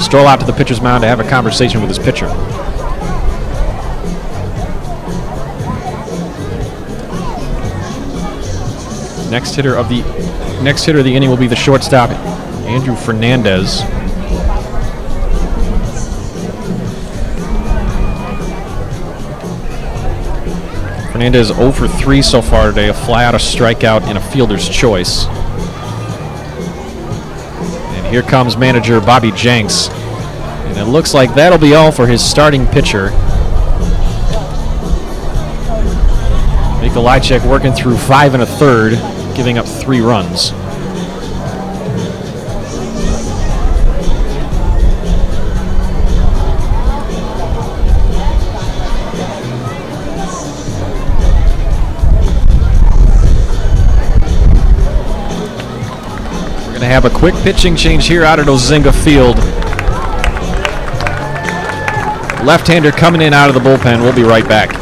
stroll out to the pitcher's mound to have a conversation with his pitcher. Next hitter of the inning will be the shortstop, Andrew Fernandez. Fernandez 0 for 3 so far today, a fly out, a strikeout, and a fielder's choice. And here comes manager Bobby Jenks. And it looks like that'll be all for his starting pitcher. Mikolajczyk working through 5 1/3, giving up 3 runs. We're going to have a quick pitching change here out at Ozinga Field. Left-hander coming in out of the bullpen. We'll be right back.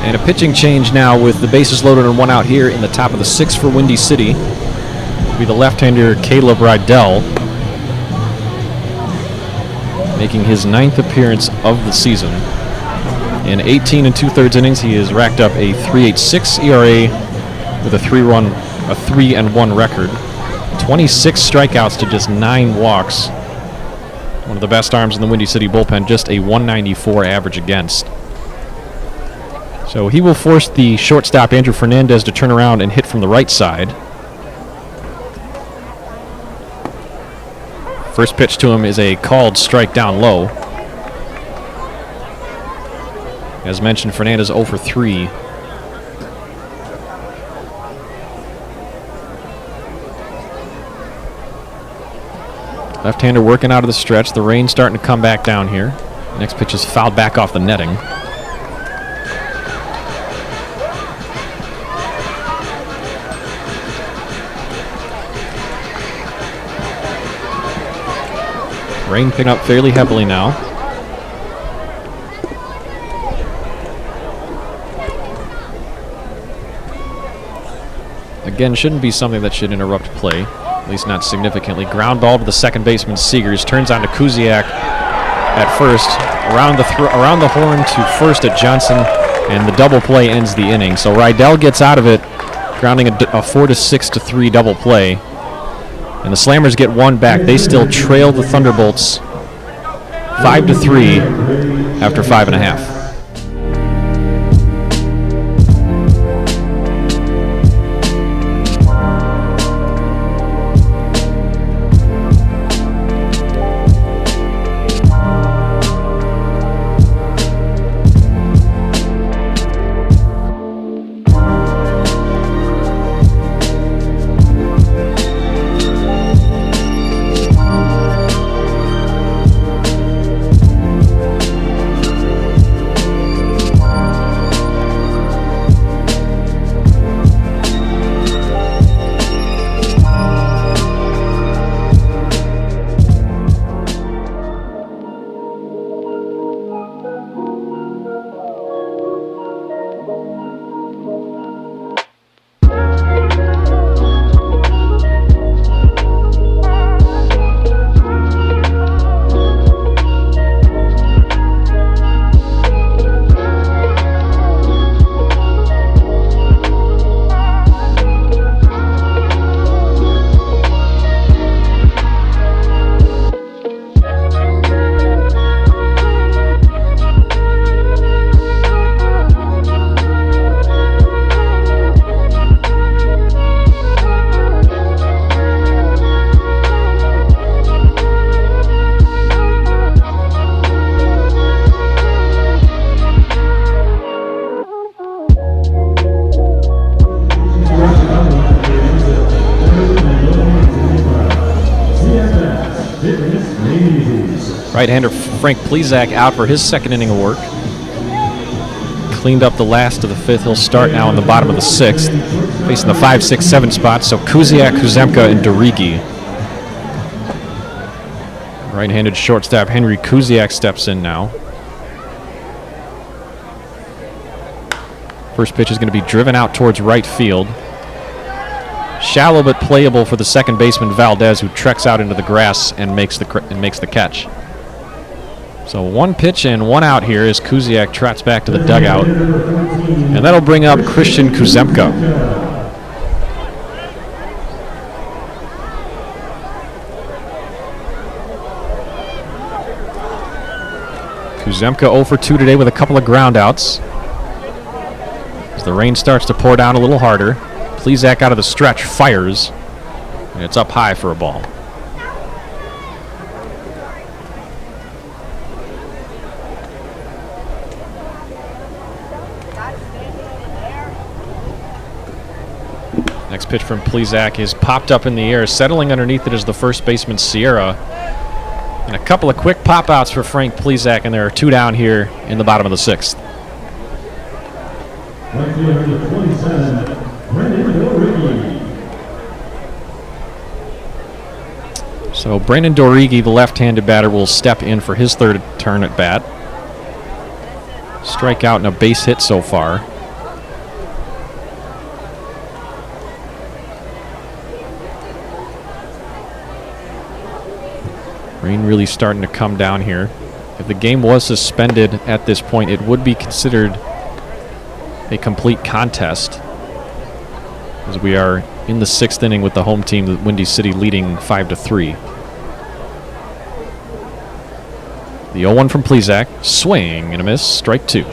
And a pitching change now with the bases loaded and 1 out here in the top of the 6th for Windy City. It'll be the left-hander Caleb Rydell, making his 9th appearance of the season. In 18 2/3 innings, he has racked up a 3.86 ERA with a 3-1 record. 26 strikeouts to just 9 walks. One of the best arms in the Windy City bullpen, just a 194 average against. So he will force the shortstop, Andrew Fernandez, to turn around and hit from the right side. First pitch to him is a called strike down low. As mentioned, Fernandez 0 for 3. Left-hander working out of the stretch. The rain's starting to come back down here. Next pitch is fouled back off the netting. Rain picking up fairly heavily now. Again, shouldn't be something that should interrupt play. At least not significantly. Ground ball to the second baseman, Seegers. Turns on to Kuziak at first. Around the horn to first at Johnson, and the double play ends the inning. So Rydell gets out of it, grounding a 4-6-3 double play. And the Slammers get one back. They still trail the Thunderbolts 5-3 after 5.5. Right-hander Frank Plezak out for his second inning of work. Cleaned up the last of the fifth. He'll start now in the bottom of the sixth, facing the 5, 6, 7 spots. So Kuziak, Kuzemka, and Dorigi. Right-handed shortstop Henry Kuziak steps in now. First pitch is going to be driven out towards right field. Shallow but playable for the second baseman Valdez, who treks out into the grass and makes the catch. So one pitch and one out here as Kuziak trots back to the dugout. And that'll bring up Christian Kuzemka. Kuzemka 0 for 2 today with a couple of ground outs. As the rain starts to pour down a little harder, Plezak out of the stretch fires, and it's up high for a ball. Next pitch from Plezak is popped up in the air. Settling underneath it is the first baseman Sierra. And a couple of quick pop-outs for Frank Plezak, and there are two down here in the bottom of the sixth. So Brandon Dorigi, the left-handed batter, will step in for his third turn at bat. Strikeout and a base hit so far. Rain really starting to come down here. If the game was suspended at this point, it would be considered a complete contest, as we are in the sixth inning with the home team, the Windy City, leading 5-3. The 0-1 from Plezak. Swing and a miss. Strike two.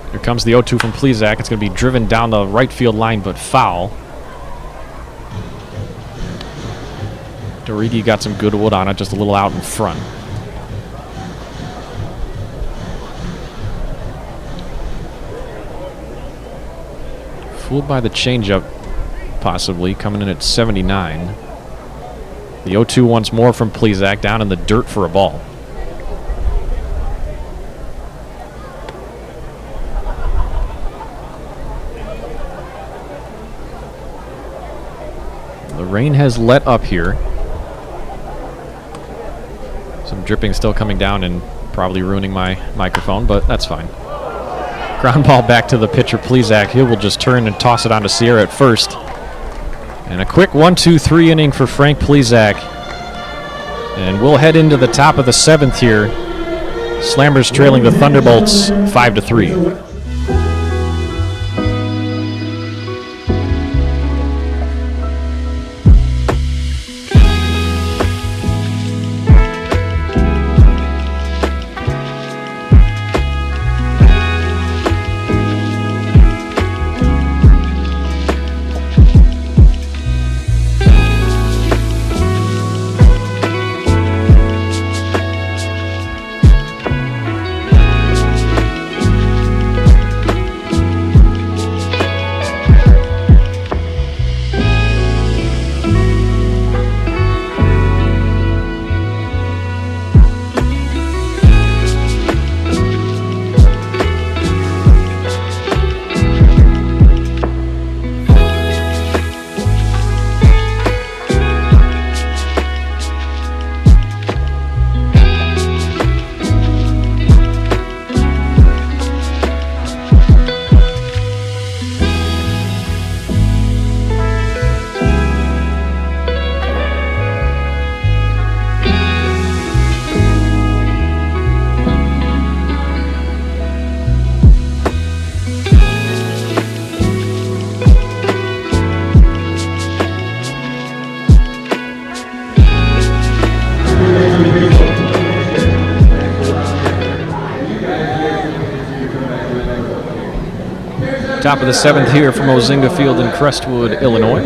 Here comes the 0-2 from Plezak. It's going to be driven down the right field line, but foul. Dorigi got some good wood on it, just a little out in front. Fooled by the changeup, possibly, coming in at 79. The 0-2 once more from Plezak, down in the dirt for a ball. rain has let up here. Some dripping still coming down and probably ruining my microphone, but that's fine. Ground ball back to the pitcher, Plezak. He will just turn and toss it on to Sierra at first. And a quick 1-2-3 inning for Frank Plezak. And we'll head into the top of the 7th here. Slammers trailing the Thunderbolts 5-3. Top of the 7th here from Ozinga Field in Crestwood, Illinois.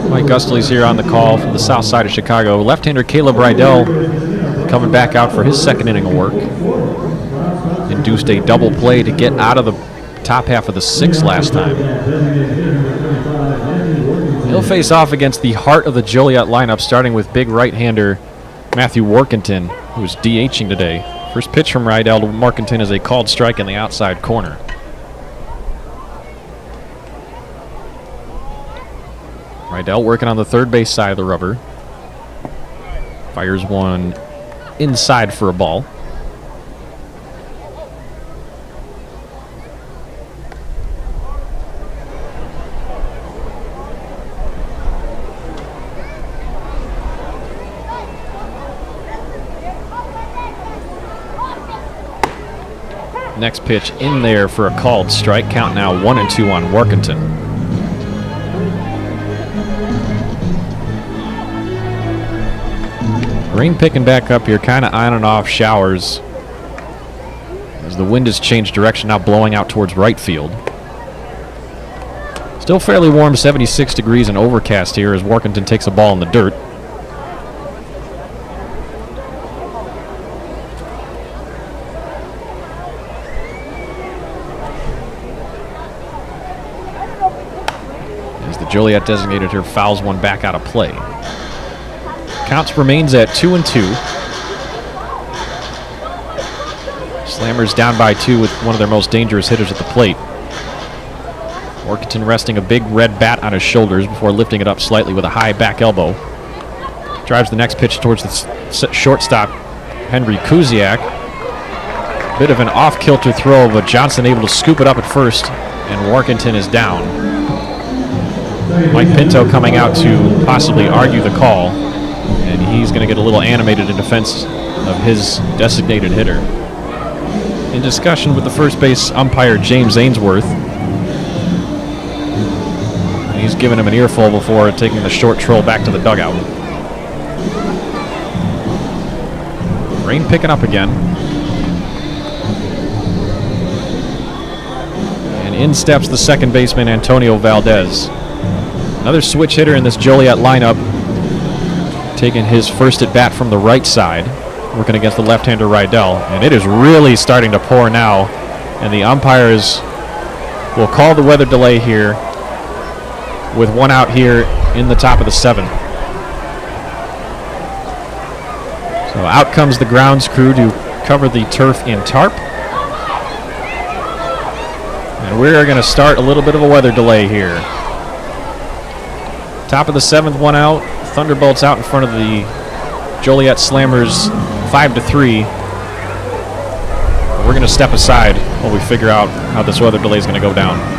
Mike Gustley's here on the call from the south side of Chicago. Left-hander Caleb Rydell coming back out for his 2nd inning of work. Induced a double play to get out of the top half of the 6th last time. He'll face off against the heart of the Joliet lineup, starting with big right-hander Matthew Workington, who's DHing today. First pitch from Rydell to Workington is a called strike in the outside corner. Rydell working on the third base side of the rubber. Fires one inside for a ball. Next pitch in there for a called strike. Count now 1-2 on Workington. Rain picking back up here, kind of on and off showers as the wind has changed direction, now blowing out towards right field. Still fairly warm, 76 degrees and overcast here as Workington takes a ball in the dirt. As the Joliet designated here fouls one back out of play. Counts remains at 2-2. Slammers down by 2 with one of their most dangerous hitters at the plate. Workington resting a big red bat on his shoulders before lifting it up slightly with a high back elbow. Drives the next pitch towards the shortstop, Henry Kuziak. Bit of an off-kilter throw, but Johnson able to scoop it up at first, and Workington is down. Mike Pinto coming out to possibly argue the call. And he's going to get a little animated in defense of his designated hitter. In discussion with the first base umpire, James Ainsworth. And he's giving him an earful before taking the short troll back to the dugout. Rain picking up again. And in steps the second baseman, Antonio Valdez. Another switch hitter in this Joliet lineup. Taking his first at bat from the right side, working against the left-hander Rydell, and it is really starting to pour now, and the umpires will call the weather delay here with one out here in the top of the 7th. So out comes the grounds crew to cover the turf in tarp, and we're going to start a little bit of a weather delay here. Top of the 7th, 1 out. Thunderbolts out in front of the Joliet Slammers 5-3. We're going to step aside while we figure out how this weather delay is going to go down.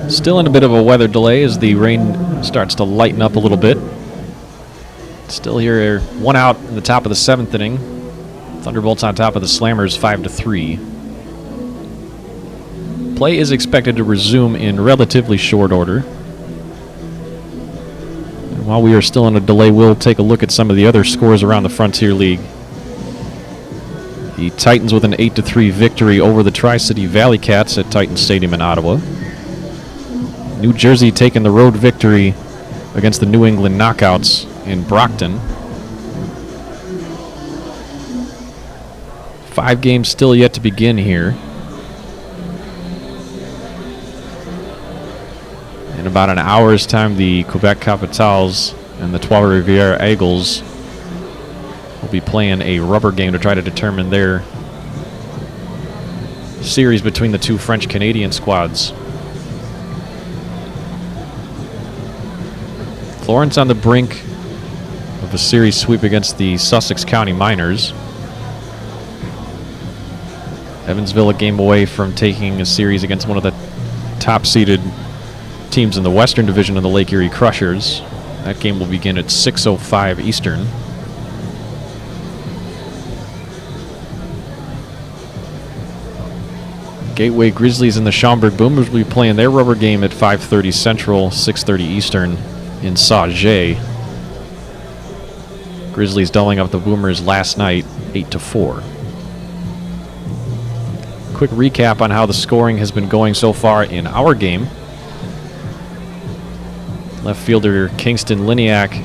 Still in a bit of a weather delay as the rain starts to lighten up a little bit. Still here, one out in the top of the 7th inning. Thunderbolts on top of the Slammers 5-3. Play is expected to resume in relatively short order. And while we are still in a delay, we'll take a look at some of the other scores around the Frontier League. The Titans with an 8-3 victory over the Tri-City Valley Cats at Titan Stadium in Ottawa. New Jersey taking the road victory against the New England Knockouts in Brockton. 5 games still yet to begin here. In about an hour's time, the Quebec Capitals and the Trois-Rivières Eagles will be playing a rubber game to try to determine their series between the two French-Canadian squads. Florence on the brink of a series sweep against the Sussex County Miners. Evansville a game away from taking a series against one of the top-seeded teams in the Western Division of the Lake Erie Crushers. That game will begin at 6:05 Eastern. Gateway Grizzlies and the Schaumburg Boomers will be playing their rubber game at 5:30 Central, 6:30 Eastern in Sauget. Grizzlies doubling up the Boomers last night, 8-4. Quick recap on how the scoring has been going so far in our game. Left fielder Kingston Liniak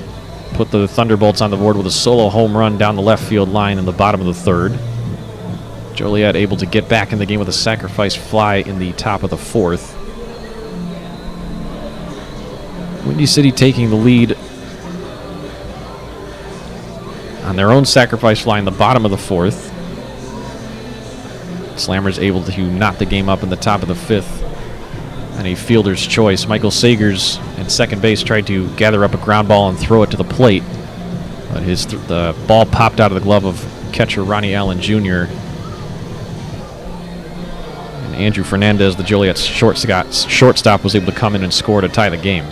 put the Thunderbolts on the board with a solo home run down the left field line in the bottom of the third. Joliet able to get back in the game with a sacrifice fly in the top of the fourth. Windy City taking the lead on their own sacrifice fly in the bottom of the fourth. Slammers able to knot the game up in the top of the fifth. And a fielder's choice. Michael Sagers at second base tried to gather up a ground ball and throw it to the plate. But the ball popped out of the glove of catcher Ronnie Allen Jr. And Andrew Fernandez, the Joliet shortstop, was able to come in and score to tie the game.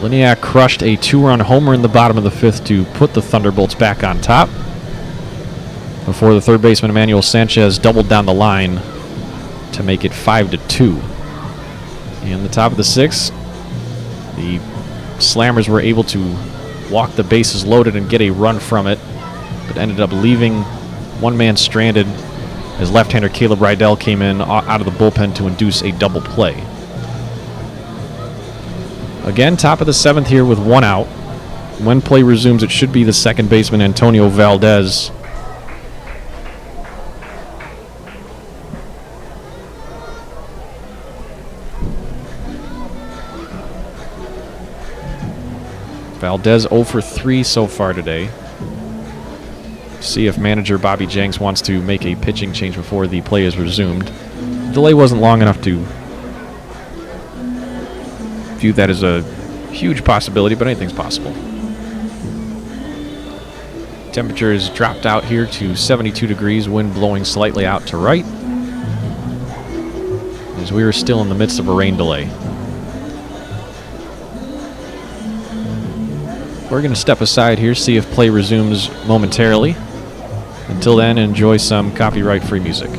Liniak crushed a 2-run homer in the bottom of the fifth to put the Thunderbolts back on top, before the third baseman Emmanuel Sanchez doubled down the line to make it 5-2. In the top of the sixth, the Slammers were able to walk the bases loaded and get a run from it, but ended up leaving one man stranded as left-hander Caleb Rydell came in out of the bullpen to induce a double play. Again, top of the seventh here with 1 out. When play resumes, it should be the second baseman Antonio Valdez. Valdez 0 for 3 so far today. See if manager Bobby Jenks wants to make a pitching change before the play is resumed. The delay wasn't long enough to view that as a huge possibility, but anything's possible. Temperature has dropped out here to 72 degrees, wind blowing slightly out to right, as we are still in the midst of a rain delay. We're going to step aside here, see if play resumes momentarily. Until then, enjoy some copyright-free music.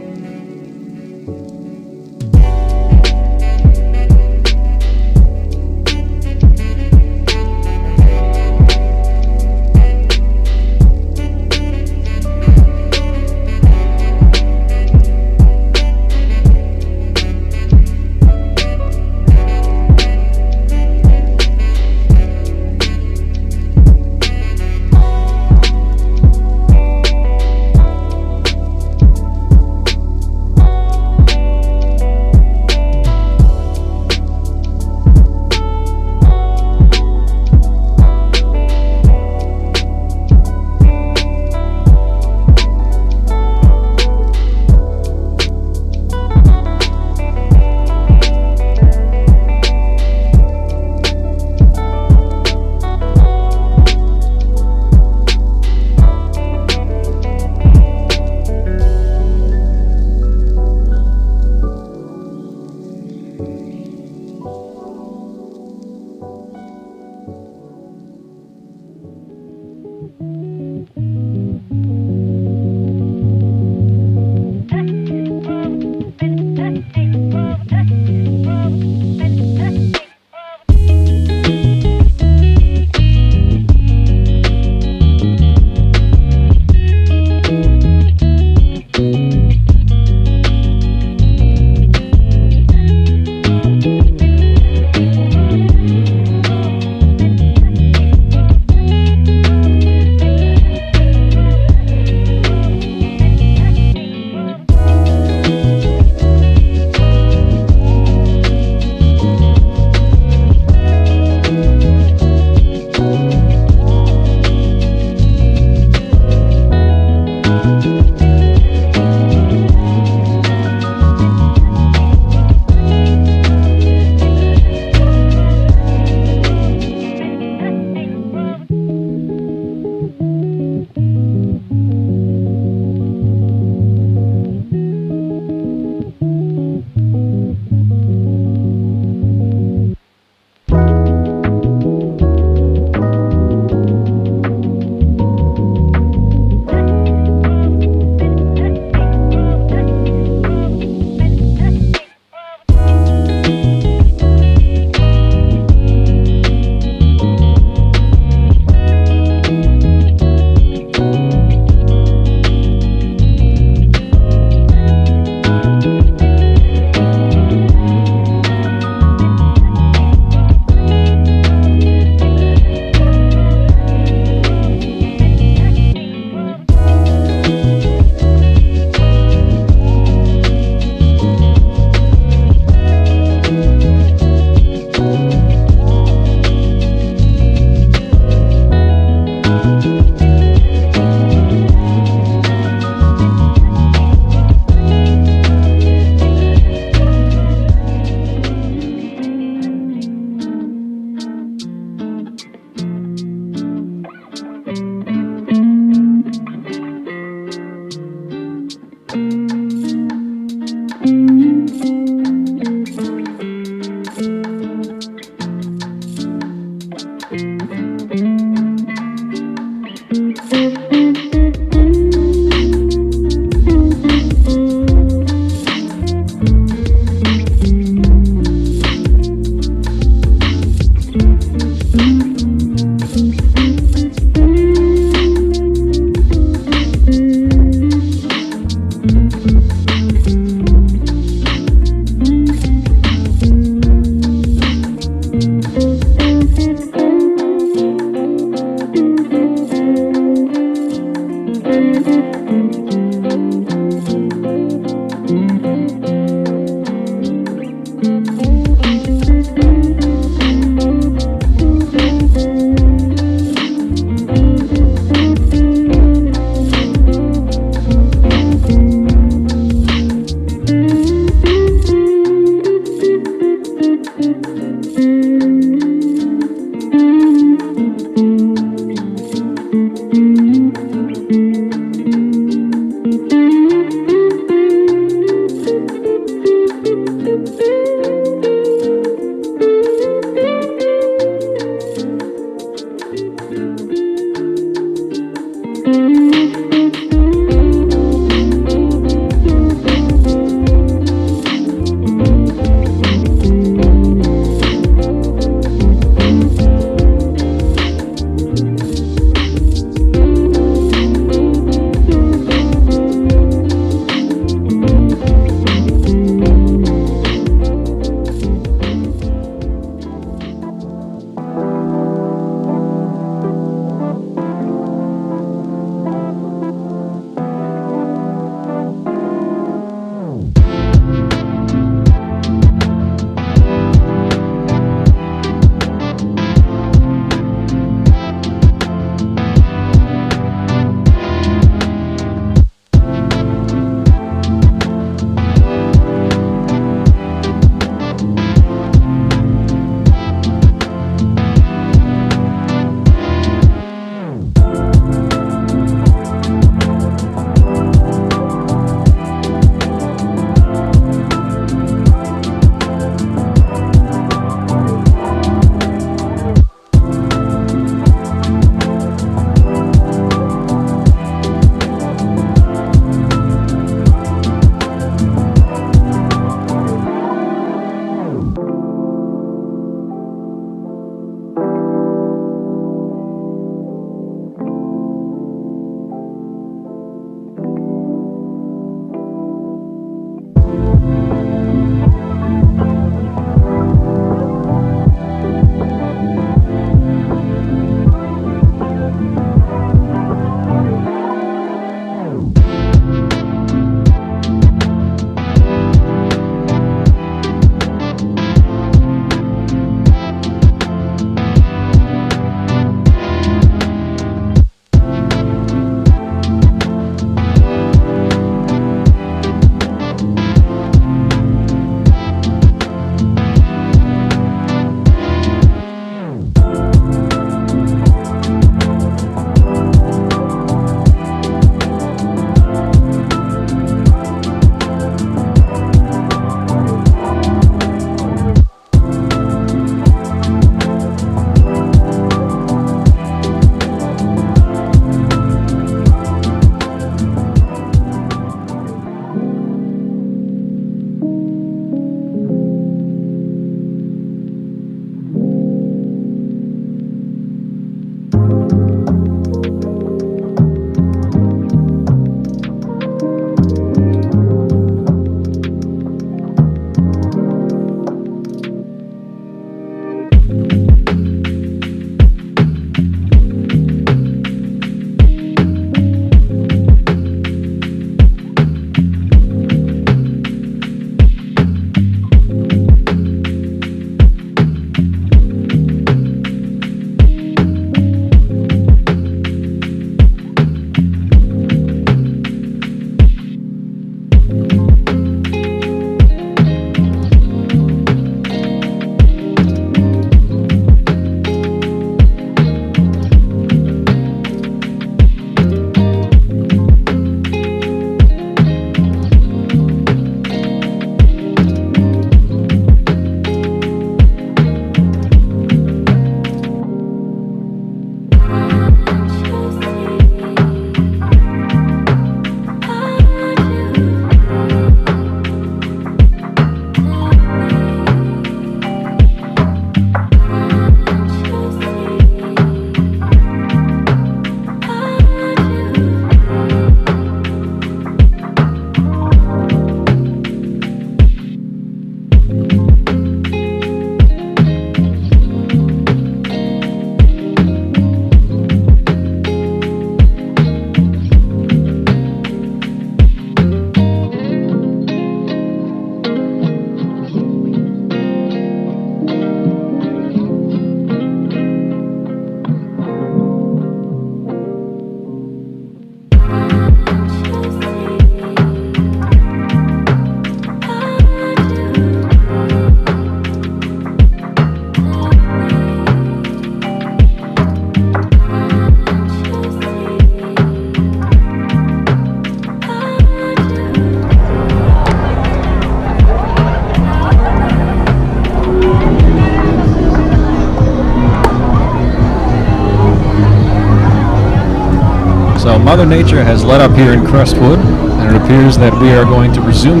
So Mother Nature has let up here in Crestwood, and it appears that we are going to resume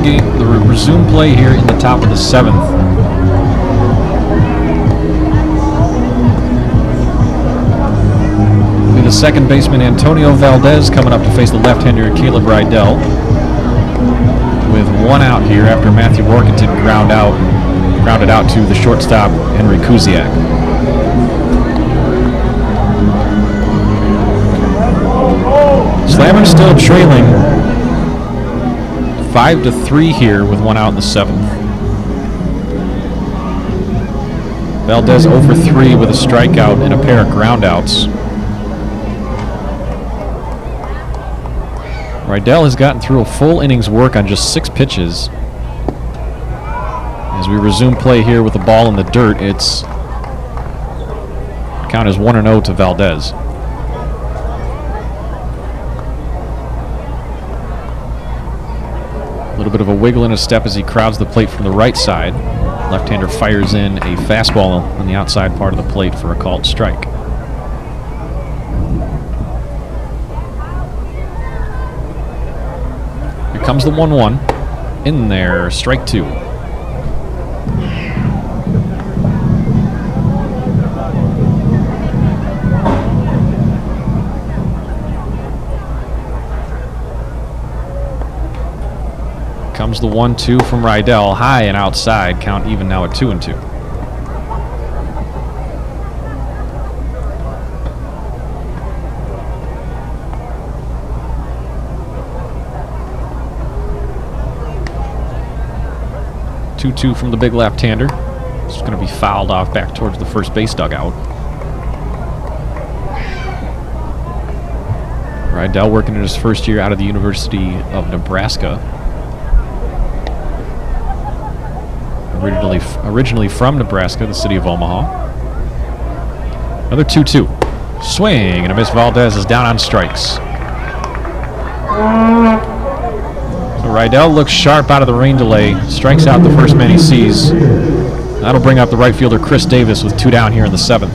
play here in the top of the 7th. Be the second baseman Antonio Valdez coming up to face the left-hander Caleb Rydell, with one out here after Matthew Workington grounded out to the shortstop Henry Kuziak. Slammers still trailing 5-3 here with one out in the 7th. Valdez 0 for 3 with a strikeout and a pair of groundouts. Rydell has gotten through a full inning's work on just 6 pitches. As we resume play here with the ball in the dirt, it's count is 1-0 to Valdez. A little bit of a wiggle in his step as he crowds the plate from the right side. Left-hander fires in a fastball on the outside part of the plate for a called strike. Here comes the 1-1. In there, strike 2. Comes the 1-2 from Rydell, high and outside. Count even now at 2-2. Two from the big left-hander. It's going to be fouled off back towards the first base dugout. Rydell working in his first year out of the University of Nebraska. Originally from Nebraska, the city of Omaha. Another 2-2. Swing and a miss. Valdez is down on strikes. So Rydell looks sharp out of the rain delay. Strikes out the first man he sees. That'll bring up the right fielder Chris Davis with 2 down here in the 7th.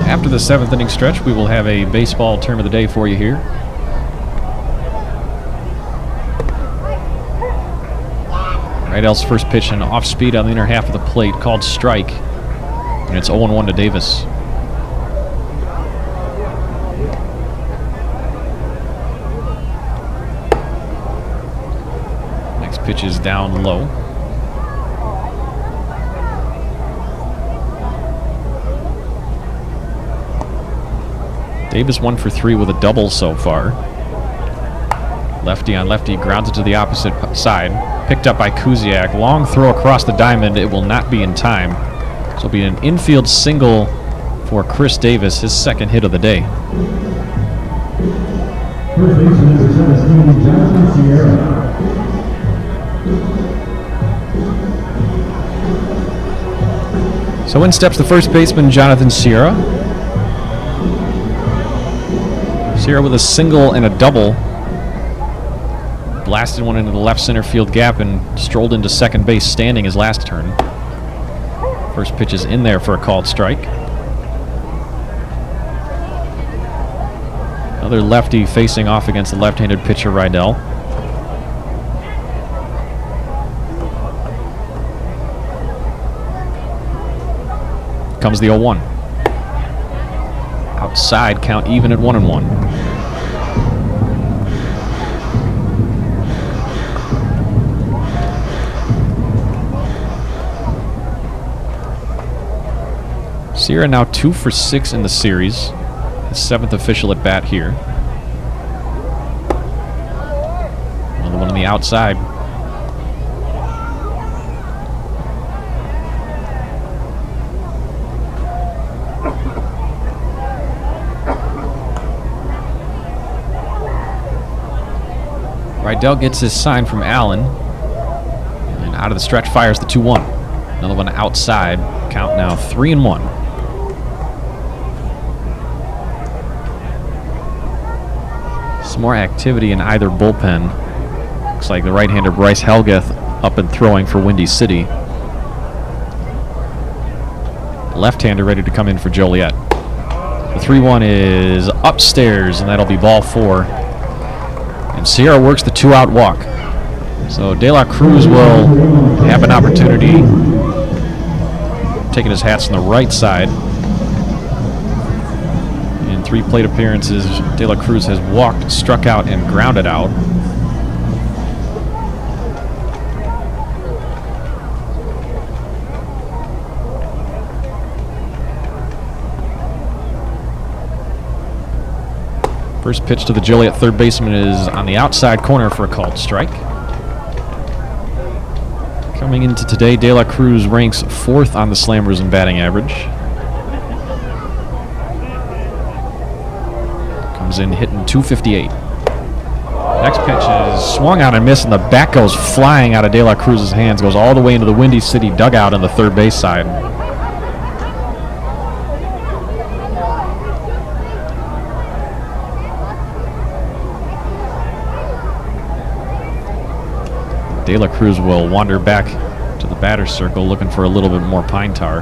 After the 7th inning stretch, we will have a baseball term of the day for you here. Rydell's first pitch, an off speed on the inner half of the plate, called strike, and it's 0-1 to Davis. Next pitch is down low. Davis 1 for 3 with a double so far. Lefty on lefty, grounds it to the opposite side. Picked up by Kuziak. Long throw across the diamond. It will not be in time. So it'll be an infield single for Chris Davis, his second hit of the day. First baseman number 17, Jonathan Sierra. So in steps the first baseman, Jonathan Sierra. Sierra with a single and a double. Blasted one into the left center field gap and strolled into second base standing his last turn. First pitch is in there for a called strike. Another lefty facing off against the left-handed pitcher Rydell. Comes the 0-1. Outside, count even at 1-1. Sierra now 2 for 6 in the series. His 7th official at bat here. Another one on the outside. Rydell gets his sign from Allen. And out of the stretch fires the 2-1. Another one outside. Count now 3-1. Some more activity in either bullpen. Looks like the right-hander Bryce Helgeth up and throwing for Windy City. left-hander ready to come in for Joliet. The 3-1 is upstairs, and that'll be ball 4. And Sierra works the 2-out walk. So De La Cruz will have an opportunity, taking his hats on the right side. In 3 plate appearances, De La Cruz has walked, struck out, and grounded out. First pitch to the Joliet third baseman is on the outside corner for a called strike. Coming into today, De La Cruz ranks 4th on the Slammers in batting average. Comes in hitting .258. Next pitch is swung out and missed, and the bat goes flying out of De La Cruz's hands, goes all the way into the Windy City dugout on the third base side. De La Cruz will wander back to the batter's circle looking for a little bit more pine tar.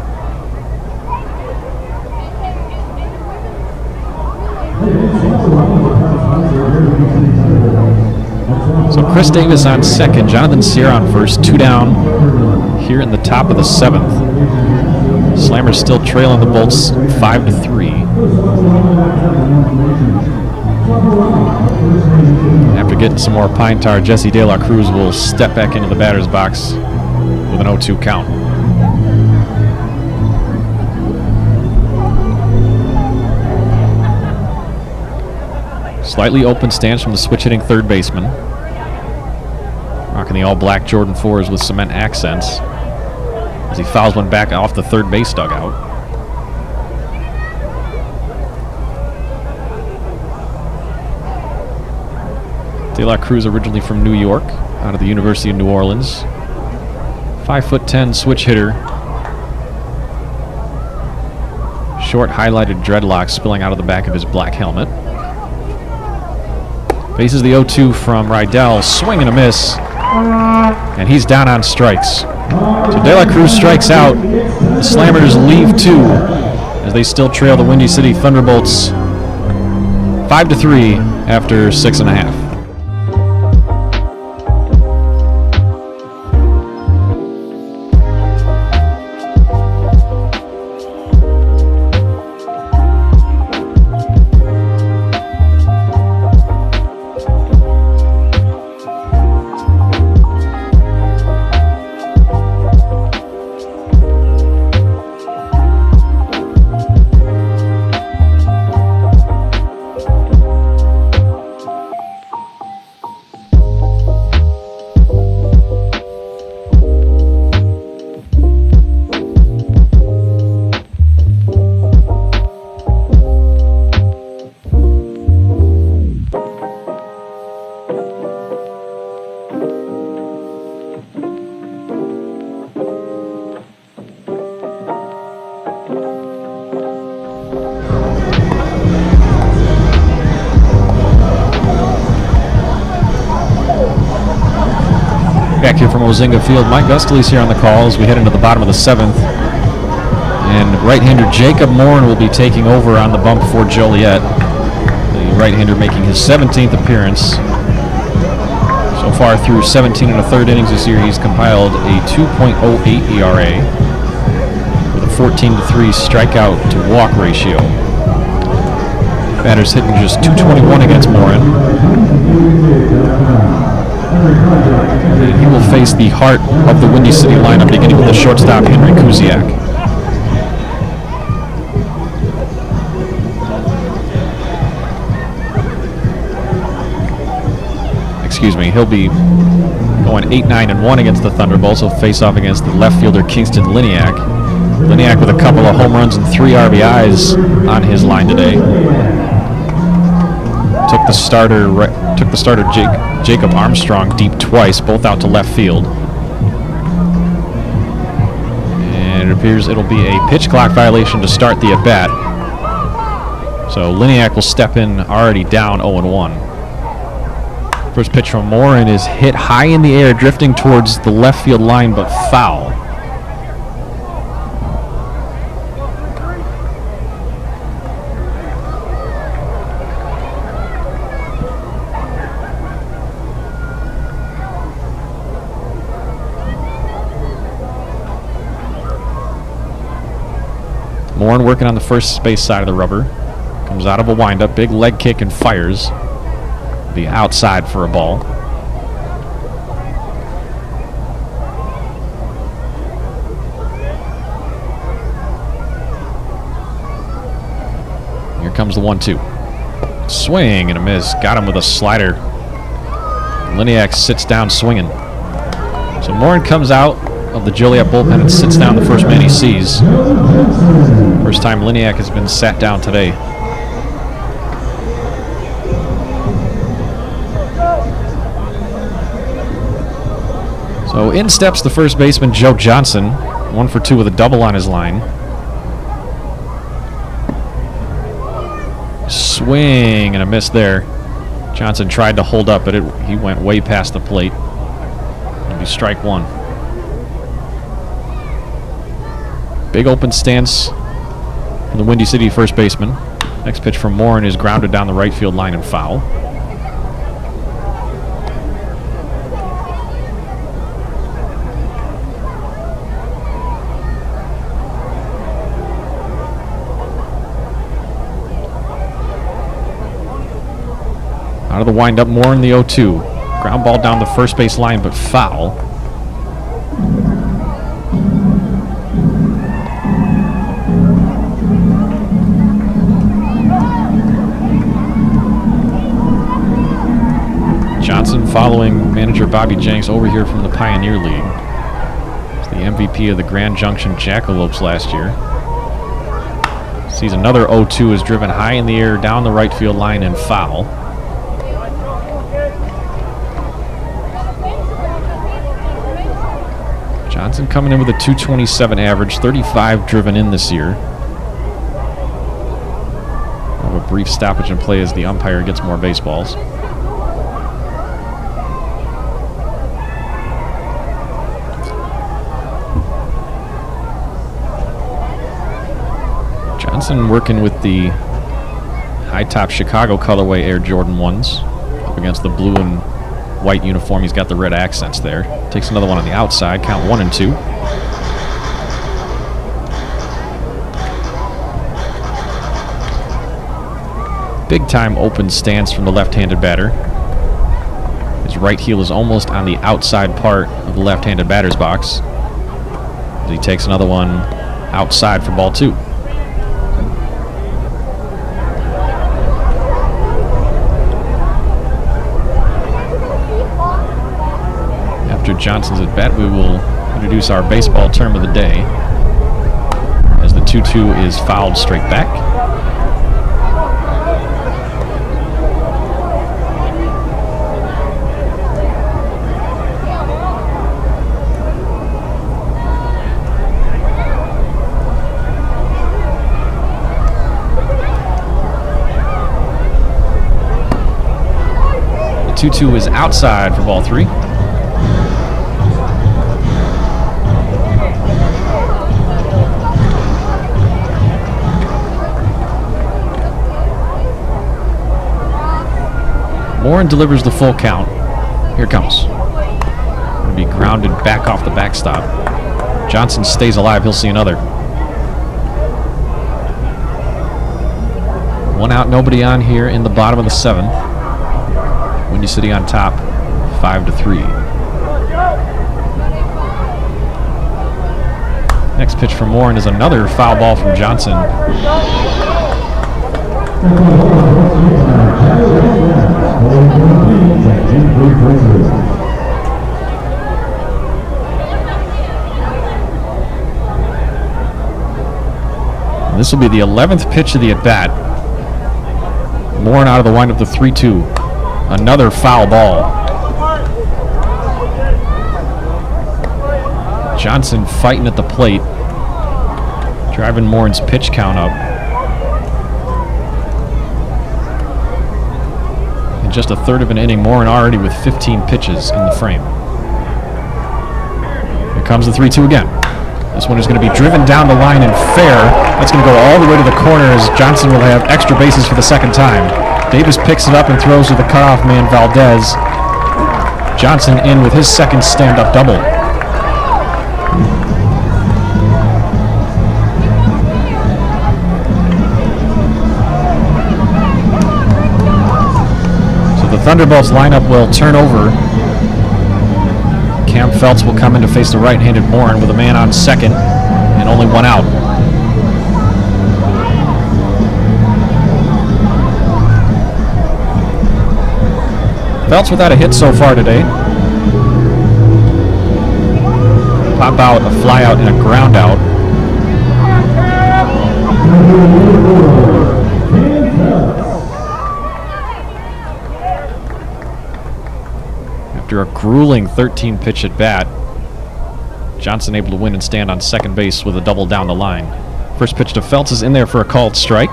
So Chris Davis on second, Jonathan Sierra on first, 2 down here in the top of the 7th. Slammers still trailing the Bolts 5-3. After getting some more pine tar, Jesse De La Cruz will step back into the batter's box with an 0-2 count. Slightly open stance from the switch-hitting third baseman. Rocking the all-black Jordan 4s with cement accents as he fouls one back off the third base dugout. De La Cruz originally from New York, out of the University of New Orleans. 5'10" switch hitter. Short highlighted dreadlocks spilling out of the back of his black helmet. Faces the 0-2 from Rydell, swing and a miss, and he's down on strikes. So De La Cruz strikes out. The Slammers leave 2 as they still trail the Windy City Thunderbolts 5-3 after 6.5. Back here from Ozinga Field, Mike Gustley's here on the call as we head into the bottom of the 7th. And right-hander Jacob Morin will be taking over on the bump for Joliet. The right-hander making his 17th appearance. So far through 17 1/3 innings this year, he's compiled a 2.08 ERA with a 14-3 strikeout to walk ratio. Batter's hitting just .221 against Morin. And he will face the heart of the Windy City lineup, beginning with the shortstop, Henry Kuziak. Excuse me, he'll be going 8-9-1 against the Thunderbolts. He'll face off against the left fielder, Kingston Liniak. Liniak with a couple of home runs and 3 RBIs on his line today. Took the starter Jacob Armstrong deep twice, both out to left field. And it appears it'll be a pitch clock violation to start the at-bat. So Liniak will step in already down 0-1. First pitch from Morin is hit high in the air, drifting towards the left field line, but foul. Morin working on the first base side of the rubber. Comes out of a windup, big leg kick and fires. The outside for a ball. Here comes the 1-2. Swing and a miss. Got him with a slider. Liniak sits down swinging. So Morin comes out of the Joliet bullpen and sits down the first man he sees. First time Liniak has been sat down today. So in steps the first baseman, Joe Johnson. 1 for 2 with a double on his line. Swing and a miss there. Johnson tried to hold up, but he went way past the plate. It'll be strike 1. Big open stance from the Windy City first baseman. Next pitch from Morin is grounded down the right field line and foul. Out of the windup, Morin the 0-2. Ground ball down the first base line, but foul. Johnson following manager Bobby Jenks over here from the Pioneer League. He's the MVP of the Grand Junction Jackalopes last year. Sees another 0-2 is driven high in the air down the right field line and foul. Johnson coming in with a .227 average, 35 driven in this year. We'll have a brief stoppage in play as the umpire gets more baseballs. Johnson working with the high-top Chicago colorway Air Jordan 1s up against the blue and white uniform. He's got the red accents there. Takes another one on the outside. Count 1-2. Big time open stance from the left-handed batter. His right heel is almost on the outside part of the left-handed batter's box. As he takes another one outside for ball 2. After Johnson's at bat, we will introduce our baseball term of the day as the 2-2 is fouled straight back. The 2-2 is outside for ball 3. Morin delivers the full count. Here it comes. Going to be grounded back off the backstop. Johnson stays alive. He'll see another. 1 out, nobody on here in the bottom of the 7th. Windy City on top, 5-3. Next pitch from Morin is another foul ball from Johnson. This will be the 11th pitch of the at-bat. Morin out of the windup, the 3-2. Another foul ball. Johnson fighting at the plate, driving Morin's pitch count up. In just a third of an inning, Morin already with 15 pitches in the frame. Here comes the 3-2 again. This one is going to be driven down the line and fair. That's going to go all the way to the corner as Johnson will have extra bases for the second time. Davis picks it up and throws to the cutoff man, Valdez. Johnson in with his second stand-up double. Thunderbolts lineup will turn over. Cam Feltz will come in to face the right-handed Morin with a man on second and only one out. Feltz without a hit so far today. Pop out, a fly out, and a ground out. After a grueling 13-pitch at bat, Johnson able to win and stand on second base with a double down the line. First pitch to Feltz is in there for a called strike.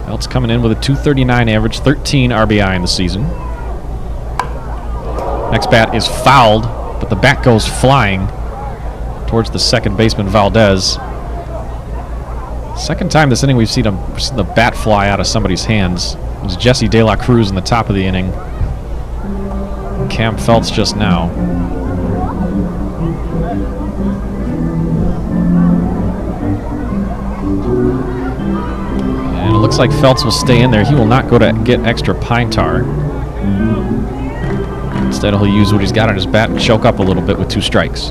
Feltz coming in with a .239 average, 13 RBI in the season. Next bat is fouled, but the bat goes flying towards the second baseman, Valdez. Second time this inning we've seen the bat fly out of somebody's hands. It was Jesse De La Cruz in the top of the inning. Cam Feltz just now. And it looks like Feltz will stay in there. He will not go to get extra pine tar. Instead, he'll use what he's got on his bat and choke up a little bit with 2 strikes.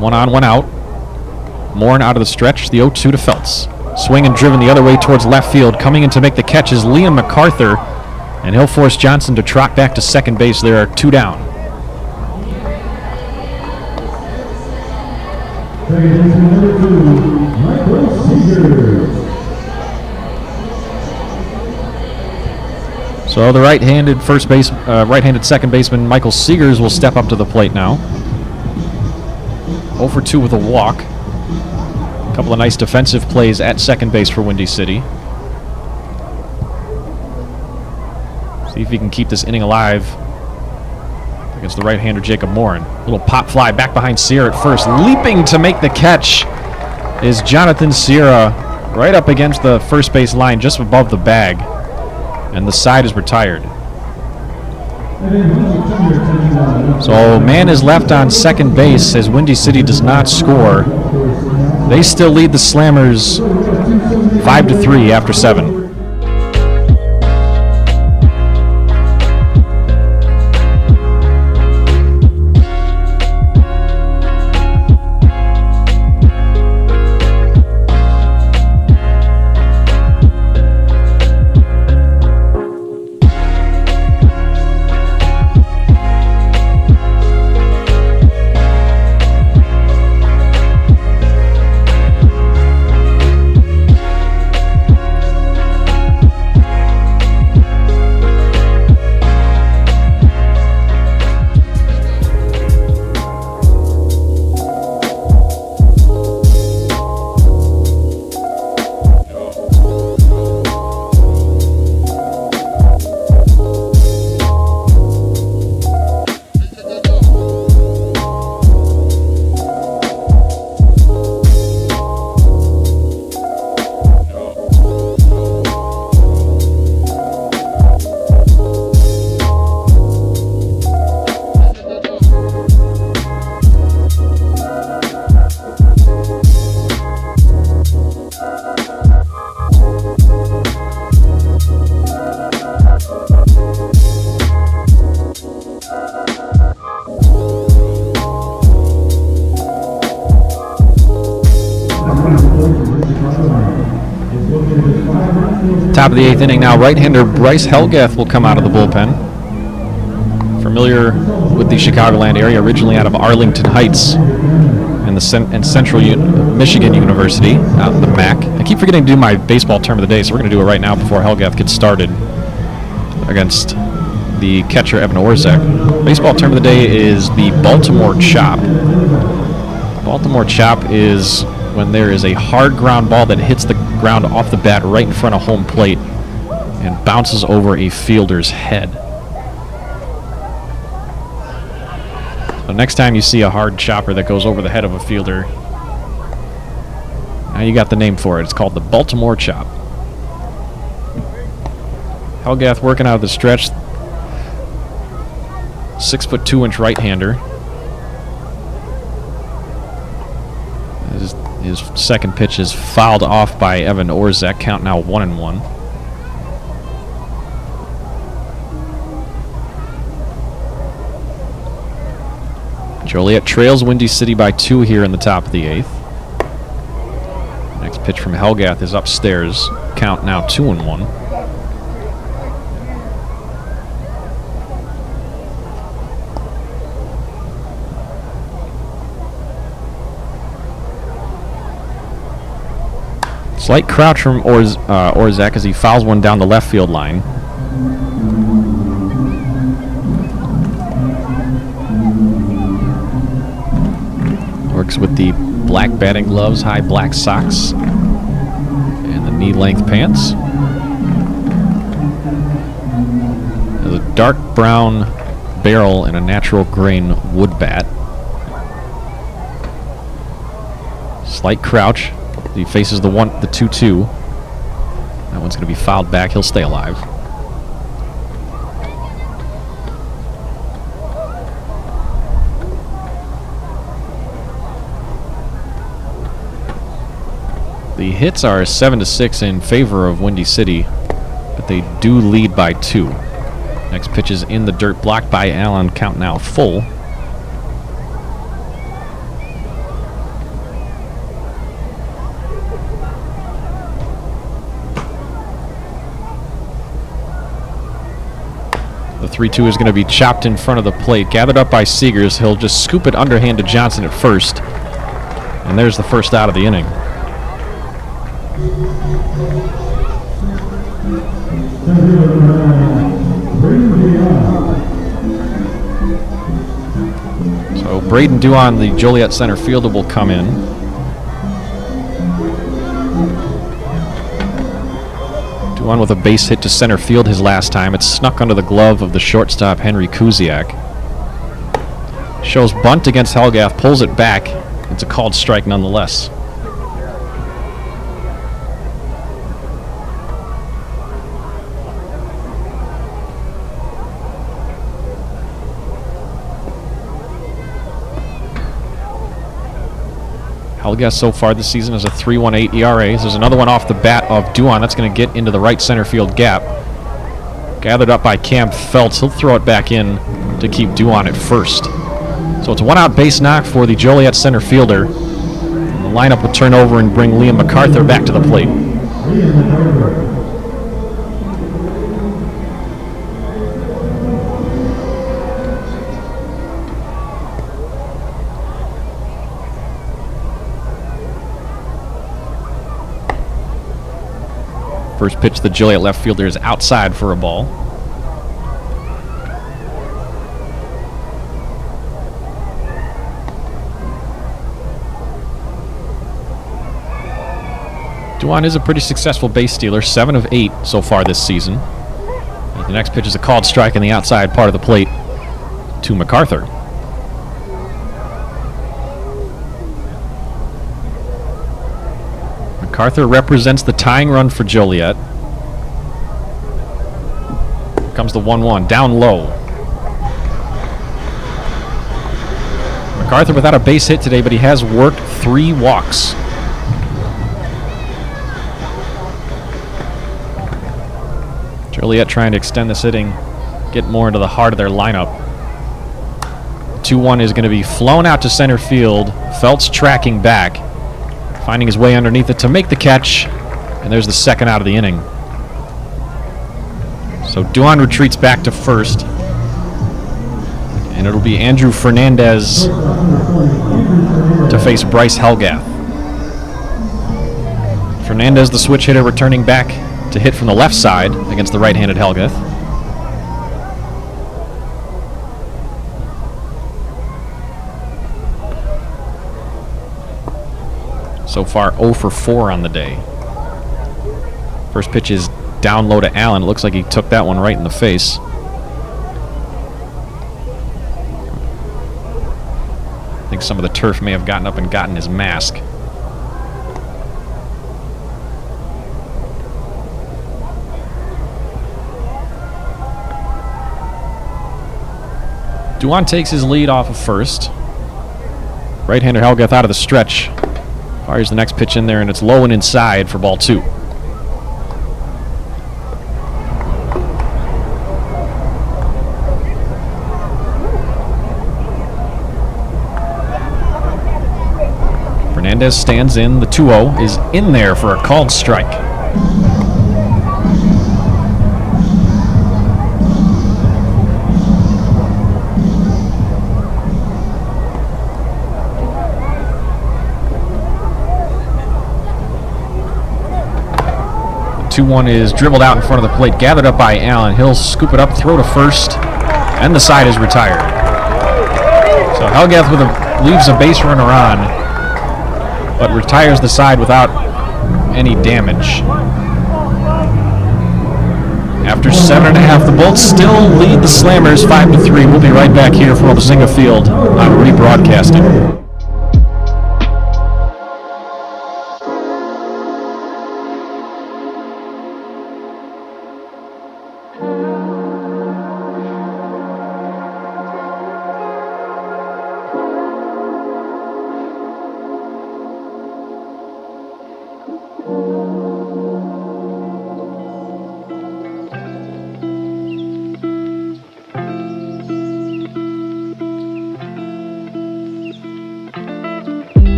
One on, one out. Morin out of the stretch, the 0-2 to Feltz. Swing and driven the other way towards left field. Coming in to make the catch is Liam MacArthur, and he'll force Johnson to trot back to second base. There are 2 down. So the right-handed second baseman Michael Seegers will step up to the plate now. 0 for 2 with a walk. A couple of nice defensive plays at second base for Windy City. See if he can keep this inning alive against the right-hander Jacob Morin. Little pop fly back behind Sierra at first. Leaping to make the catch is Jonathan Sierra, right up against the first base line just above the bag. And the side is retired. So man is left on second base as Windy City does not score. They still lead the Slammers 5-3 after 7. Top of the 8th inning now, right-hander Bryce Helgath will come out of the bullpen. Familiar with the Chicagoland area, originally out of Arlington Heights and Central Michigan University out in the MAC. I keep forgetting to do my baseball term of the day, so we're going to do it right now before Helgath gets started against the catcher Evan Orzek. Baseball term of the day is the Baltimore Chop. Baltimore Chop is when there is a hard ground ball that hits the ground off the bat right in front of home plate and bounces over a fielder's head. So next time you see a hard chopper that goes over the head of a fielder, now you got the name for it. It's called the Baltimore Chop. Helgath working out of the stretch. 6'2" right-hander. His second pitch is fouled off by Evan Orzak. Count now 1-1. Joliet trails Windy City by 2 here in the top of the 8th. Next pitch from Helgath is upstairs. Count now 2-1. Slight crouch from Orzak as he fouls one down the left field line. Works with the black batting gloves, high black socks, and the knee-length pants. There's a dark brown barrel and a natural grain wood bat. Slight crouch. He faces the 2-2. That one's going to be fouled back. He'll stay alive. The hits are 7-6 in favor of Windy City, but they do lead by 2. Next pitch is in the dirt, blocked by Allen. Count now full. The 3-2 is going to be chopped in front of the plate, gathered up by Seegers. He'll just scoop it underhand to Johnson at first, and there's the first out of the inning. So Braden Duan, the Joliet center fielder, will come in. Duan with a base hit to center field his last time. It's snuck under the glove of the shortstop, Henry Kuziak. Shows bunt against Helgath, pulls it back. It's a called strike nonetheless. Helgath so far this season is a 3.18 ERA. There's another one off the bat of Duan. That's going to get into the right center field gap. Gathered up by Cam Feltz. He'll throw it back in to keep Duan at first. So it's a one-out base knock for the Joliet center fielder. And the lineup will turn over and bring Liam MacArthur back to the plate. First pitch to the Joliet left fielder is outside for a ball. Duan is a pretty successful base stealer, 7 of 8 so far this season. And the next pitch is a called strike in the outside part of the plate to MacArthur. MacArthur represents the tying run for Joliet. Here comes the 1-1, down low. MacArthur without a base hit today, but he has worked 3 walks. Joliet trying to extend this inning, get more into the heart of their lineup. 2-1 is going to be flown out to center field. Feltz tracking back, finding his way underneath it to make the catch, and there's the second out of the inning. So Duan retreats back to first, and it'll be Andrew Fernandez to face Bryce Helgath. Fernandez, the switch hitter, returning back to hit from the left side against the right-handed Helgath. So far 0 for 4 on the day. First pitch is down low to Allen. It looks like he took that one right in the face. I think some of the turf may have gotten up and gotten his mask. Duan takes his lead off of first. Right-hander Helgath out of the stretch. Fires the next pitch in there, and it's low and inside for ball 2. Fernandez stands in. The 2-0 is in there for a called strike. The 2-1 is dribbled out in front of the plate, gathered up by Allen. He'll scoop it up, throw to first, and the side is retired. So Helgath leaves a base runner on, but retires the side without any damage. After 7.5, the Bolts still lead the Slammers 5-3. We'll be right back here from Ozinga Field on rebroadcasting.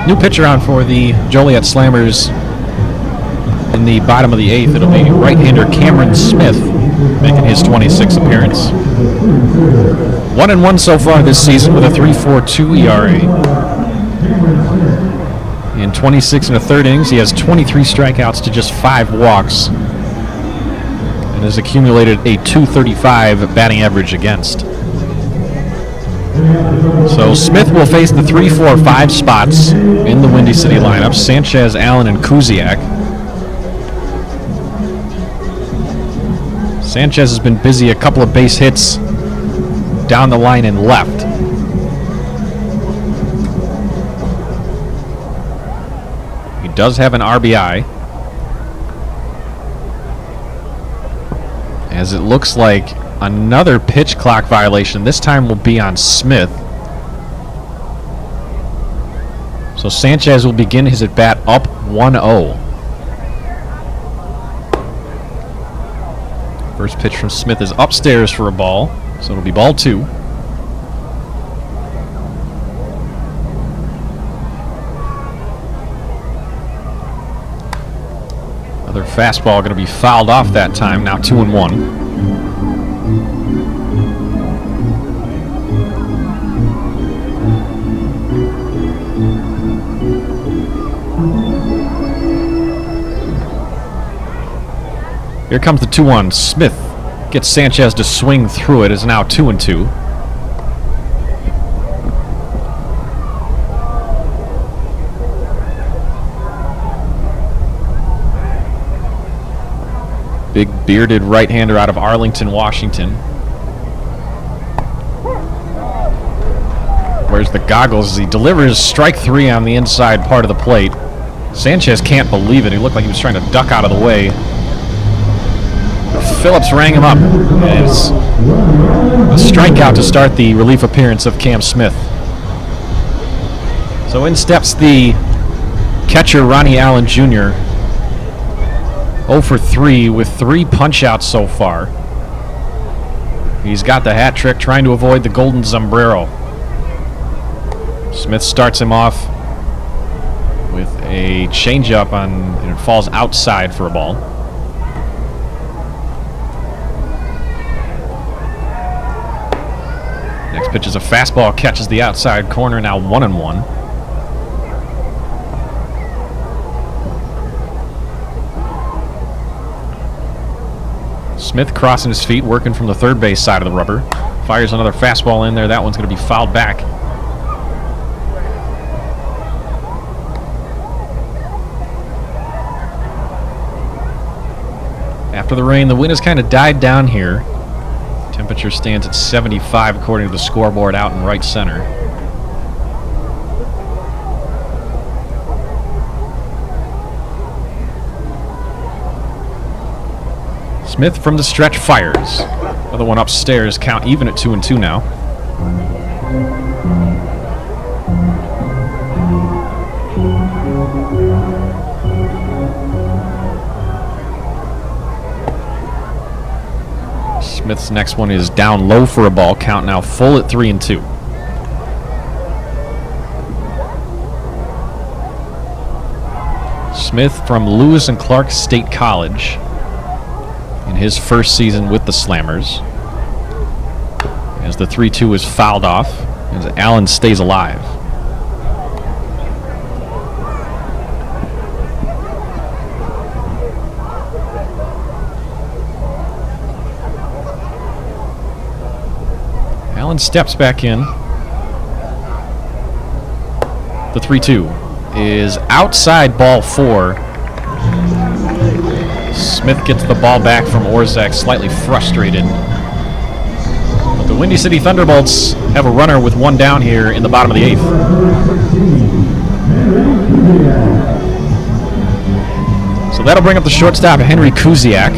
New pitcher on for the Joliet Slammers in the bottom of the 8th. It'll be right-hander Cameron Smith making his 26th appearance. 1-1 so far this season with a 3.42 ERA. In 26 and a third innings, he has 23 strikeouts to just 5 walks and has accumulated a .235 batting average against. So Smith will face the 3, 4, 5 spots in the Windy City lineup. Sanchez, Allen, and Kuziak. Sanchez has been busy, a couple of base hits down the line and left. He does have an RBI, as it looks like another pitch clock violation. This time will be on Smith. So Sanchez will begin his at-bat up 1-0. First pitch from Smith is upstairs for a ball, so it'll be ball 2. Another fastball going to be fouled off that time, now 2-1. Here comes the 2-1. Smith gets Sanchez to swing through it. It's now 2-2. Big bearded right-hander out of Arlington, Washington. Wears the goggles as he delivers strike 3 on the inside part of the plate. Sanchez can't believe it. He looked like he was trying to duck out of the way. Phillips rang him up. It's a strikeout to start the relief appearance of Cam Smith. So in steps the catcher, Ronnie Allen Jr. 0 for 3 with 3 punch-outs so far. He's got the hat trick, trying to avoid the golden sombrero. Smith starts him off with a changeup and it falls outside for a ball. Pitches a fastball, catches the outside corner, now 1-1. Smith crossing his feet, working from the third base side of the rubber. Fires another fastball in there. That one's going to be fouled back. After the rain, the wind has kind of died down here. Temperature stands at 75 according to the scoreboard out in right center. Smith from the stretch fires. Another one upstairs, count even at 2-2 now. Smith's next one is down low for a ball, count now full at 3-2. Smith from Lewis and Clark State College. In his first season with the Slammers. As the 3-2 is fouled off, as Allen stays alive. Allen steps back in. The 3-2 is outside, ball 4. Smith gets the ball back from Orzak, slightly frustrated. But the Windy City Thunderbolts have a runner with one down here in the bottom of the 8th. So that'll bring up the shortstop, Henry Kuziak.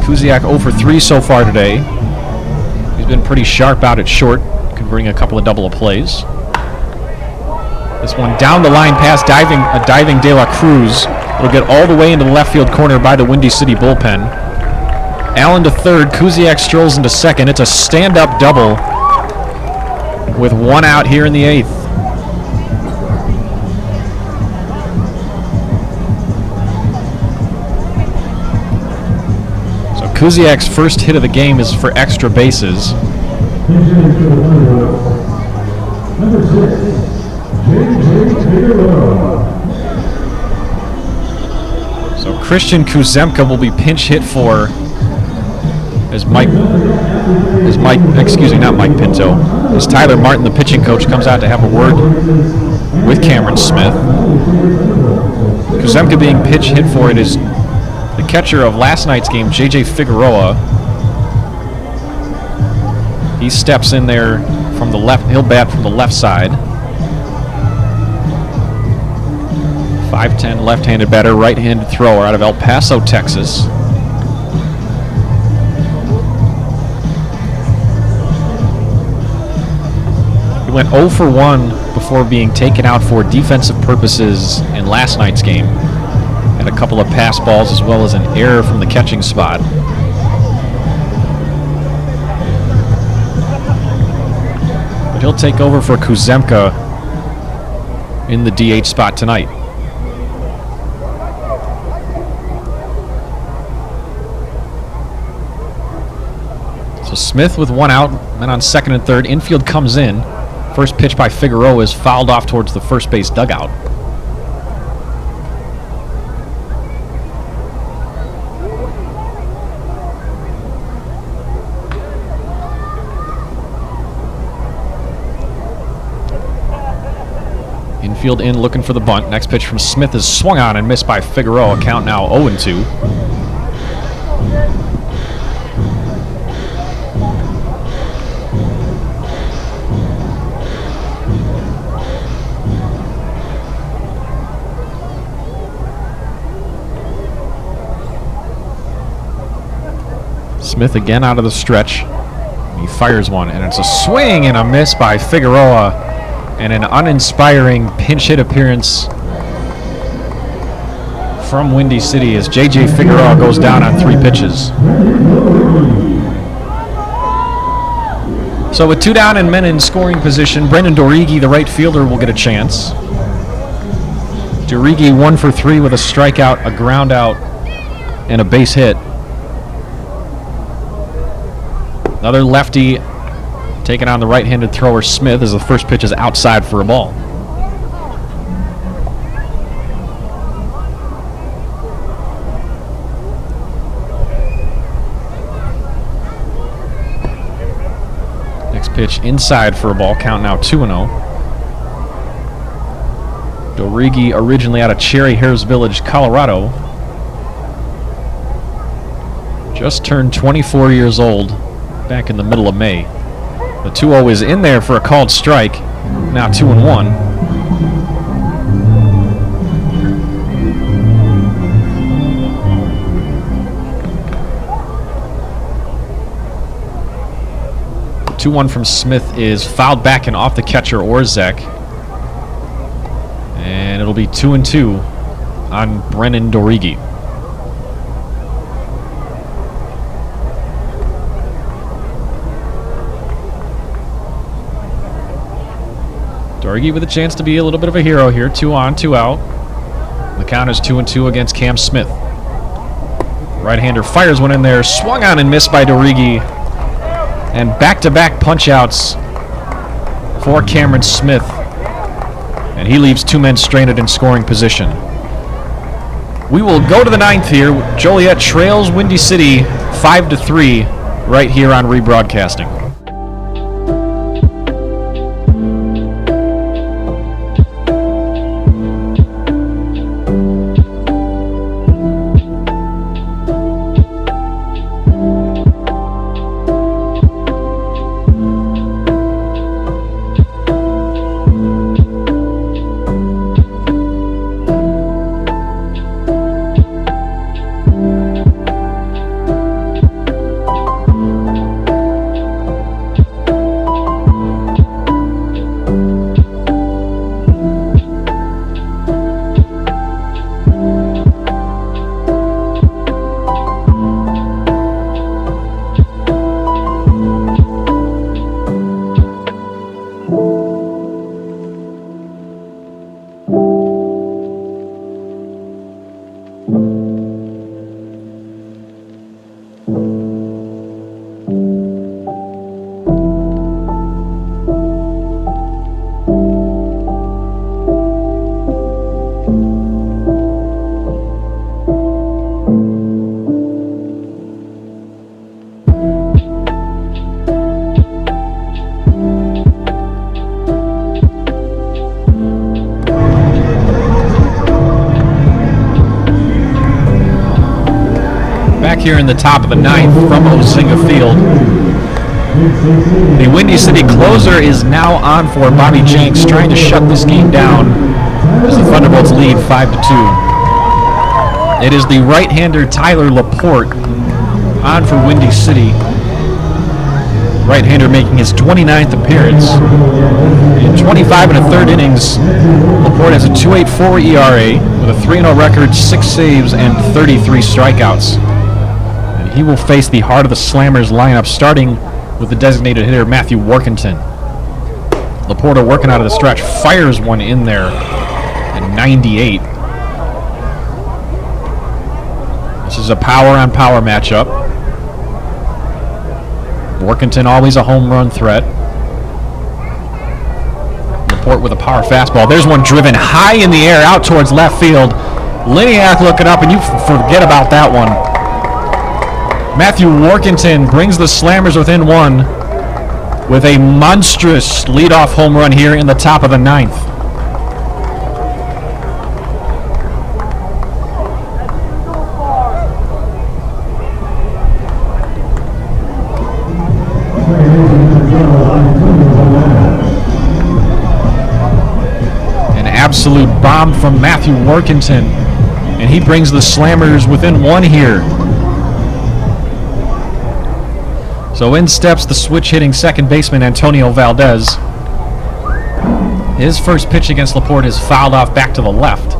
Kuziak 0 for 3 so far today. He's been pretty sharp out at short. Could bring a couple of double plays. This one down the line past a diving De La Cruz. It'll get all the way into the left field corner by the Windy City bullpen. Allen to third. Kuziak strolls into second. It's a stand-up double with one out here in the 8th. So Kuziak's first hit of the game is for extra bases. Number 6. So Christian Kuzemka will be pinch hit for as Tyler Martin, the pitching coach, comes out to have a word with Cameron Smith. Kuzemka being pinch hit for it is the catcher of last night's game, JJ Figueroa. He steps in there from the left, he'll bat from the left side. 5'10", left-handed batter, right-handed thrower out of El Paso, Texas. He went 0 for 1 before being taken out for defensive purposes in last night's game. Had a couple of pass balls as well as an error from the catching spot. But he'll take over for Kuzemka in the DH spot tonight. So Smith with one out, then on second and third. Infield comes in. First pitch by Figueroa is fouled off towards the first base dugout. Infield in, looking for the bunt. Next pitch from Smith is swung on and missed by Figueroa. Count now 0-2. Smith again out of the stretch. He fires one, and it's a swing and a miss by Figueroa, and an uninspiring pinch hit appearance from Windy City as J.J. Figueroa goes down on 3 pitches. So with 2 down and men in scoring position, Brendan Dorigi, the right fielder, will get a chance. Dorigi 1 for 3 with a strikeout, a ground out, and a base hit. Another lefty taking on the right-handed thrower Smith as the first pitch is outside for a ball. Next pitch inside for a ball, count now 2-0. Dorigi, originally out of Cherry Hills Village, Colorado. Just turned 24 years old back in the middle of May. The 2-0 is in there for a called strike. Now 2-1. The 2-1 from Smith is fouled back and off the catcher Orzek. And it'll be 2-2 on Brennan Dorigi. Dorigi with a chance to be a little bit of a hero here. 2 on, 2 out. The count is 2-2 against Cam Smith. Right-hander fires one in there. Swung on and missed by Dorigi. And back-to-back punch-outs for Cameron Smith. And he leaves 2 men stranded in scoring position. We will go to the 9th here. Joliet trails Windy City 5-3 right here on rebroadcasting. Here in the top of the 9th from Ozinga Field. The Windy City closer is now on for Bobby Jenks, trying to shut this game down as the Thunderbolts lead 5-2. It is the right-hander Tyler Laporte on for Windy City. Right-hander making his 29th appearance. In 25 1/3 innings, Laporte has a 2.84 ERA with a 3-0 record, 6 saves, and 33 strikeouts. He will face the heart of the Slammers lineup, starting with the designated hitter Matthew Workington. Laporta working out of the stretch, fires one in there at 98. This is a power-on-power matchup. Workington always a home run threat. Laporte with a power fastball. There's one driven high in the air out towards left field. Liniak looking up, and you forget about that one. Matthew Workington brings the Slammers within 1 with a monstrous leadoff home run here in the top of the 9th. An absolute bomb from Matthew Workington, and he brings the Slammers within 1 here. So in steps the switch-hitting second baseman Antonio Valdez. His first pitch against Laporte is fouled off back to the left.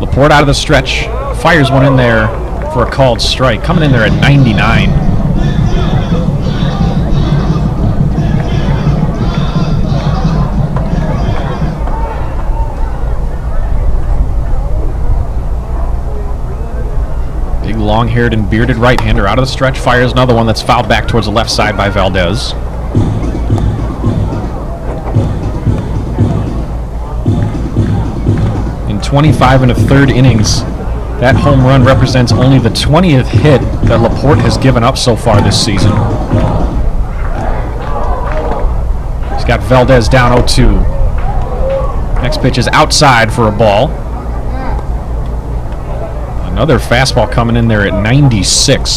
Laporte out of the stretch, fires one in there for a called strike, coming in there at 99. long-haired and bearded right-hander out of the stretch, fires another one that's fouled back towards the left side by Valdez. In 25 and a third innings, that home run represents only the 20th hit that Laporte has given up so far this season. He's got Valdez down 0-2. Next pitch is outside for a ball. Another fastball coming in there at 96.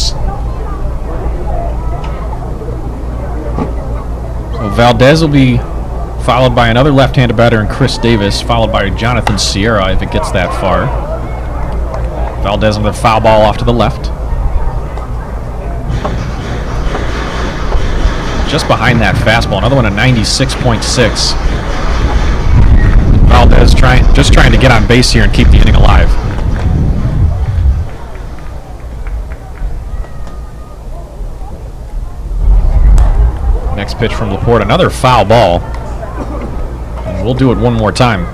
So Valdez will be followed by another left-handed batter in Chris Davis, followed by Jonathan Sierra if it gets that far. Valdez another foul ball off to the left. Just behind that fastball, another one at 96.6. Valdez just trying to get on base here and keep the inning alive. Next pitch from Laporte, another foul ball. And we'll do it one more time.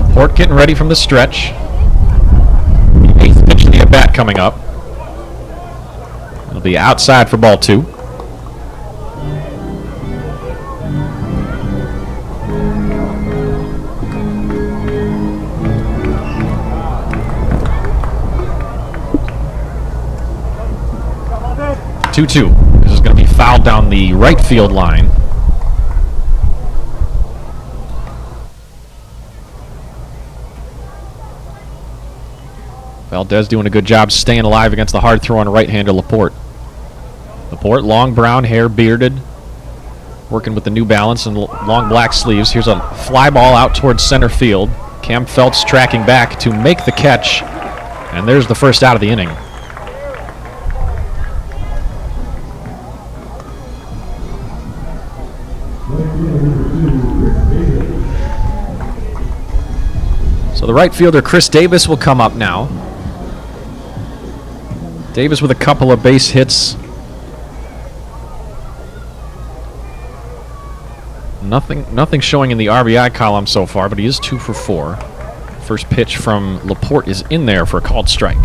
Laporte getting ready from the stretch. The 8th pitch of the at-bat coming up. It'll be outside for ball 2. This is going to be fouled down the right field line. Valdez doing a good job staying alive against the hard-throwing right-hander Laporte. Laporte, long brown hair, bearded, working with the New Balance and long black sleeves. Here's a fly ball out towards center field. Cam Feltz tracking back to make the catch, and there's the first out of the inning. So the right fielder, Chris Davis, will come up now. Davis with a couple of base hits. Nothing showing in the RBI column so far, but he is 2 for 4. First pitch from Laporte is in there for a called strike.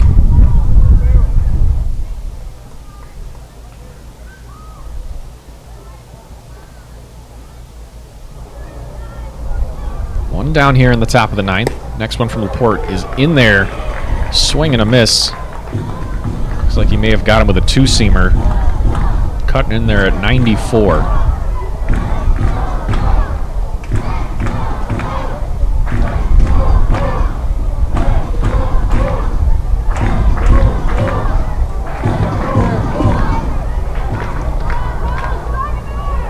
One down here in the top of the 9th. Next one from Laporte is in there. Swing and a miss. Looks like he may have got him with a 2-seamer. Cutting in there at 94.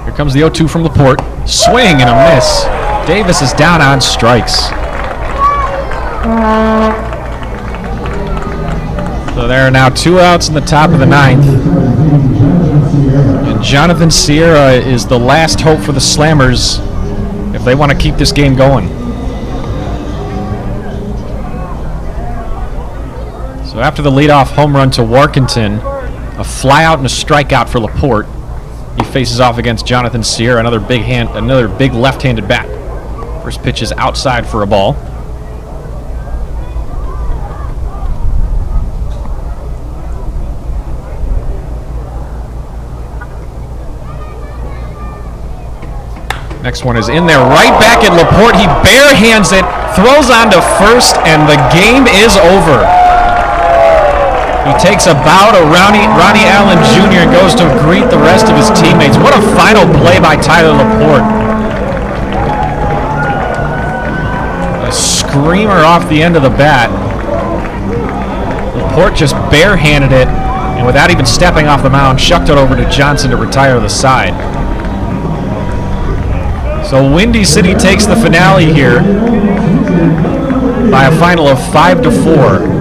Here comes the 0-2 from Laporte. Swing and a miss. Davis is down on strikes. So there are now 2 outs in the top of the 9th. And Jonathan Sierra is the last hope for the Slammers if they want to keep this game going. So after the leadoff home run to Warkentin, a flyout and a strikeout for Laporte. He faces off against Jonathan Sierra, another big left-handed bat. First pitch is outside for a ball. Next one is in there, right back at Laporte. He barehands it, throws on to first, and the game is over. He takes a bow to Ronnie Allen Jr. and goes to greet the rest of his teammates. What a final play by Tyler Laporte. A screamer off the end of the bat. Laporte just barehanded it, and without even stepping off the mound, shucked it over to Johnson to retire to the side. So Windy City takes the finale here by a final of 5-4.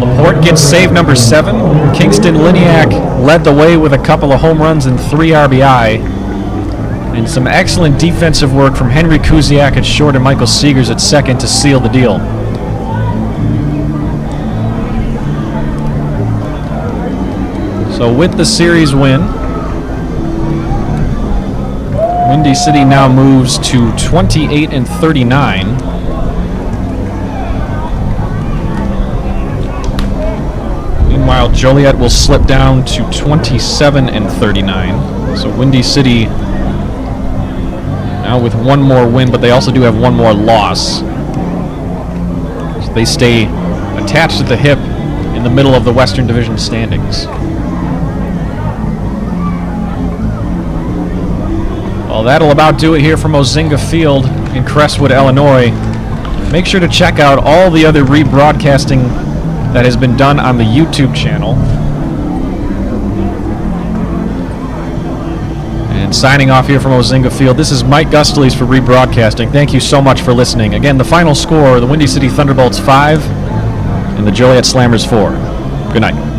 Laporte gets save number 7. Kingston Liniak led the way with a couple of home runs and 3 RBI. And some excellent defensive work from Henry Kuziak at short and Michael Seegers at second to seal the deal. So with the series win, Windy City now moves to 28 and 39. Meanwhile, Joliet will slip down to 27 and 39. So Windy City now with one more win, but they also do have one more loss. So they stay attached at the hip in the middle of the Western Division standings. Well, that'll about do it here from Ozinga Field in Crestwood, Illinois. Make sure to check out all the other rebroadcasting that has been done on the YouTube channel. And signing off here from Ozinga Field, this is Mike Gustles for rebroadcasting. Thank you so much for listening. Again, the final score, the Windy City Thunderbolts 5 and the Joliet Slammers 4. Good night.